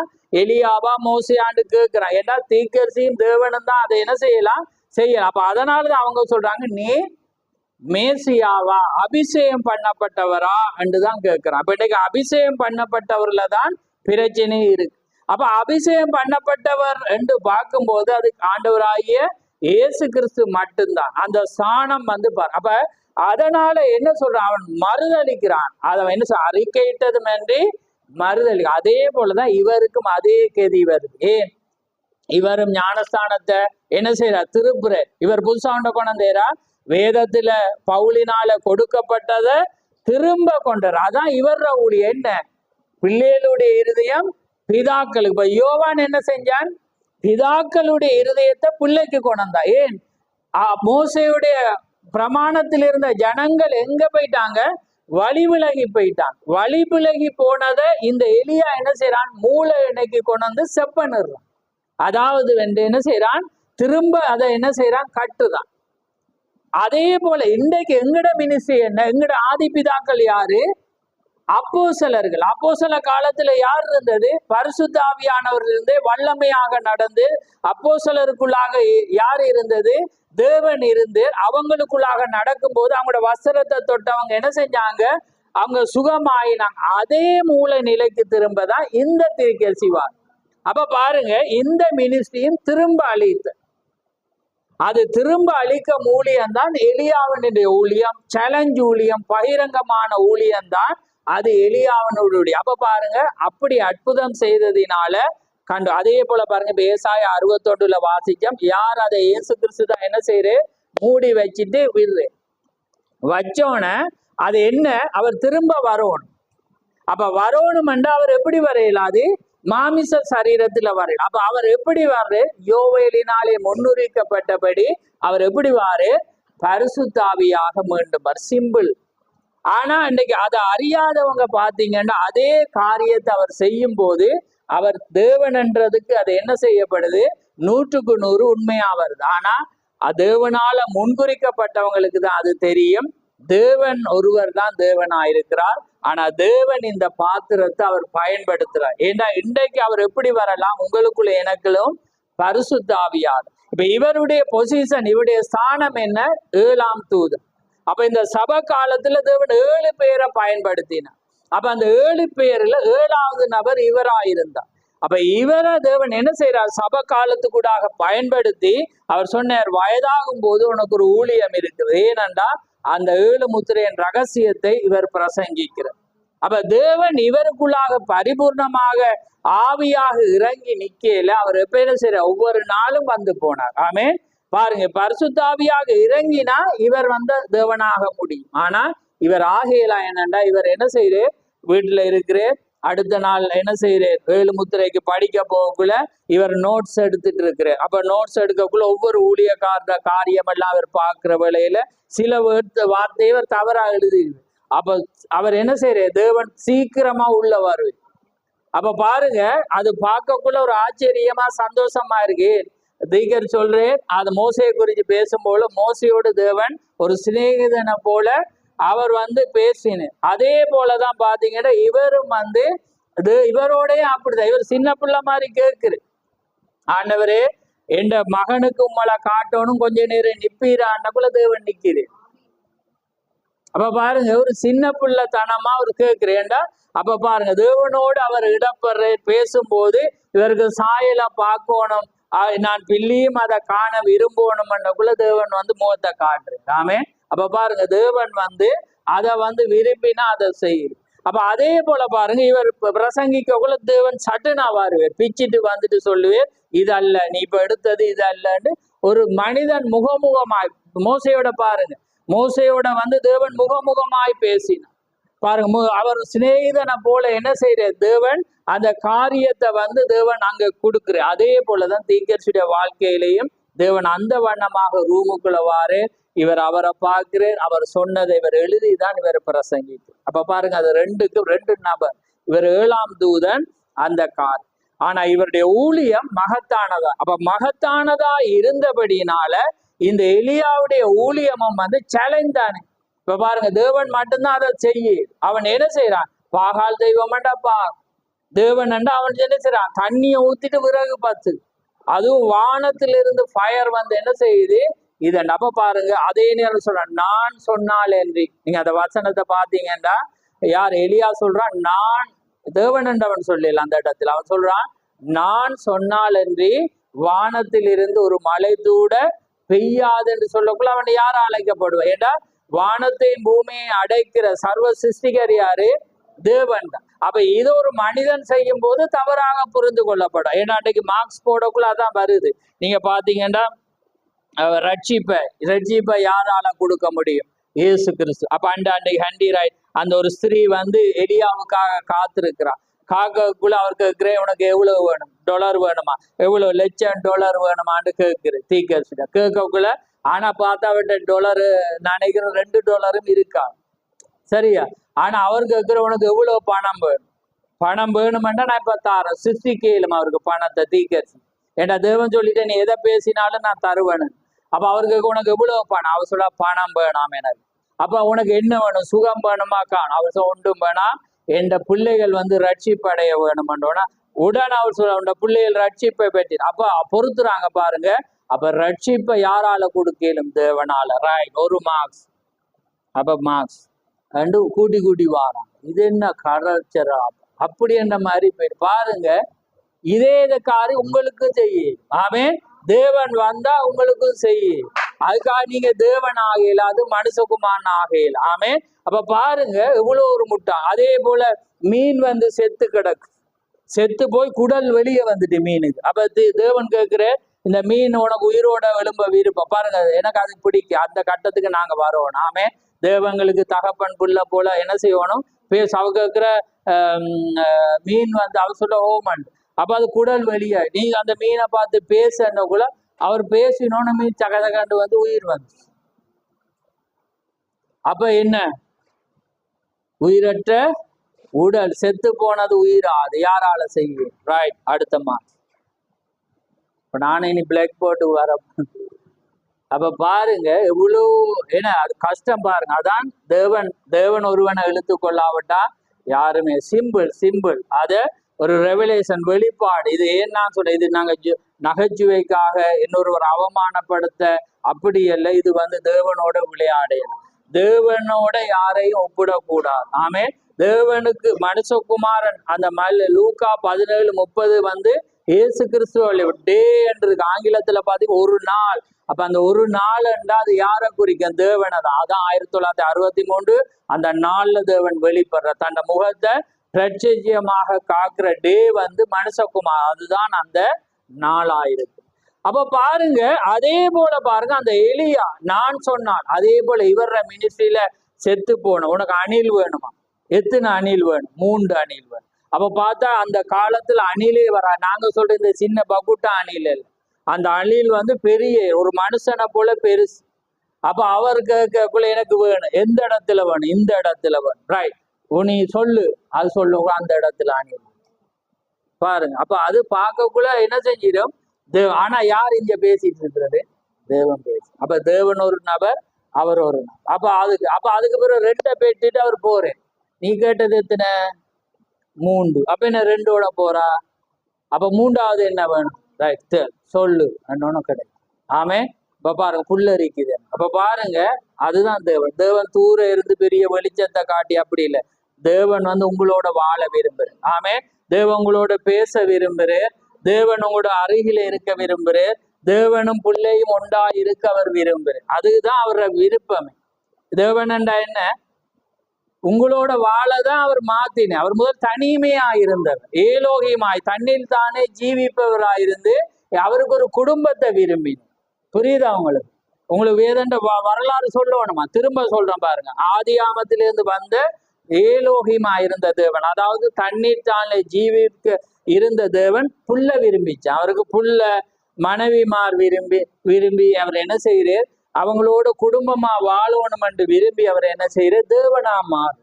எலியாவா மோசையாண்டு கேட்கிறான். ஏன்னா தீர்க்கதரிசியும் தேவனும் தான் அதை என்ன செய்யலாம்? செய்யலாம். அப்ப அதனாலதான் அவங்க சொல்றாங்க, நீ மேசியாவா அபிஷேகம் பண்ணப்பட்டவரா என்றுதான் கேட்கிறான். அப்ப இன்னைக்கு அபிஷேகம் பண்ணப்பட்டவர்ல தான் பிரச்சனை இருக்கு. அப்ப அபிஷேகம் பண்ணப்பட்டவர் என்று பார்க்கும்போது அது ஆண்டவராகிய இயேசு கிறிஸ்து மட்டும்தான். அந்த ஸ்தானம் வந்து பாரு. அப்ப அதனால என்ன சொல்றான்? அவன் மறுதளிக்கிறான். அதை என்ன சொல்ற? அறிக்கையிட்டதுமின்றி மறுதளி. அதே போலதான் இவருக்கும் அதே கதி வருது. ஏன்? இவரும் ஞானஸ்தானத்தை என்ன செய்யறார்? திருப்புற. இவர் புதுசா கொண்ட கொண்டேரா வேதத்துல பவுலினால கொடுக்கப்பட்டத திரும்ப கொண்டார். அதான் இவர ஊழியம். என்ன? பிள்ளைகளுடைய இருதயம் பிதாக்களுக்கு. இப்ப யோவான் என்ன செஞ்சான்? பிதாக்களுடைய இருதயத்தை பிள்ளைக்கு கொண்டான். ஏன்? மோசையுடைய பிரமாணத்தில் இருந்த ஜனங்கள் எங்க போயிட்டாங்க? வழி விலகி போயிட்டான். வழி விலகி போனதை இந்த எலியா என்ன செய்யறான்? மூளை எண்ணெய்க்கு கொண்டு வந்து செப்பனிடுறான். அதாவது என்ன செய்யறான்? திரும்ப அதை என்ன செய்யறான்? கட்டுதான். அதே போல இன்றைக்கு எங்கட மினிஸ்ட்ரி என்ன? எங்கட ஆதி பிதாக்கள் யாரு? அப்போஸ்தலர்கள். அப்போஸ்தல காலத்துல யார் இருந்தது? பரிசுத்த ஆவியானவர் இருந்து வல்லமையாக நடந்து அப்போஸ்தலருக்குள்ளாக யார் இருந்தது? தேவன் இருந்து அவங்களுக்குள்ளாக நடக்கும் போது அவங்களோட வஸ்திரத்தை தொட்டவங்க என்ன செஞ்சாங்க? அவங்க சுகமாயினாங்க. அதே மூல நிலைக்கு திரும்பதான் இந்த தீர்க்கதரிசிவார். அப்ப பாருங்க, இந்த மினிஸ்ட்ரியும் திரும்ப அழித்து அது திரும்ப அழிக்க ஊழியம்தான் எலியாவினுடைய ஊழியம். சேலஞ்ச் ஊழியம், பகிரங்கமான ஊழியம்தான் அது எலியாவினுடைய. அப்ப பாருங்க, அப்படி அற்புதம் செய்ததினால கண்டு. அதே போல பாருங்க, இப்ப ஏசாயா 61 வாசிச்சோம். யார் அதை இயேசு கிறிஸ்து தான் என்ன செய்யறு? மூடி வச்சுட்டு விடுறு வச்சோன அது என்ன? அவர் திரும்ப வரணும். அப்ப வரணும் என்று அவர் எப்படி வரையலாது? மாமிச சரீரத்துல வரையும். அப்ப அவர் எப்படி வர்று? யோவேலினாலே முன்னுரிக்கப்பட்டபடி அவர் எப்படி வாரு? பரிசுத்த ஆவியாக மீண்டும் வர. சிம்பிள். ஆனா இன்னைக்கு அதை அறியாதவங்க பாத்தீங்கன்னா அதே காரியத்தை அவர் செய்யும் போது அவர் தேவன் என்றதுக்கு அது என்ன செய்யப்படுது? 100க்கு 100 உண்மையா வருது. ஆனா தேவனால முன்குறிக்கப்பட்டவங்களுக்கு தான் அது தெரியும். தேவன் ஒருவர் தான் தேவனாயிருக்கிறார். ஆனா தேவன் இந்த பாத்திரத்தை அவர் பயன்படுத்துறார். ஏன்னா இன்றைக்கு அவர் எப்படி வரலாம்? உங்களுக்குள்ள எனக்குள்ளும் பரிசுத்த ஆவியார். இப்ப இவருடைய பொசிஷன், இவருடைய ஸ்தானம் என்ன? 7ஆம் தூதன். அப்ப இந்த சபை காலத்துல தேவன் 7 பேரை பயன்படுத்தினார். அப்ப அந்த 7 பேர்ல 7வது நபர் இவராயிருந்தார். அப்ப இவரை தேவன் என்ன செய்யறார்? சபை காலத்துக்கூடாக பயன்படுத்தி அவர் சொன்னார், வயதாகும் போது உனக்கு ஒரு ஊழியம் இருக்குது. ஏனென்றா அந்த 7 முத்திரையின் ரகசியத்தை இவர் பிரசங்கிக்கிறார். அப்ப தேவன் இவருக்குள்ளாக பரிபூர்ணமாக ஆவியாக இறங்கி நிக்கையில அவர் எப்ப என்ன செய்யற? ஒவ்வொரு நாளும் வந்து போனார். ஆமே. பாருங்க, பரிசுத்தாவியாக இறங்கினா இவர் தேவனாக முடியும். ஆனா இவர் ஆகையிலா என்னண்டா, இவர் என்ன செய்யற? வீட்டுல இருக்கிற அடுத்த நாள் என்ன செய்யறாரு? 7 முத்திரைக்கு படிக்க போகக்குள்ள இவர் நோட்ஸ் எடுத்துட்டு இருக்கிறார். அப்ப நோட்ஸ் எடுக்கக்குள்ள ஒவ்வொரு ஊழியக்கார காரியம் எல்லாம் அவர் பார்க்கிற வேளையில சில வார்த்தையை அவர் தவறா எழுதிடுது. அப்ப அவர் என்ன செய்யறாரு? தேவன் சீக்கிரமா உள்ள வருவார். அப்ப பாருங்க, அது பார்க்கக்குள்ள ஒரு ஆச்சரியமா சந்தோஷமா இருக்கு. தீகர் சொல்றேன், அது மோசையை குறித்து பேசும்போது மோசையோடு தேவன் ஒரு சிநேகிதனை போல அவர் பேசினு. அதே போலதான் பாத்தீங்கன்னா இவரும் இவரோடய அப்படிதான். இவர் சின்ன பிள்ளை மாதிரி கேட்குது, ஆண்டவரே என் மகனுக்கு உங்களை காட்டணும், கொஞ்ச நேரம் நிப்பீராண்டக்குள்ள தேவன் நிக்குது. அப்ப பாருங்க, ஒரு சின்ன பிள்ளைத்தனமா அவர் கேட்கிறேன்டா. அப்ப பாருங்க, தேவனோடு அவர் இடப்படுற பேசும்போது இவருக்கு சாயல பார்க்கணும், நான் பிள்ளையும் அதை காண விரும்பணும்ன்றக்குள்ள தேவன் முகத்தை காட்டுறேன். ஆமே. அப்ப பாருங்க, தேவன் அதை விரும்பினா அதை செய்யுது. அப்ப அதே போல பாருங்க, இவர் பிரசங்கிக்கக்குள்ள தேவன் சட்டுனா வருவார், பிச்சுட்டு வந்துட்டு சொல்லுவார், இது அல்ல, நீ இப்ப எடுத்தது இது அல்லன்னு. ஒரு மனிதன் முகமுகமாய் மோசையோட பாருங்க, மோசையோட வந்து தேவன் முகமுகமாய் பேசினார். பாருங்க, அவர் சிநேகிதனை போல என்ன செய்யற தேவன் அந்த காரியத்தை வந்து தேவன் அங்க கொடுக்குற. அதே போலதான் தீர்க்கதரிசியுடைய வாழ்க்கையிலையும் தேவன் அந்த வண்ணமாக ரூமுக்குள்ள வாரு. இவர் அவரை பார்க்கிறார், அவர் சொன்னதை இவர் எழுதிதான் இவர் பிரசங்கிக்கு. அப்ப பாருங்க, அது ரெண்டு நபர். இவர் 7ஆம் தூதன், அந்த கார். ஆனா இவருடைய ஊழியம் மகத்தானதா. அப்ப மகத்தானதா இருந்தபடினால இந்த எலியாவுடைய ஊழியமும் வந்து சேலஞ்ச் தானே. இப்ப பாருங்க, தேவன் மட்டும்தான் அதை செய்ய. அவன் என்ன செய்யறான்? பாகால் தெய்வம்டா தேவன் அவன் என்ன செய்யறான்? தண்ணியை ஊத்திட்டு விறகு பத்து. அதுவும் வானத்திலிருந்து ஃபயர் வந்து என்ன செய்யுது இதை. அப்ப பாருங்க, அதே நேரம் சொல்றான், நான் சொன்னால் என்று. நீங்க அந்த வசனத்தை பாத்தீங்கன்னா யார்? எலியா சொல்றான், நான் தேவன் என்றவன் சொல்லல. அந்த இடத்துல அவன் சொல்றான், நான் சொன்னால் என்று வானத்தில் இருந்து ஒரு மலை தூட பெய்யாது என்று சொல்லக்குள்ள அவன் யார் அழைக்கப்படுவான்? ஏண்டா வானத்தையும் பூமியை அடைக்கிற சர்வ சிருஷ்டிகர் யாரு? தேவன் தான். அப்ப இது ஒரு மனிதன் செய்யும் போது தவறாக புரிந்து கொள்ளப்படும். ஏன்னா அன்றைக்கு மார்க்ஸ் போடக்குள்ள அதான் வருது. நீங்க பாத்தீங்கன்னா ரட்சிப்பை யாரால கொடுக்க முடியும்? இயேசு கிறிஸ்து. அப்ப அன்றைக்கு ஹண்டி ரைட் அந்த ஒரு ஸ்திரீ வந்து எலியாவுக்காக காத்திருக்கிறான். காக்கக்குள்ள அவருக்கு கேட்கிற, உனக்கு எவ்வளவு வேணும்? $1 வேணுமா? எவ்வளவு $1,00,000 வேணுமான்னு கேட்குது தீர்க்கதரிசிட்ட. கேட்கக்குள்ள ஆனா பார்த்தா விட்ட $, நான் நினைக்கிறேன் $2 இருக்கா, சரியா? ஆனா அவர் கேட்கிற, உனக்கு எவ்வளவு பணம் வேணும்? பணம் வேணுமெண்டா நான் இப்ப தாரேன். சிருஷ்டிக்கையிலும் அவருக்கு பணத்தை தீர்க்கதரிசி. ஏன்னா தேவன் சொல்லிட்டு நீ எதை பேசினாலும் நான் தருவேன்னு. அப்ப அவருக்கு உனக்கு எவ்வளவு பணம்? அவர் சொல்ல, பணம் வேணாம் எனக்கு. அப்ப உனக்கு என்ன வேணும்? சுகம் வேணுமா? காணும். அவர் சொல்ல, ஒன்றும் வேணாம், என் பிள்ளைகள் வந்து ரட்சிப்படைய வேணும்ன்றோன்னா உடனே அவர் சொல்ல, உன் பிள்ளைகள் ரட்சிப்பை பெற்று. அப்ப பொறுத்துறாங்க பாருங்க. அப்ப ரட்சிப்பை யாரால கொடுக்கலும்? தேவனால. ரைட், ஒரு மார்க்ஸ். அப்ப மார்க்ஸ் ரெண்டு கூட்டி வாரான். இது என்ன கரச்சரா? அப்படி என்ற மாதிரி போயிட்டு பாருங்க. இதே காரியம் உங்களுக்கும் செய்யும். ஆமென். தேவன் வந்தா உங்களுக்கும் செய்யும். அதுக்காக நீங்க தேவன் ஆகையில, அது மனுஷகுமாரன் ஆகையில. ஆமென். அப்ப பாருங்க எவ்வளவு ஒரு முட்டா. அதே போல மீன் வந்து செத்து கிடக்கு. செத்து போய் குடல் வெளியே வந்துட்டு மீனுக்கு. அப்ப தேவன் கேட்கிற, இந்த மீன் உனக்கு உயிரோட எழும்ப விருப்பம். பாருங்க, எனக்கு அது பிடிக்கும். அந்த கட்டத்துக்கு நாங்க வரோம். ஆமென். தேவங்களுக்கு தகப்பன் புள்ள போல என்ன செய்யணும்? அவ கேட்கிற மீன் வந்து அவர் சொல்ல ஓமன். அப்ப அது குடல் வெளியே. நீங்க அந்த மீனை பார்த்து பேசக்குள்ள அவர் பேசினோன்னு மீன் சகதகண்டு வந்து உயிர் வந்து. அப்ப என்ன? உயிரற்ற உடல், செத்து போனது உயிரா? அது யாரால செய்யும்? ரைட், அடுத்த மார்க். இப்ப நானே இனி பிளாக் போர்டு வர. அப்ப பாருங்க எவ்வளவு, ஏன்னா அது கஷ்டம் பாருங்க. அதான் தேவன் ஒருவனை இழுத்து கொள்ளாவிட்டா யாருமே. சிம்பிள். அத ஒரு ரெவலேஷன், வெளிப்பாடு. இது ஏன் நான் சொல்றேன், இது நாங்க நகைச்சுவைக்காக இன்னொருவர் அவமானப்படுத்த அப்படி இல்லை. இது வந்து தேவனோட விளையாடையது. தேவனோட யாரையும் ஒப்பிடக்கூடாது. ஆமே. தேவனுக்கு மனுஷகுமாரன் அந்த லூக்கா 17:30 வந்து இயேசு கிறிஸ்துவ டே என்று இருக்கு. ஆங்கிலத்துல பாத்தீங்கன்னா ஒரு நாள். அப்ப அந்த ஒரு நாள் என்றா அது யாரை குறிக்கும்? தேவனை தான். அதான் 1963 அந்த நாள்ல தேவன் வெளிப்படுற தன் முகத்தை பிரத்யட்சமாக காக்குற டே வந்து மனுஷகுமார். அதுதான் அந்த நாளாயிருக்கு. அப்ப பாருங்க, அதே போல பாருங்க, அந்த எலியா நான் சொன்னான். அதே போல இவர மினிஸ்ட்ரியில செத்து போன, உனக்கு அணில் வேணுமா? எத்தனை அணில் வேணும்? 3 அணில் வேணும். அப்ப பார்த்தா அந்த காலத்துல அணிலே வரா. நாங்க சொல்ற இந்த சின்ன பகுட்டா அணில் இல்லை. அந்த அணில் வந்து பெரிய ஒரு மனுஷனை போல பெருசு. அப்ப அவருக்கு எனக்கு வேணும். எந்த இடத்துல வேணும்? இந்த இடத்துல வேணும். ரைட், நீ சொல்லு. அது சொல்லுங்க, அந்த இடத்துல அணில் பாருங்க. அப்ப அது பார்க்கக்குள்ள என்ன செஞ்சிடும்? ஆனா யார் இங்க பேசிட்டு இருக்கிறது? தேவன் பேசு. அப்ப தேவன் ஒரு நபர், அவர் ஒரு நபர். அப்ப அதுக்கு பிறகு 2 பேட்டிட்டு அவர் போறேன். நீ கேட்டது எத்தனை? 3. அப்ப என்ன 2ஓட போறா? அப்ப 3வது என்ன வேணும்? ரைட், சொல்லு. என்னன்னு கிடைக்கும். ஆமே. இப்ப பாருங்க, புல்லரிக்குது. அப்ப பாருங்க, அதுதான் தேவன் தூர இருந்து பெரிய வெளிச்சத்தை காட்டி அப்படி இல்லை. தேவன் வந்து உங்களோட வாழ விரும்புற. ஆமே. தேவன் உங்களோட பேச விரும்புற. தேவன் உங்களோட அருகில இருக்க விரும்புற. தேவனும் பிள்ளையும் ஒன்றா இருக்க அவர் விரும்புற. அதுதான் அவரோட விருப்பமே. தேவன் என்றா என்ன? உங்களோட வாழதான் அவர் மாத்தின. அவர் முதல் தனிமையா இருந்தவர். ஏலோகியமாய் தன்னில் தானே ஜீவிப்பவராயிருந்து அவருக்கு ஒரு குடும்பத்தை விரும்பினார். புரியுதா உங்களுக்கு? உங்களுக்கு வேதண்ட வரலாறு சொல்லணுமா? திரும்ப சொல்றேன் பாருங்க. ஆதியாமத்திலிருந்து வந்த ஏலோகிமா இருந்த தேவன், அதாவது தண்ணீர் தானே ஜீவிக்க இருந்த தேவன் புல்ல விரும்பிச்சு. அவருக்கு புல்ல மனைவிமார் விரும்பி அவர் என்ன செய்கிறார்? அவங்களோட குடும்பமா வாழணும் என்று விரும்பி அவர் என்ன செய்கிறார்? தேவனா மாறு.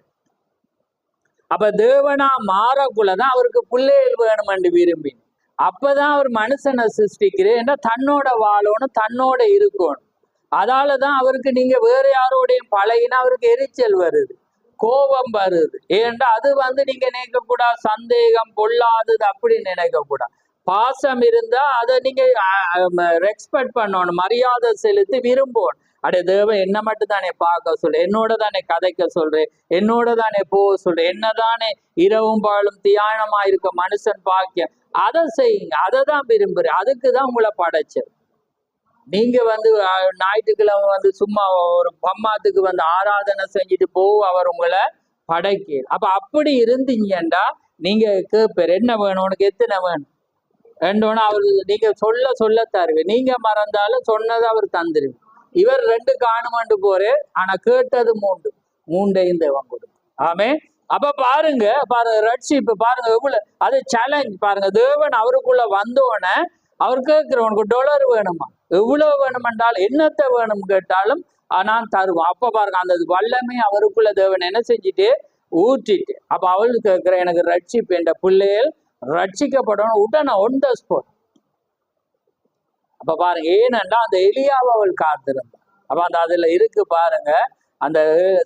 அப்ப தேவனா மாறக்குள்ளதான் அவருக்கு பிள்ளைகள் வேணும் என்று விரும்பி, அப்பதான் அவர் மனுஷனை சிருஷ்டிக்கிறேன் ஏன்னா தன்னோட வாழணும், தன்னோட இருக்கணும். அதாலதான் அவருக்கு நீங்க வேற யாரோடையும் பழகினா அவருக்கு எரிச்சல் வருது, கோபம் வருது. ஏன்டா அது நீங்க நினைக்க கூடாது சந்தேகம் பொல்லாதது அப்படி நினைக்க கூடாது. பாசம் இருந்தா அதை நீங்க ரெஸ்பெக்ட் பண்ணணும், மரியாதை செலுத்தி விரும்பணும். அடே தேவன் என்ன மட்டும் தானே பார்க்க சொல்றேன், என்னோட தானே கதைக்க சொல்றேன், என்னோட தானே போக சொல்றேன், என்னதானே இரவும் பாலும் தியானமா இருக்க மனுஷன் பாக்கிய, அதை செய்யுங்க. அதை தான் விரும்புறேன், அதுக்குதான் உங்களை படைச்சது. நீங்க ஞாயிற்றுக்கிழமை சும்மா ஒரு பம்மாத்துக்கு ஆராதனை செஞ்சுட்டு அவர் உங்களை படைக்க. அப்ப அப்படி இருந்தீங்கன்னா நீங்க கேட்பார் என்ன வேணும் உனக்கு, எத்தனை வேணும் ரெண்டோன்னு அவரு நீங்க சொல்ல தருவேன். நீங்க மறந்தாலும் சொன்னதை அவர் தந்துருவேன். இவர் 2 காணுமாண்டு போறே, ஆனா கேட்டது 3 தேவன் கொடுக்கும். ஆமே. அப்ப பாருங்க ரட்சிப்பு பாருங்க எவ்வளவு அது சேலஞ்ச் பாருங்க. தேவன் அவருக்குள்ள வந்தோடனே அவர் கேட்கிற உனக்கு $1 வேணுமா, எவ்வளவு வேணுமென்றாலும் என்னத்தை வேணும் கேட்டாலும் நான் தருவோம். அப்ப பாருங்க அந்த வல்லமே அவருக்குள்ள தேவன் என்ன செஞ்சுட்டு ஊற்றிட்டு, அப்ப அவளுக்கு கேட்கிற எனக்கு ரட்சிப்பு, என்ற பிள்ளைகள் ரட்சிக்கப்படணும் உடனே on the spot. அப்ப பாருங்க ஏனென்றா அந்த எலியாவை அவள் காத்திருந்தா. அப்ப அதுல இருக்கு பாருங்க, அந்த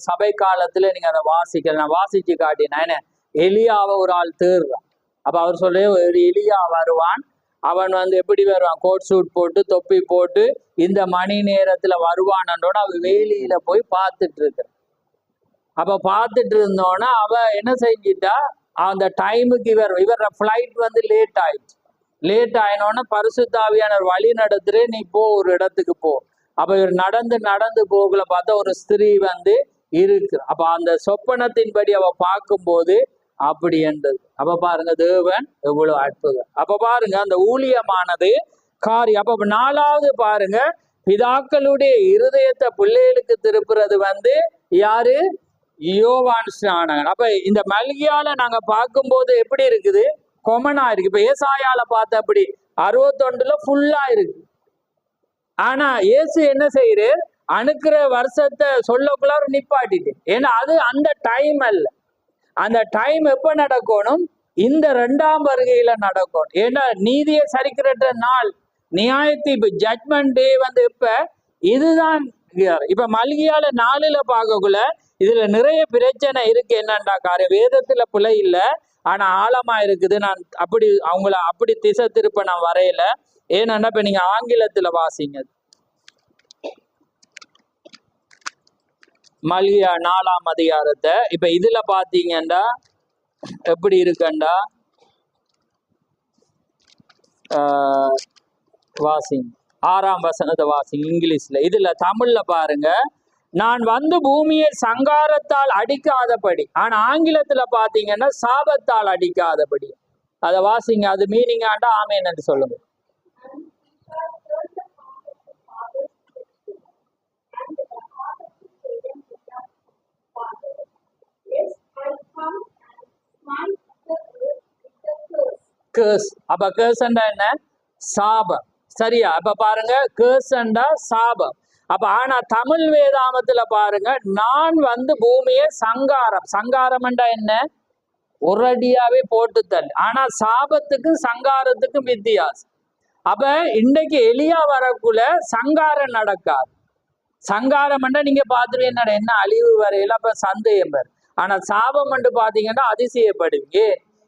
சபை காலத்துல நீங்க அதை வாசிக்கல, நான் வாசிச்சு காட்டினேன். என்ன எலியாவை ஒரு ஆள் தேடுறான். அப்ப அவர் சொல்ல ஒரு எலியா வருவான், அவன் எப்படி வருவான், கோட் சூட் போட்டு தொப்பி போட்டு இந்த மணி நேரத்துல வருவானோட அவ வேலியில போய் பார்த்துட்டு இருக்க. அப்ப பார்த்துட்டு இருந்தோன்னா அவ என்ன செஞ்சிட்டா, அந்த டைமுக்கு இவர ஃபிளைட் லேட் ஆயிடுச்சு. லேட் ஆயினோன்னா பரிசுத்தாவியான வழி நடத்துறே, நீ போ ஒரு இடத்துக்கு போ. அப்ப இவர் நடந்து போகல பார்த்தா ஒரு ஸ்திரீ இருக்கு. அப்ப அந்த சொப்பனத்தின்படி அவ பார்க்கும்போது அப்படி என்றது. அப்ப பாருங்க தேவன் எவ்வளவு அற்புதம். அப்ப பாருங்க அந்த ஊழியமானது காரியம். அப்ப 4வது பாருங்க, பிதாக்களுடைய இருதயத்தை பிள்ளைகளுக்கு திருப்புறது யாரு? யோவான் ஸ்நானகன். அப்ப இந்த மல்கியால நாங்க பார்க்கும்போது எப்படி இருக்குது, கொமனா இருக்கு. இப்ப ஏசாயால பார்த்த அப்படி 61 ஃபுல்லா இருக்கு. ஆனா இயேசு என்ன செய்யறாரு, அணுக்கிற வருஷத்தை சொல்லக்குள்ளார நிப்பாட்டிட்டு. ஏன்னா அது அந்த டைம் அல்ல. அந்த டைம் எப்ப நடக்கணும், இந்த 2ஆம் வருகையில நடக்கும். ஏன்னா நீதியை சரிக்கிற நாள், நியாயத்தீர்ப்பு ஜட்மெண்ட் டே எப்ப, இதுதான். இப்ப மல்கியால 4ல பார்க்கக்குள்ள இதுல நிறைய பிரச்சனை இருக்கு. என்னண்டா காரியம், வேதத்துல பிழை இல்லை, ஆனா ஆழமா இருக்குது. நான் அவங்கள அப்படி திசை திருப்ப நான் வரையில. ஏன்னா இப்ப நீங்க ஆங்கிலத்துல வாசிங்க, மல்கியா 4ஆம் அதிகாரத்தை. இப்ப இதுல பாத்தீங்கன்னா எப்படி இருக்கண்டா, வாசிங் 6ஆம் வசனத்தை வாசிங்க இங்கிலீஷ்ல. இதுல தமிழ்ல பாருங்க, நான் பூமியை சங்காரத்தால் அடிக்காதபடி, ஆனா ஆங்கிலத்துல பாத்தீங்கன்னா சாபத்தால் அடிக்காதபடி. அதை வாசிங்க, அது மீனிங் ஆண்டா ஆமேன் என்று சொல்லுங்க. அப்ப கேர்ஸ்ண்டா என்ன, சாபம். சரியா? அப்ப பாருங்க கேர்ஸ்ண்டா சாபம். அப்ப ஆனா தமிழ் வேதாமத்துல பாருங்க, நான் பூமியை சங்காரம்ண்டா என்ன, ஒரடியாவே போட்டு தள்ளு. ஆனா சாபத்துக்கும் சங்காரத்துக்கும் வித்தியாசம். அப்ப இன்றைக்கு எலியா வரக்குள்ள சங்காரம் நடக்காது. சங்காரம் நீங்க பாத்துருவீங்க என்ன அழிவு வரையில, அப்ப சந்தேகம் வரும். ஆனா சாபம் பாத்தீங்கன்னா அதிசயப்படுவீங்க.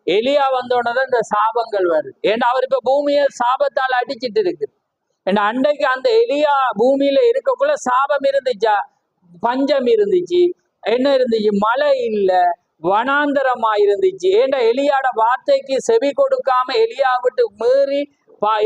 எலியா வந்தோடனே இந்த சாபங்கள் வருது. ஏன்னா அவர் இப்ப பூமியை சாபத்தால் அடிச்சிட்டு இருக்கு. ஏன்னா அன்றைக்கு அந்த எலியா பூமியில இருக்கக்குள்ள சாபம் இருந்துச்சா, பஞ்சம் இருந்துச்சு, என்ன இருந்துச்சு, மழை இல்ல, வனாந்தரமா இருந்துச்சு. ஏன்னா எலியாட வார்த்தைக்கு செவி கொடுக்காம எலியா விட்டு மீறி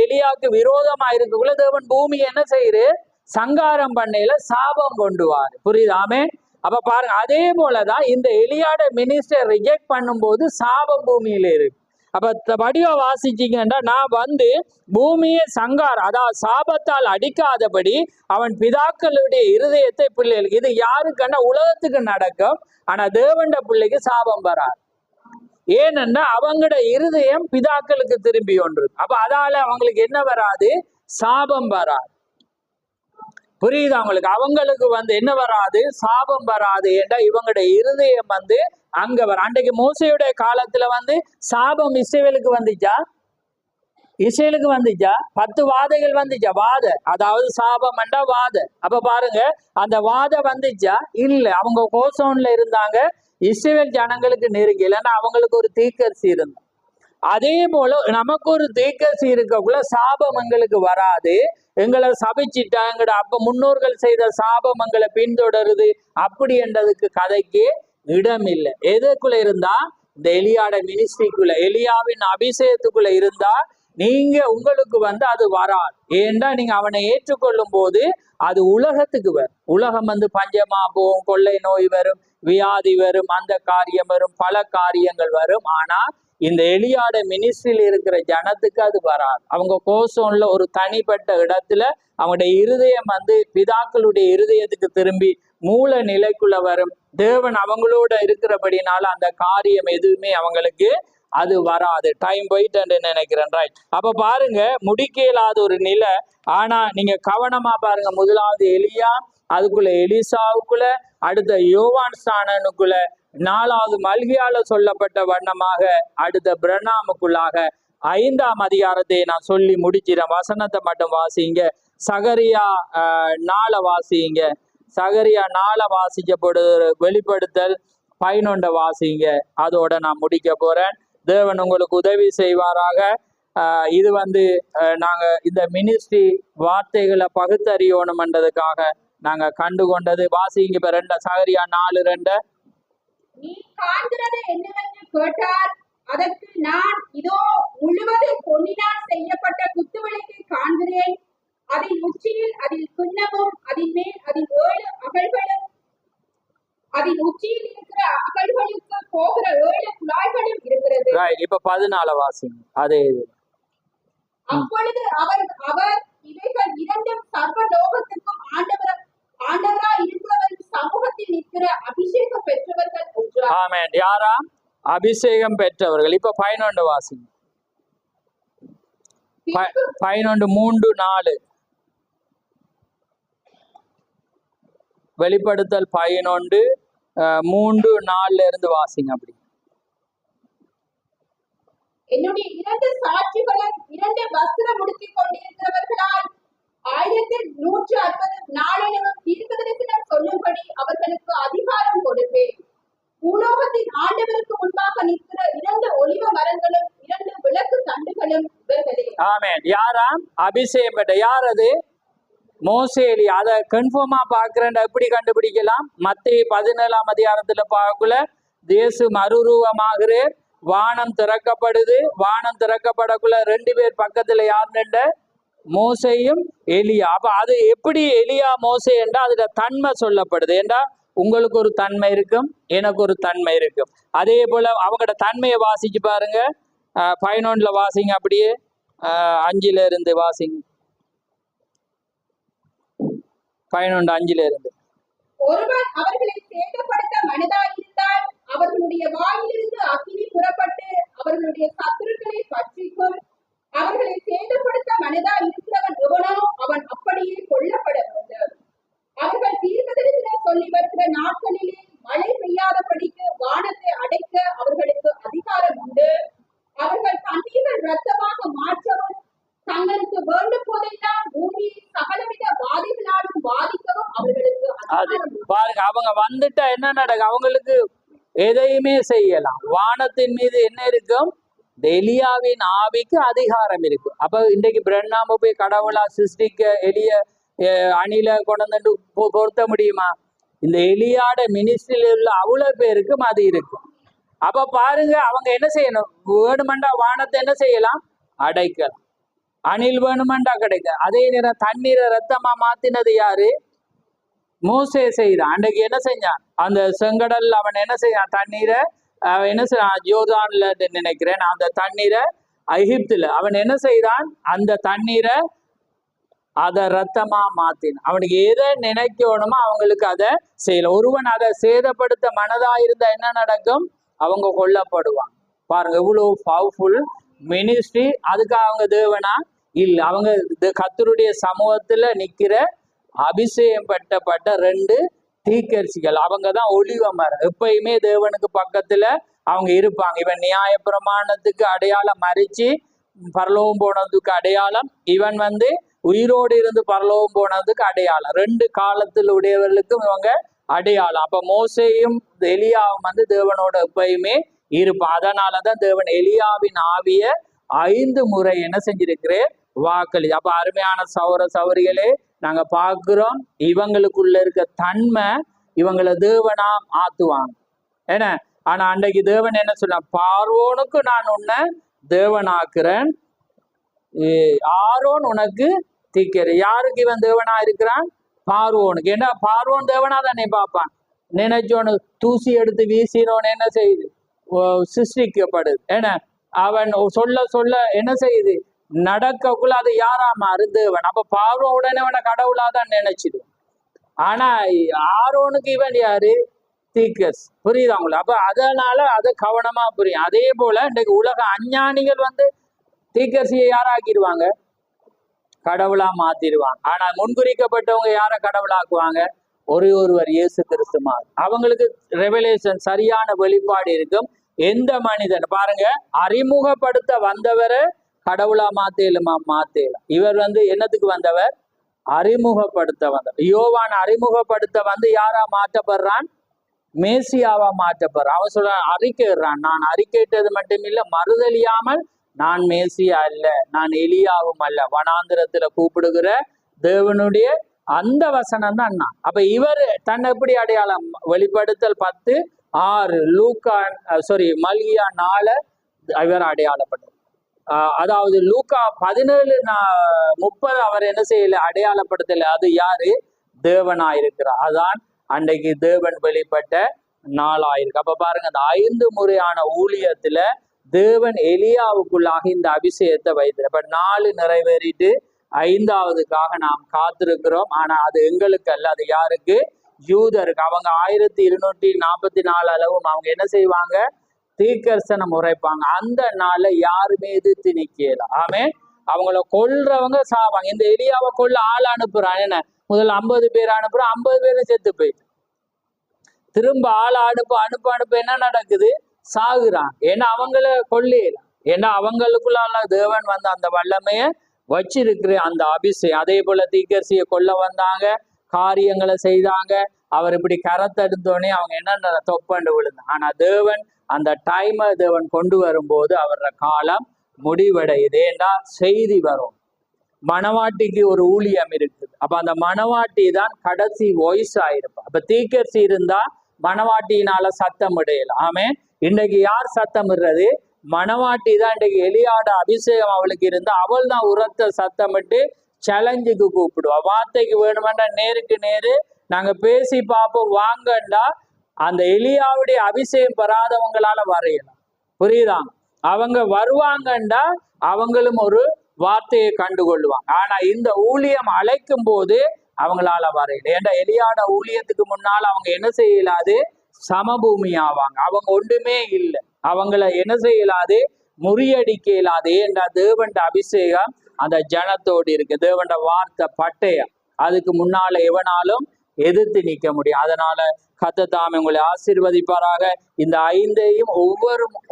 எலியாவுக்கு விரோதமா இருக்கக்குள்ள தேவன் பூமியை என்ன செய்யுது, சங்காரம் பண்ணையில சாபம் கொண்டு வாரு. புரியுதாமே? அப்ப பாருங்க, அதே போலதான் இந்த எலியாட மினிஸ்டர் ரிஜெக்ட் பண்ணும்போது சாபம் பூமியில இருக்கு. அப்ப வடிவ வாசிச்சீங்கன்னா நான் வந்து பூமியை சங்கார் அதாவது சாபத்தால் அடிக்காதபடி அவன் பிதாக்களுடைய இருதயத்தை பிள்ளைகளுக்கு, இது யாருக்குன்னா உலகத்துக்கு நடக்கும். ஆனா தேவண்ட பிள்ளைக்கு சாபம் வராது. ஏனென்னா அவங்களோட இருதயம் பிதாக்களுக்கு திரும்பி ஒன்று. அப்ப அதால அவங்களுக்கு என்ன வராது? சாபம் வராது. புரியுது அவங்களுக்கு? அவங்களுக்கு வந்து என்ன வராது? சாபம் வராது. ஏண்டா இவங்களுடைய இருதயம் வந்து அங்க வர. அன்றைக்கு மோசையுடைய காலத்துல வந்து சாபம் இஸ்ரவேலுக்கு வந்துச்சா? இஸ்ரவேலுக்கு வந்துச்சா? 10 வாதைகள் வந்துச்சா? வாத, அதாவது சாபம் என்றா வாத. அப்ப பாருங்க, அந்த வாத வந்துச்சா? இல்ல. அவங்க கோசோன்ல இருந்தாங்க, இஸ்ரவேல் ஜனங்களுக்கு நெருங்கி. இல்லைன்னா அவங்களுக்கு ஒரு தீர்க்கதரிசி இருந்தா. அதே போல நமக்கு ஒரு தீர்க்கதரிசி இருக்கக்குள்ள சாபம் எங்களுக்கு வராது. எங்களை சபிச்சிட்டா எங்கட அப்ப முன்னோர்கள் செய்த சாபம் எங்களை பின்தொடருது அப்படி என்றதுக்கு கதைக்கு இடம் இல்லை. எதுக்குள்ள இருந்தா? இந்த எலியாட மினிஸ்ட்ரிக்குள்ள, எலியாவின் அபிஷேகத்துக்குள்ள இருந்தா நீங்க உங்களுக்கு வந்து அது வராது. ஏன்டா நீங்க அவனை ஏற்றுக்கொள்ளும் போது அது உலகத்துக்கு வரும். உலகம் வந்து பஞ்சமா போகும், கொள்ளை நோய் வரும், வியாதி வரும், அந்த காரியம் வரும், பல காரியங்கள் வரும். ஆனா இந்த எலியாட மினிஸ்ட்ரியில் இருக்கிற ஜனத்துக்கு அது வராது. அவங்க கோசோன்ல ஒரு தனிப்பட்ட இடத்துல அவங்களுடைய இருதயம் வந்து பிதாக்களுடைய இருதயத்துக்கு திரும்பி மூல நிலைக்குள்ள வரும். தேவன் அவங்களோட இருக்கிறபடினால அந்த காரியம் எதுவுமே அவங்களுக்கு அது வராது. டைம் போயிட்டு நினைக்கிறேன். ரைட். அப்ப பாருங்க, முடிக்க இயலாத ஒரு நிலை. ஆனா நீங்க கவனமா பாருங்க. முதலாவது எலியா, அதுக்குள்ள எலிசாவுக்குள்ள, அடுத்த யோவான் ஸ்நானனுக்குள்ள, 4வது மல்கியால சொல்லப்பட்ட வண்ணமாக அடுத்த பிரணாமுக்குள்ளாக 5ஆம் அதிகாரத்தை நான் சொல்லி முடிச்சிடறேன். வசனத்தை மட்டும் வாசிங்க. சகரியா 4 வாசிங்க. சகரியா 4 வாசிக்கப்படு. வெளிப்படுத்தல் 11 வாசிங்க. அதோட நான் முடிக்க போறேன். தேவன் உங்களுக்கு உதவி செய்வாராக. இது வந்து நாங்க இந்த மினிஸ்ட்ரி வார்த்தைகளை பகுத்தறியணும்ன்றதுக்காக நாங்க கண்டுகொண்டது. வாசிங்க. இப்ப 2 சகரியா 4:2. நீ காண்கிறது என்னவென்று கேட்டார். அதற்கு நான், இதோ முழுவதும் பொன்னினால் செய்யப்பட்ட குத்துவிளக்கை காண்கிறேன். அதில் உச்சியில் அதில் கிண்ணமும், அதில் மேல் அதில் 7 அகல்களும், அதில் உச்சியில் இருக்கிற அகல்களுக்கு போகிற 7 குழாய்களும் இருக்கிறது. இப்ப 14 வாசிங்க. அதே அப்பொழுது அவர் இவைகள் இரண்டும் சர்வ லோகத்துக்கும் ஆண்டவரா இருக்கிறவர் சமூகத்தில் நிற்கிற அபிஷேகம் பெற்றவர்கள் என்றார். ஆமென். யாரா? அபிஷேகம் பெற்றவர்கள். இப்ப 11 வாசிங்க. 11 3 4. வெளிப்படுத்தல் 11 3 4 இருந்து வாசிங்க. அப்படி என்னுடைய 2 சாட்சிகளும் 2 வஸ்திரம் உடுத்திக் கொண்டிருக்கிறவர்களால் 1160 நாளிலும் தீர்க்கதரிசனம் சொல்லும்படி அவர்களுக்கு அதிகாரம் கொடுப்பேன். பூலோகத்தின் ஆண்டவருக்கு முன்பாக நிற்கிற 2 ஒலிவ மரங்களும் 2 விளக்கு தண்டுகளும் இவர்களே. ஆமென். யாராம்? அபிஷேகம் பெற்ற. யார் அது? மோசேலி. அதை கன்ஃபார்மா பாக்குறேன். எப்படி கண்டுபிடிக்கலாம்? மத்தேயு 17ஆம் அதிகாரத்துல பார்க்கல, இயேசு மறுரூபமாகிறார், வானம் திறக்கப்படுது. வானம் திறக்கப்படக்குள்ள 2 பேர் பக்கத்துல யார் நின்ற? மோசையும் எலியா. அப்ப அது எப்படி எலியா மோசே என்றா அதுல தன்மை சொல்லப்படுது. ஏண்டா உங்களுக்கு ஒரு தன்மை இருக்கும், எனக்கு ஒரு தன்மை இருக்கும். அதே போல அவங்களோட தன்மையை வாசிச்சு பாருங்க. 11 வாசிங்க. அப்படியே 5 இருந்து வாசிங்க. 11 5 இருந்து. ஒருவன் அவர்களை சேதப்படுத்த மனதாயிருந்தால் அவர்களுடைய வாயிலிருந்து அக்கினி புறப்பட்டு அவர்களுடைய சத்துருக்களை பற்றிக்கும். அவர்களை சேதப்படுத்த மனதா இருக்கிறவன் எவனோ அவன் அப்படியே கொல்லப்பட வேண்டும். அவர்கள் தீர்க்கதரிசனம் சொல்லி வருகிற நாட்களிலே மழை பெய்யாதபடிக்கு வானத்தை அடைக்க அவர்களுக்கு அதிகாரம் உண்டு. அவர்கள் தண்ணீர்கள் இரத்தமாக மாற்றவும் தங்களுக்கு வேண்டும் போதெல்லாம் பூமியை சகலவித வாதிகளாலும் பாதிக்கவும் அவர்களுக்கு அதிகாரம் உண்டு. பாருங்க, அவங்க வந்துட்டா என்ன நடக்கும்? அவங்களுக்கு எதையுமே செய்யலாம். வானத்தின் மீது என்ன இருக்கும்? எலியாவின் ஆவிக்கு அதிகாரம் இருக்கு. அப்ப இன்றைக்கு பிரண்ணாம போய் கடவுளா சிருஷ்டிக்க எலிய அணில கொண்டு பொருத்த முடியுமா? இந்த எலியாட மினிஸ்ட்ரியில உள்ள அவ்வளவு பேருக்கும் அது இருக்கும். அப்ப பாருங்க, அவங்க என்ன செய்யணும்? வேணுமெண்டா வானத்தை என்ன செய்யலாம்? அடைக்கலாம். அணில் வேணுமெண்டா கிடைக்க. அதே நேரம் தண்ணீரை ரத்தமா மாத்தினது யாரு? மோசே செய்யறான். அன்றைக்கு என்ன செஞ்சான்? அந்த செங்கடல் அவன் என்ன செய்யான்? தண்ணீரை என்ன செய்யறான், யோர்தான்ல நினைக்கிறேன் அந்த தண்ணீரை எகிப்துல அவன் என்ன செய்தான், அந்த தண்ணீரை அதை ரத்தமா மாத்தினான். அவனுக்கு எதை நினைக்கணுமோ அவங்களுக்கு அதை செய்யல. ஒருவன் அதை சேதப்படுத்த மனதா இருந்தா என்ன நடக்கும், அவங்க கொல்லப்படுவாங்க. பாருங்க எவ்வளவு பவர்ஃபுல் மினிஸ்ட்ரி. அதுக்காக அவங்க தேவனா இல்ல, அவங்க கர்த்தருடைய சமூகத்துல நிக்கிற அபிஷேகம் பட்ட 2 தீக்கர்சிகள். அவங்க தான் ஒளிவ மரம். எப்பயுமே தேவனுக்கு பக்கத்துல அவங்க இருப்பாங்க. இவன் நியாய பிரமாணத்துக்கு அடையாளம், மறிச்சு பரலோகம் போனதுக்கு அடையாளம், இவன் உயிரோடு இருந்து பரலோகம் போனதுக்கு அடையாளம். 2 காலத்தில் உடையவர்களுக்கும் இவங்க அடையாளம். அப்ப மோசேயும் எலியாவும் தேவனோட எப்பயுமே இருப்பான். அதனாலதான் தேவன் எலியாவின் ஆவிய 5 முறை என்ன செஞ்சிருக்கிறேன், வாக்களி. அப்ப அருமையான சௌர சௌரிகளே, நாங்க பார்க்கிறோம் இவங்களுக்குள்ள இருக்க தன்மை இவங்களை தேவனா ஆத்துவாங்க. என்ன, ஆனா அன்றைக்கு தேவன் என்ன சொன்ன, பார்வோனுக்கு நான் உன்னை தேவனாக்குறேன், ஆரோன் உனக்கு தீக்கரை. யாருக்கு இவன் தேவனா இருக்கிறான், பார்வோனுக்கு. ஏன்னா பார்வோன் தேவனா தானே பார்ப்பான். நினைச்சோன்னு தூசி எடுத்து வீசினோன்னு என்ன செய்யுது, சிருஷ்டிக்கப்படுது. என்ன, அவன் சொல்ல சொல்ல என்ன செய்யுது, நடக்கக்குள்ள அது யாராமா தேவன். அப்ப பார்வோன் உடனே அவனை கடவுளாதான் நினைச்சிடும். ஆனா ஆரோனுக்கு இவன் யாரு, தீக்கஸ். புரியுதா உங்களுக்கு? அப்ப அதனால அதை கவனமா புரியும். அதே போல இன்றைக்கு உலக அஞ்ஞானிகள் தீக்கர்சியை யாராக்கிடுவாங்க, கடவுளா மாத்திடுவாங்க. ஆனா முன்குறிக்கப்பட்டவங்க யார கடவுளாக்குவாங்க, ஒருவர் இயேசு கிறிஸ்துமா. அவங்களுக்கு ரெவலேஷன், சரியான வெளிப்பாடு இருக்கும். எந்த மனிதன் பாருங்க, அறிமுகப்படுத்த வந்தவரை கடவுளா மாத்தேலுமா, மாத்தேலாம். இவர் என்னத்துக்கு வந்தவர், அறிமுகப்படுத்த வந்தவர். யோவான் அறிமுகப்படுத்த யாரா மாற்றப்படுறான், மேசியாவா மாற்றப்படுறான். அவன் சொல்றான், அறிக்கைறான், நான் அறிக்கையிட்டது மட்டும் இல்ல, மறுதலியாமல் நான் மேசியா அல்ல, நான் எலியாவும் அல்ல, வனாந்திரத்துல கூப்பிடுகிற தேவனுடைய அந்த வசனம் தான் நான். அப்ப இவர் தன்னை எப்படி அடையாளம், வெளிப்படுத்தல் 10:6, லூக்கா மல்கியா 4 இவர் அடையாளப்பட்டார். அதாவது லூக்கா 17:30 அவர் என்ன செய்யல, அடையாளப்படுத்தல. அது யாரு, தேவனாயிருக்கிறார். அதான் அன்றைக்கு தேவன் வெளிப்பட்ட நாளாயிருக்கு. அப்ப பாருங்க, அந்த 5 முறையான ஊழியத்துல தேவன் எலியாவுக்குள்ளாக இந்த அபிஷேகத்தை வைத்து, இப்ப 4 நிறைவேறிட்டு 5வதுக்காக நாம் காத்திருக்கிறோம். ஆனா அது எங்களுக்கு அல்ல, அது யாருக்கு, யூதருக்கு. அவங்க 1244 அளவும் அவங்க என்ன செய்வாங்க, தீர்க்கதரிசனம் உரைப்பாங்க. அந்த நாளை யாருமே எதிர்த்து நிக்கல. ஆமே, அவங்கள கொல்றவங்க சாவாங்க. இந்த எலியாவை கொல்ல ஆள் அனுப்புறான். என்ன, முதல்ல 50 பேர் அனுப்புறான், 50 பேரும் செத்து போயிட்டு திரும்ப ஆள் அனுப்ப என்ன நடக்குது, சாகுறான். ஏன்னா அவங்கள கொல்லையில, ஏன்னா அவங்களுக்குள்ள தேவன் அந்த வல்லமைய வச்சிருக்கிற அந்த அபிஷேகம். அதே போல தீக்கர்சியை கொல்ல வந்தாங்க, காரியங்களை செய்தாங்க. அவர் இப்படி கரத்தெடுத்தோடனே அவங்க என்ன தொப்பண்டு விழுந்தாங்க. ஆனா தேவன் அந்த டைமை தேவன் கொண்டு வரும்போது அவரோட காலம் முடிவடையுது. ஏண்டா செய்தி வரும், மணவாட்டிக்கு ஒரு ஊழியம் இருக்குது. அப்ப அந்த மணவாட்டி தான் கடைசி வாய்ஸ் ஆயிருப்பா. அப்ப தீக்கர்சி இருந்தா மணவாட்டியினால சத்தம் இடையலாம். ஆமே, இன்னைக்கு யார் சத்தம் இடுறது, மணவாட்டி தான். இன்றைக்கு எலியாட அபிஷேகம் அவளுக்கு இருந்தா அவள் தான் உரத்த சத்தமிட்டு சேலஞ்சுக்கு கூப்பிடுவா. வார்த்தைக்கு வேணுமெண்டா நேருக்கு நேரு நாங்க பேசி பார்ப்போம் வாங்கண்டா. அந்த எலியாவுடைய அபிஷேகம் பெறாதவங்களால வரையலாம். புரியுதா? அவங்க வருவாங்கண்டா அவங்களும் ஒரு வார்த்தையை கண்டுகொள்வாங்க. ஆனா இந்த ஊழியம் அழைக்கும் போது அவங்களால வரையல. ஏன்டா எலியாட ஊழியத்துக்கு முன்னால அவங்க என்ன செய்யலாது, சமபூமி ஆவாங்க. அவங்க ஒன்றுமே இல்லை, அவங்கள என்ன செய்யலாது, முறியடிக்க இயலாது. ஏண்டா தேவண்ட அபிஷேகம் அந்த ஜனத்தோடு இருக்கு. தேவண்ட வார்த்தை பட்டயம், அதுக்கு முன்னால எவனாலும் எதிர்த்து நிற்க முடியும். அதனால கர்த்தர் உங்களை ஆசீர்வதிப்பாராக. இந்த 5ஐயும்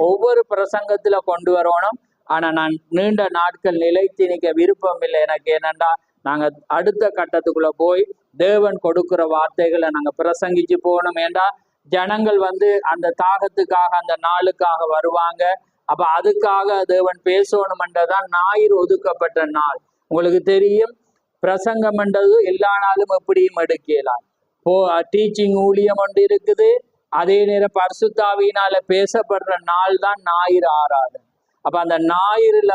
ஒவ்வொரு பிரசங்கத்துல கொண்டு வரணும். ஆனா நான் நீண்ட நாட்கள் நிலைத்து நிற்க விருப்பம் இல்லை எனக்கு. ஏனண்டா நாங்க அடுத்த கட்டத்துக்குள்ள போய் தேவன் கொடுக்கிற வார்த்தைகளை நாங்க பிரசங்கிச்சு போகணும். ஏண்டா ஜனங்கள் அந்த தாகத்துக்காக அந்த நாளுக்காக வருவாங்க. அப்ப அதுக்காக தேவன் பேசணும்ன்றதான் ஞாயிறு ஒதுக்கப்பட்ட நாள். உங்களுக்கு தெரியும், பிரசங்கம் என்றது எல்லா நாளும் எப்படியும் எடுக்கலாம். டீச்சிங் ஊழியம் ஒன்று இருக்குது. அதே நேரம் பரிசுத்தாவியினால பேசப்படுற நாள் தான் ஞாயிறு ஆராதனை. அப்ப அந்த ஞாயிறுல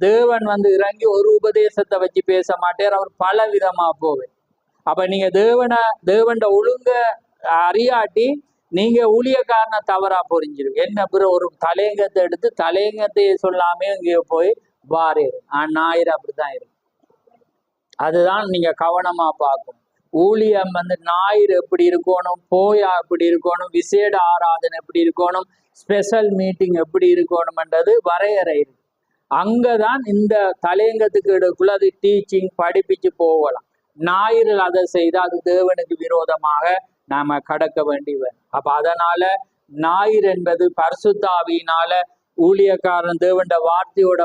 தேவன் இறங்கி ஒரு உபதேசத்தை வச்சு பேச மாட்டார், அவர் பல விதமா போவேன். அப்ப நீங்க தேவண்ட ஒழுங்க அறியாட்டி நீங்க ஊழியக்காரனை தவறா புரிஞ்சிடும். என்ன பிறகு ஒரு தலையங்கத்தை எடுத்து தலையங்கத்தையே சொல்லாமே இங்கே போய் வாரேரு. ஞாயிறு அப்படித்தான் இருக்கு. அதுதான் நீங்க கவனமா பார்க்கணும். ஊழியம் வந்து ஞாயிறு எப்படி இருக்கணும், போயா எப்படி இருக்கணும், விசேட ஆராதனை எப்படி இருக்கணும், ஸ்பெஷல் மீட்டிங் எப்படி இருக்கணும்ன்றது வரையறை இருக்கு. அங்கதான் இந்த தலையங்கத்துக்கு எடுக்குள்ள அது டீச்சிங் படிப்பிச்சு போகலாம். ஞாயிறு அதை செய்து அது தேவனுக்கு விரோதமாக நாம கடக்க வேண்டியவன். அப்ப அதனால ஞாயிறு என்பது பரிசுத்தாவியினால ஊழியக்காரன் தேவண்ட வார்த்தையோட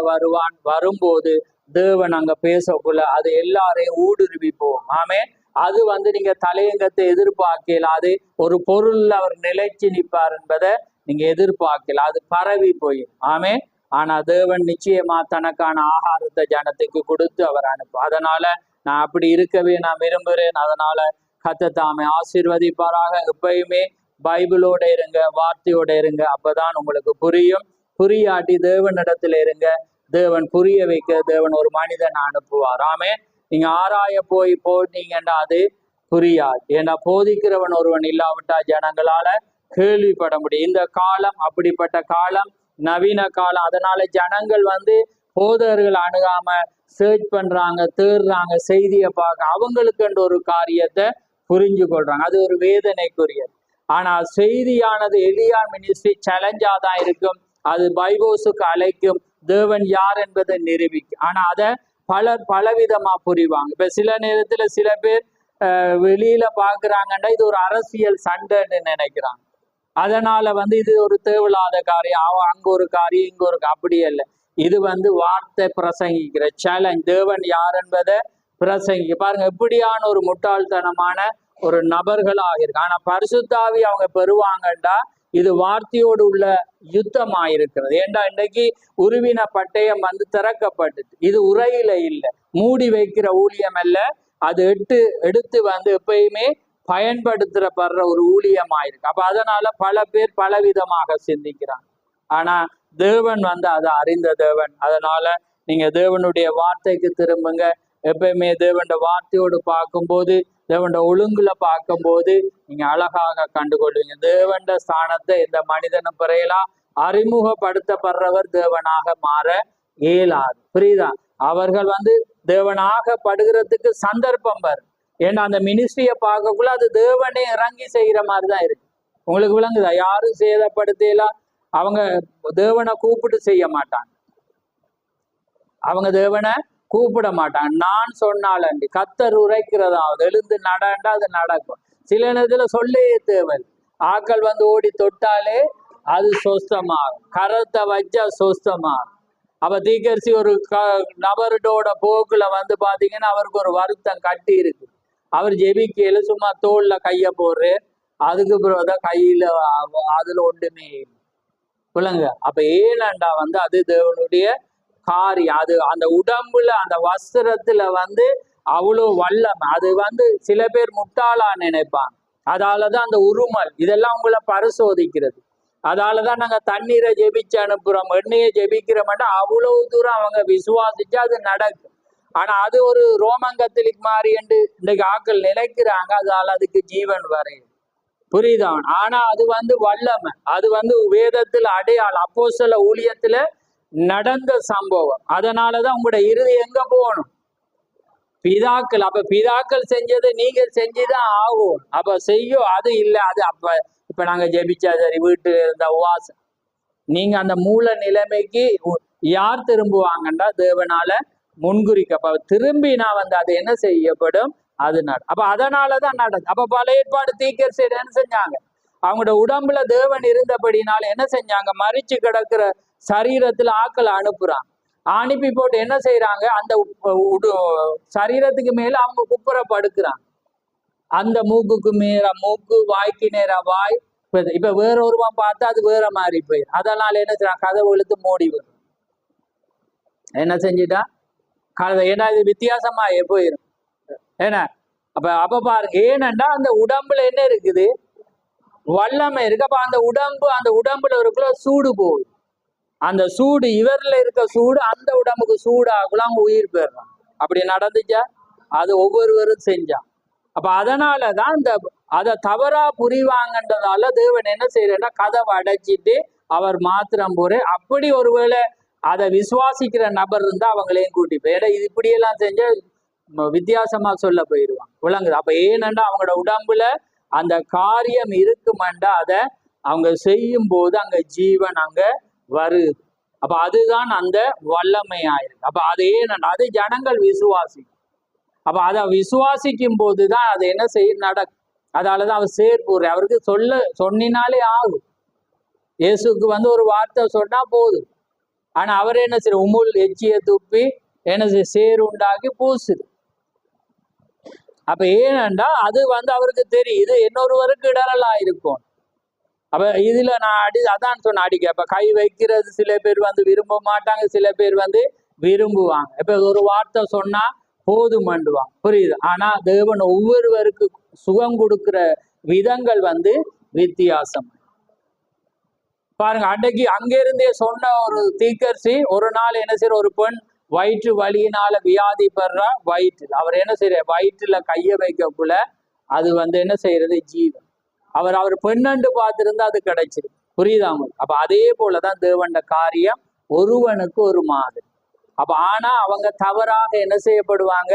வரும்போது தேவன் அங்க பேசக்குள்ள அது எல்லாரையும் ஊடுருவி போகும். ஆமே. அது வந்து நீங்க தலையங்கத்தை எதிர்பார்க்கல. அது ஒரு பொருள் அவர் நிலைச்சு நிற்பார் என்பதை நீங்க எதிர்பார்க்கல. அது பரவி போயிடும். ஆமே. ஆனா தேவன் நிச்சயமா தனக்கான ஆகாரத்தை ஜனத்துக்கு கொடுத்து அவர் அனுப்பும். அதனால நான் அப்படி இருக்கவே நான் விரும்புகிறேன். அதனால கர்த்தர் தாமே ஆசீர்வதிப்பாராக. எப்பயுமே பைபிளோட இருங்க, வார்த்தையோட இருங்க. அப்பதான் உங்களுக்கு புரியும். புரியாட்டி தேவனிடத்துல இருங்க. தேவன் புரிய வைக்க தேவன் ஒரு மனிதன் அனுப்புவார். ஆமே. நீங்க ஆராய போனீங்கன்னா அது புரியாது. ஏன்னா போதிக்கிறவன் ஒருவன் இல்லாவிட்டா ஜனங்களால கேள்விப்பட முடியும். இந்த காலம் அப்படிப்பட்ட காலம், நவீன காலம். அதனால ஜனங்கள் வந்து போதகர்கள் அணுகாம சர்ச் பண்றாங்க, தேடுறாங்க, செய்தியை பார்க்க அவங்களுக்கு ஒரு காரியத்தை புரிஞ்சு கொள்றாங்க. அது ஒரு வேதனைக்குரியது. ஆனா செய்தியானது எலியா மினிஸ்ட்ரி சேலஞ்சா தான் இருக்கும். அது பைபோஸுக்கு அழைக்கும், தேவன் யார் என்பதை நிரூபிக்கும். ஆனா அதை பலர் பலவிதமா புரிவாங்க. இப்ப சில நேரத்துல சில பேர் வெளியில பாக்குறாங்கன்னா இது ஒரு அரசியல் சண்டைன்னு நினைக்கிறாங்க. அதனால வந்து இது ஒரு தேவையில்லாத காரியம், அங்க ஒரு காரியம் இங்க ஒரு அப்படி இல்லை. இது வந்து வார்த்தை பிரசங்கிக்கிற சேலஞ்ச். தேவன் யார் என்பதை பிரசங்கி பாருங்க. எப்படியான ஒரு முட்டாள்தனமான ஒரு நபர்களாக இருக்கு. ஆனா பரிசுத்தாவி அவங்க பெறுவாங்கண்டா இது வார்த்தையோடு உள்ள யுத்தமாயிருக்கிறது. ஏண்டா இன்னைக்கு உருவின பட்டயம் வந்து திறக்கப்பட்டது. இது உரையில இல்லை, மூடி வைக்கிற ஊழியம் அல்ல. அது எடுத்து வந்து எப்பயுமே பயன்படுத்தப்படுற ஒரு ஊழியமாயிருக்கு. அப்ப அதனால பல பேர் பலவிதமாக சிந்திக்கிறாங்க. ஆனா தேவன் வந்து அதை அறிந்த தேவன். அதனால நீங்க தேவனுடைய வார்த்தைக்கு திரும்புங்க. எப்பயுமே தேவன் வார்த்தையோடு பார்க்கும்போது, தேவன் ஒழுங்குல பார்க்கும்போது நீங்க அழகாக கண்டுகொள்வீங்க. தேவன் ஸ்தானத்தை இந்த மனிதனும் பிறையலாம். அறிமுகப்படுத்தப்படுறவர் தேவனாக மாற இயலாது. புரியுதா? அவர்கள் வந்து தேவனாக படுகிறதுக்கு சந்தர்ப்பம் வரும். ஏன்னா அந்த மினிஸ்ட்ரியை பார்க்கக்குள்ள அது தேவனே இறங்கி செய்கிற மாதிரிதான் இருக்கு. உங்களுக்கு விளங்குதா? யாரும் சேதப்படுத்தலாம். அவங்க தேவனை கூப்பிட்டு செய்ய மாட்டாங்க. அவங்க தேவனை கூப்பிட மாட்டாங்க. நான் சொன்னாலண்டி கர்த்தர் உரைக்கிறதாவது எழுந்து நடண்டா அது நடக்கும். சில நேரத்துல சொல்லே தேவன் ஆக்கள் வந்து ஓடி தொட்டாலே அது சொஸ்தமாகும். கரத்தை வச்சா சொஸ்தமாகும். அப்ப தீக்கரிசி ஒரு நபரோட போக்குல வந்து பாத்தீங்கன்னா அவருக்கு ஒரு வருத்தம் கட்டி இருக்கு. அவர் ஜெபிக்கையில சும்மா தோல்ல கைய போடுற, அதுக்கு பிறகுதான் கையில அதுல ஒன்றுமே இல்லைங்க. அப்ப ஏனண்டா வந்து அது தேவனுடைய காரியம். அது அந்த உடம்புல அந்த வஸ்திரத்துல வந்து அவ்வளோ வல்லமை. அது வந்து சில பேர் முட்டாளா நினைப்பாங்க. அதாலதான் அந்த உருமல் இதெல்லாம் உங்களை பரிசோதிக்கிறது. அதாலதான் நாங்க தண்ணீரை ஜெபிச்சு அனுப்புறோம், எண்ணெயை ஜெபிக்கிறோம்னா அவ்வளவு தூரம் அவங்க விசுவாசிச்சா அது நடக்கும். ஆனா அது ஒரு ரோமன் கத்தலிக் மாதிரி என்று இன்னைக்கு ஆக்கள் நினைக்கிறாங்க. அதால அதுக்கு ஜீவன் வரையும். புரியுதா? ஆனா அது வந்து வல்லமை. அது வந்து வேதத்துல அடையாளம், அப்போஸ்தல ஊழியத்துல நடந்த சம்பவம். அதனாலதான் உங்களோட இறுதி எங்க போகணும்? பிதாக்கள். அப்ப பிதாக்கள் செஞ்சதை நீங்க செஞ்சுதான் ஆகும். அப்ப செய்யும். அது இல்லை. அது அப்ப இப்ப நாங்க ஜெபிச்சா சரி, வீட்டு இருந்த உவாசம், நீங்க அந்த மூல நிலைமைக்கு யார் திரும்புவாங்கன்னா தேவனால முன்குறிக்க திரும்பினா வந்து அது என்ன செய்யப்படும்? அது அப்ப அதனாலதான் நடந்து. அப்ப பழைய ஏற்பாடு தீக்கரிசி என்ன செஞ்சாங்க? அவங்களோட உடம்புல தேவன் இருந்தபடினால என்ன செஞ்சாங்க? மறிச்சு கிடக்குற சரீரத்துல ஆக்களை அனுப்புறாங்க. அனுப்பி போட்டு என்ன செய்யறாங்க? அந்த சரீரத்துக்கு மேல அவங்க குப்புற படுக்கிறாங்க. அந்த மூக்குக்கு மேல மூக்கு, வாய்க்கு நேர வாய். இப்ப வேற ஒருவன் பார்த்தா அது வேற மாதிரி போயிடும். அதனால என்ன செய்யறான்? கதவு இழுத்து மூடி வரும். என்ன செஞ்சுட்டா கதை? ஏன்னா இது வித்தியாசமா போயிடும். ஏன்னா அப்ப பாருங்க. ஏனண்டா அந்த உடம்புல என்ன இருக்குது? வல்லமை இருக்கு. அப்ப அந்த உடம்புல இருக்குள்ள சூடு போகுது. அந்த சூடு இவர்ல இருக்க சூடு அந்த உடம்புக்கு சூடு ஆகலாம். அவங்க உயிர் பெறான். அப்படி நடந்துச்சா? அது ஒவ்வொருவரும் செஞ்சான். அப்ப அதனாலதான் இந்த அதை தவறா புரிவாங்கன்றதால தேவன் என்ன செய்யறா, கதவை அடைச்சிட்டு அவர் மாத்திரம் போற. அப்படி ஒருவேளை அதை விசுவாசிக்கிற நபர் இருந்தா அவங்களையும் கூட்டிப்போம். ஏன்னா இது இப்படியெல்லாம் செஞ்ச வித்தியாசமா சொல்ல போயிடுவாங்க, விளங்குது. அப்ப ஏனென்றா அவங்களோட உடம்புல அந்த காரியம் இருக்குமெண்டா அதை அவங்க செய்யும் போது அங்க ஜீவன் அங்க வருது. அப்ப அதுதான் அந்த வல்லமையாயிருக்கு. அப்ப அது ஏனென்றா அது ஜனங்கள் விசுவாசிக்கும். அப்ப அதை விசுவாசிக்கும் போதுதான் அது என்ன செய்ய நடக்கும். அதாலதான் அவர் சேர்ப்பு அவருக்கு சொன்னினாலே ஆகும். இயேசுக்கு ஒரு வார்த்தை சொன்னா போதும். ஆனா அவர் என்ன செய்ய உமுல் எச்சிய துப்பி என்ன செய்ய சேர் உண்டாக்கி பூசுது. அப்ப ஏனென்றா அது அவருக்கு தெரியும் இது இன்னொருவருக்கு இடரலா இருக்கும். அப்ப இதுல நான் அதான் சொன்ன அடிக்க. அப்ப கை வைக்கிறது சில பேர் விரும்ப மாட்டாங்க, சில பேர் விரும்புவாங்க. இப்ப ஒரு வார்த்தை சொன்னா போதுமண்டுவாங்க, புரியுது. ஆனா தேவன் ஒவ்வொருவருக்கு சுகம் கொடுக்கிற விதங்கள் வித்தியாசம். பாருங்க, அன்றைக்கு அங்கிருந்தே சொன்ன ஒரு தீக்கர்சி ஒரு நாள் என்ன செய்யற, ஒரு பெண் வயிற்று வலியினால வியாதி பெற வயிற்றில் அவர் என்ன செய்யற, வயிற்றுல கைய வைக்கக்குள்ள அது என்ன செய்யறது ஜீவன். அவர் பெண்ணண்டு பார்த்திருந்தா அது கிடைச்சிருக்கு, புரியுதா உங்களுக்கு. அப்ப அதே போலதான் தேவண்ட காரியம் ஒருவனுக்கு ஒரு மாதிரி. அப்ப ஆனா அவங்க தவறாக என்ன செய்யப்படுவாங்க,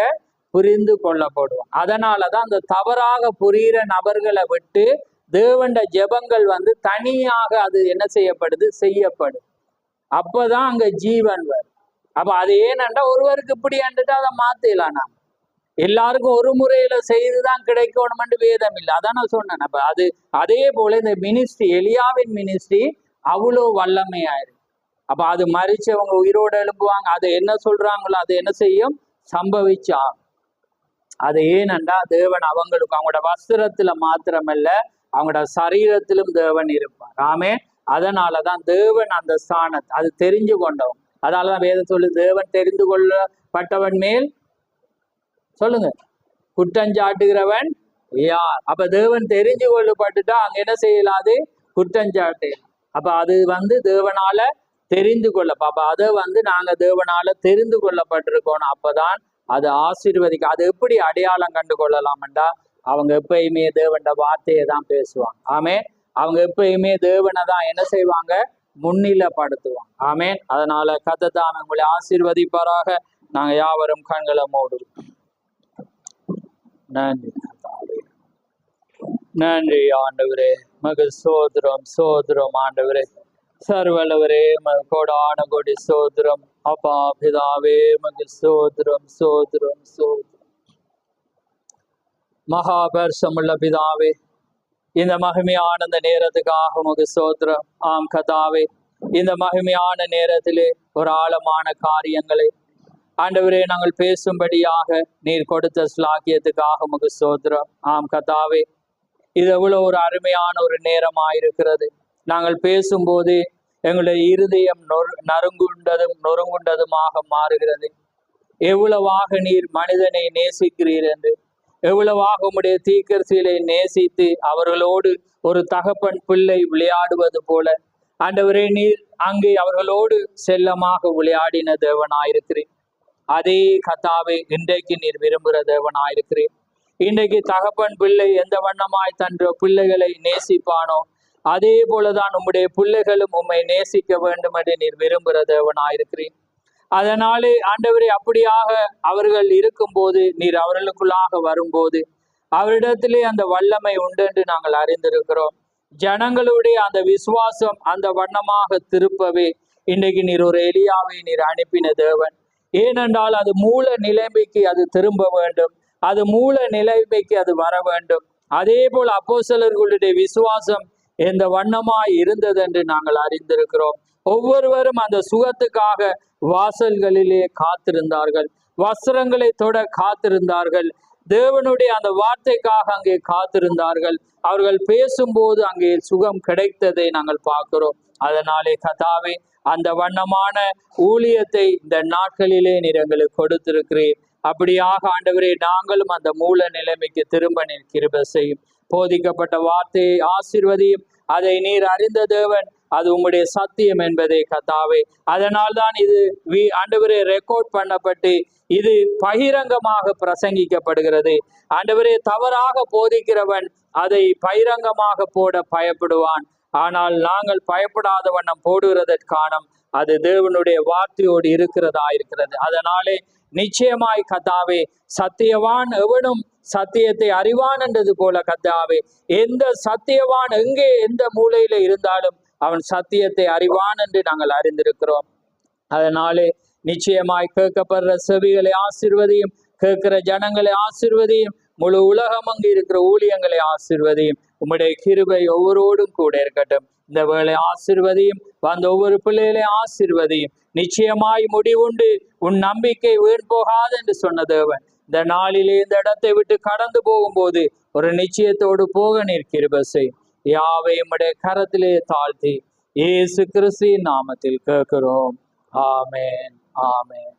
புரிந்து கொள்ளப்படுவாங்க. அதனாலதான் அந்த தவறாக புரிகிற நபர்களை விட்டு தேவண்ட ஜெபங்கள் தனியாக அது என்ன செய்யப்படுது, செய்யப்படுது. அப்பதான் அங்க ஜீவன் வரும். அப்ப அது ஏனென்றா ஒருவருக்கு இப்படி அண்டுட்டு அதை மாத்தலாம். நான் எல்லாருக்கும் ஒரு முறையில செய்துதான் கிடைக்கணும்னு வேதம் இல்லை. அதான் நான் சொன்னேன். அப்ப அது அதே போல இந்த மினிஸ்ட்ரி, எலியாவின் மினிஸ்ட்ரி அவ்வளோ வல்லமையாயிருக்கு. அப்ப அது மறிச்சவங்க உயிரோடு எழுப்புவாங்க. அது என்ன சொல்றாங்களோ அது என்ன செய்யும், சம்பவிச்சா. அது ஏனென்றா தேவன் அவங்களுக்கு அவங்களோட வஸ்திரத்துல மாத்திரமல்ல அவங்களோட சரீரத்திலும் தேவன் இருப்பார். ஆமே. அதனாலதான் தேவன் அந்த ஸ்தானத்தை அது தெரிஞ்சு கொண்டவன். அதனாலதான் வேதம் சொல்லு, தேவன் தெரிந்து கொள்ளப்பட்டவன் மேல் சொல்லுங்க குற்றஞ்சாட்டுகிறவன் யார். அப்ப தேவன் தெரிஞ்சு கொள்ளப்பட்டுட்டா அங்க என்ன செய்யலாது, குற்றஞ்சாட்டு. அப்ப அது தேவனால தெரிந்து கொள்ள. அப்ப அதை நாங்க தேவனால தெரிந்து கொள்ளப்பட்டிருக்கோம். அப்பதான் அது ஆசீர்வதிக்க. அது எப்படி அடையாளம் கண்டு கொள்ளலாம்டா, அவங்க எப்பயுமே தேவண்ட வார்த்தையை தான் பேசுவாங்க. ஆமே. அவங்க எப்பயுமே தேவனை தான் என்ன செய்வாங்க, முன்னிலைப்படுத்துவாங்க. ஆமேன். அதனால கர்த்தர் உங்களை ஆசீர்வதிப்பாராக. நாங்க யாவரும் கண்களை மூடுவோம். நன்றி நன்றி ஆண்டவரே, மக சோதரம் சோதரம் ஆண்டவரே, சர்வலவரே கோடான கோடி சோதரம். அப்பா பிதாவே மக சோதரம் சோதரம் சோதரம். மகாபர்ஷமுள்ள பிதாவே, இந்த மகிமையான இந்த நேரத்துக்காக உமக்கு ஸ்தோத்திரம். ஆம் கர்த்தாவே, இந்த மகிமையான நேரத்திலே ஒரு ஆழமான காரியங்களை ஆண்டவரே நாங்கள் பேசும்படியாக நீர் கொடுத்த ஸ்லாக்கியத்துக்காக உமக்கு ஸ்தோத்திரம். ஆம் கர்த்தாவே, இது எவ்வளவு ஒரு அருமையான ஒரு நேரமாயிருக்கிறது. நாங்கள் பேசும்போது எங்களுடைய இருதயம் நொறுங்குண்டதுமாக மாறுகிறது. எவ்வளவாக நீர் மனிதனை நேசிக்கிறீர் என்று, எவ்வளவாக உம்முடைய தீர்க்கதரிசிகளை நேசித்து அவர்களோடு ஒரு தகப்பன் பிள்ளை விளையாடுவது போல ஆண்டவரே நீர் அங்கே அவர்களோடு செல்லமாக விளையாடின தேவனாயிருக்கிறேன். அதே கர்த்தாவே இன்றைக்கு நீர் விரும்புகிற தேவனாயிருக்கிறேன். இன்றைக்கு தகப்பன் பிள்ளை எந்த வண்ணமாய் தன்ற பிள்ளைகளை நேசிப்பானோ அதே போலதான் உம்முடைய பிள்ளைகளும் உம்மை நேசிக்க வேண்டும் என்று நீர் விரும்புகிற தேவனாயிருக்கிறேன். அதனாலே ஆண்டவரே அப்படியாக அவர்கள் இருக்கும்போது நீர் அவர்களுக்குள்ளாக வரும்போது அவரிடத்திலே அந்த வல்லமை உண்டு என்று நாங்கள் அறிந்திருக்கிறோம். ஜனங்களுடைய அந்த விசுவாசம் அந்த வண்ணமாக திருப்பவே இன்றைக்கு நீர் ஒரு எலியாவை நீர் அனுப்பின தேவன். ஏனென்றால் அது மூல நிலைமைக்கு அது திரும்ப வேண்டும், அது மூல நிலைமைக்கு அது வர வேண்டும். அதே போல் அப்போஸ்தலர்களுடைய விசுவாசம் எந்த வண்ணமாய் இருந்தது என்று நாங்கள் அறிந்திருக்கிறோம். ஒவ்வொருவரும் அந்த சுகத்துக்காக வாசல்களிலே காத்திருந்தார்கள், வஸ்திரங்களை தொட காத்திருந்தார்கள், தேவனுடைய அந்த வார்த்தைக்காக அங்கே காத்திருந்தார்கள். அவர்கள் பேசும்போது அங்கே சுகம் கிடைத்ததை நாங்கள் பார்க்கிறோம். அதனாலே கர்த்தாவே அந்த வண்ணமான ஊழியத்தை இந்த நாட்களிலே நீர் எங்களுக்கு கொடுத்திருக்கிறீர். அப்படியாக ஆண்டவரே நாங்களும் அந்த மூல நிலைமைக்கு திரும்ப நீர் கிருபை செய்யும். போதிக்கப்பட்ட வார்த்தையை ஆசீர்வதியும். அதை நீர் அறிந்த தேவன், அது உம்முடைய சத்தியம் என்பதே கர்த்தாவே. அதனால் தான் இது ஆண்டவரே ரெக்கார்ட் பண்ணப்பட்டு இது பகிரங்கமாக பிரசங்கிக்கப்படுகிறது. ஆண்டவரே, தவறாக போதிக்கிறவன் அதை பகிரங்கமாக போட பயப்படுவான். ஆனால் நாங்கள் பயப்படாத வண்ணம் போடுகிறதற்கான அது தேவனுடைய வார்த்தையோடு இருக்கிறதா இருக்கிறது. அதனாலே நிச்சயமாய் கர்த்தாவே, சத்தியவான் எவனும் சத்தியத்தை அறிவான் என்றது போல கர்த்தாவே, எந்த சத்தியவான் எங்கே எந்த மூலையில இருந்தாலும் அவன் சத்தியத்தை அறிவான் என்று நாங்கள் அறிந்திருக்கிறோம். அதனாலே நிச்சயமாய் கேட்கப்படுற செவிகளை ஆசீர்வதியும், கேட்கிற ஜனங்களை ஆசீர்வதியும், முழு உலகம் அங்கு இருக்கிற ஊழியங்களை ஆசீர்வதியும். உம்முடைய கிருபை ஒவ்வொருவரோடும் கூட இருக்கட்டும். இந்த வேளை ஆசீர்வதியும், வந்த ஒவ்வொரு பிள்ளைகளை ஆசீர்வதியும். நிச்சயமாய் முடிவுண்டு, உன் நம்பிக்கை வீண் போகாது என்று சொன்ன தேவன் இந்த நாளிலே இந்த இடத்தை விட்டு கடந்து போகும்போது ஒரு நிச்சயத்தோடு போக நீர் கிருபை செய்யும். யாவை உம்முடைய கரத்திலே தாழ்த்தி இயேசு கிறிஸ்துவின் நாமத்தில் கேட்கிறோம். ஆமென், ஆமென்.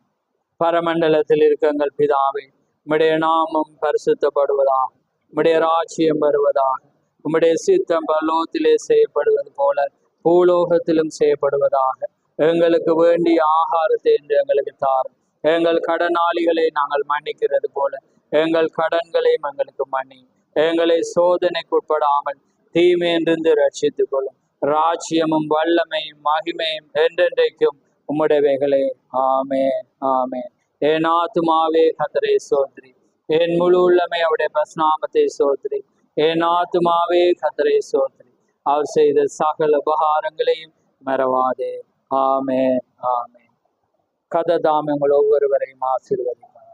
பரமண்டலத்தில் இருக்கங்கள் பிதாவே, உம்முடைய நாமம் பரிசுத்தப்படுவதாக, உம்முடைய ராஜ்யம் வருவதாக, உம்முடைய சித்தம் பரலோகத்திலே செய்யப்படுவது போல பூலோகத்திலும் செய்யப்படுவதாக. எங்களுக்கு வேண்டிய ஆகாரத்தை என்று எங்களுக்கு தாரும். எங்கள் கடனாளிகளை நாங்கள் மன்னிக்கிறது போல எங்கள் கடன்களையும் எங்களுக்கு மன்னி. எங்களை சோதனைக்குட்படாமல் தீமையிலிருந்து ரட்சித்துக் கொள்ளும். ராஜ்யமும் வல்லமையும் மகிமையும் என்றென்றைக்கும் உம்முடையவைகளே. ஆமென், ஆமென். என் ஆத்துமாவே கர்த்தரை சோத்ரி, என் முழு உள்ளமை அவருடைய பரிசுநாமத்தை சோத்ரி. என் ஆத்துமாவே கர்த்தரை சோத்ரி, அவர் செய்த சகல உபகாரங்களையும் மறவாதே. ஆமென், ஆமென். கர்த்தர் தாமே உங்கள் ஒவ்வொருவரையும் ஆசீர்வதிப்பார்.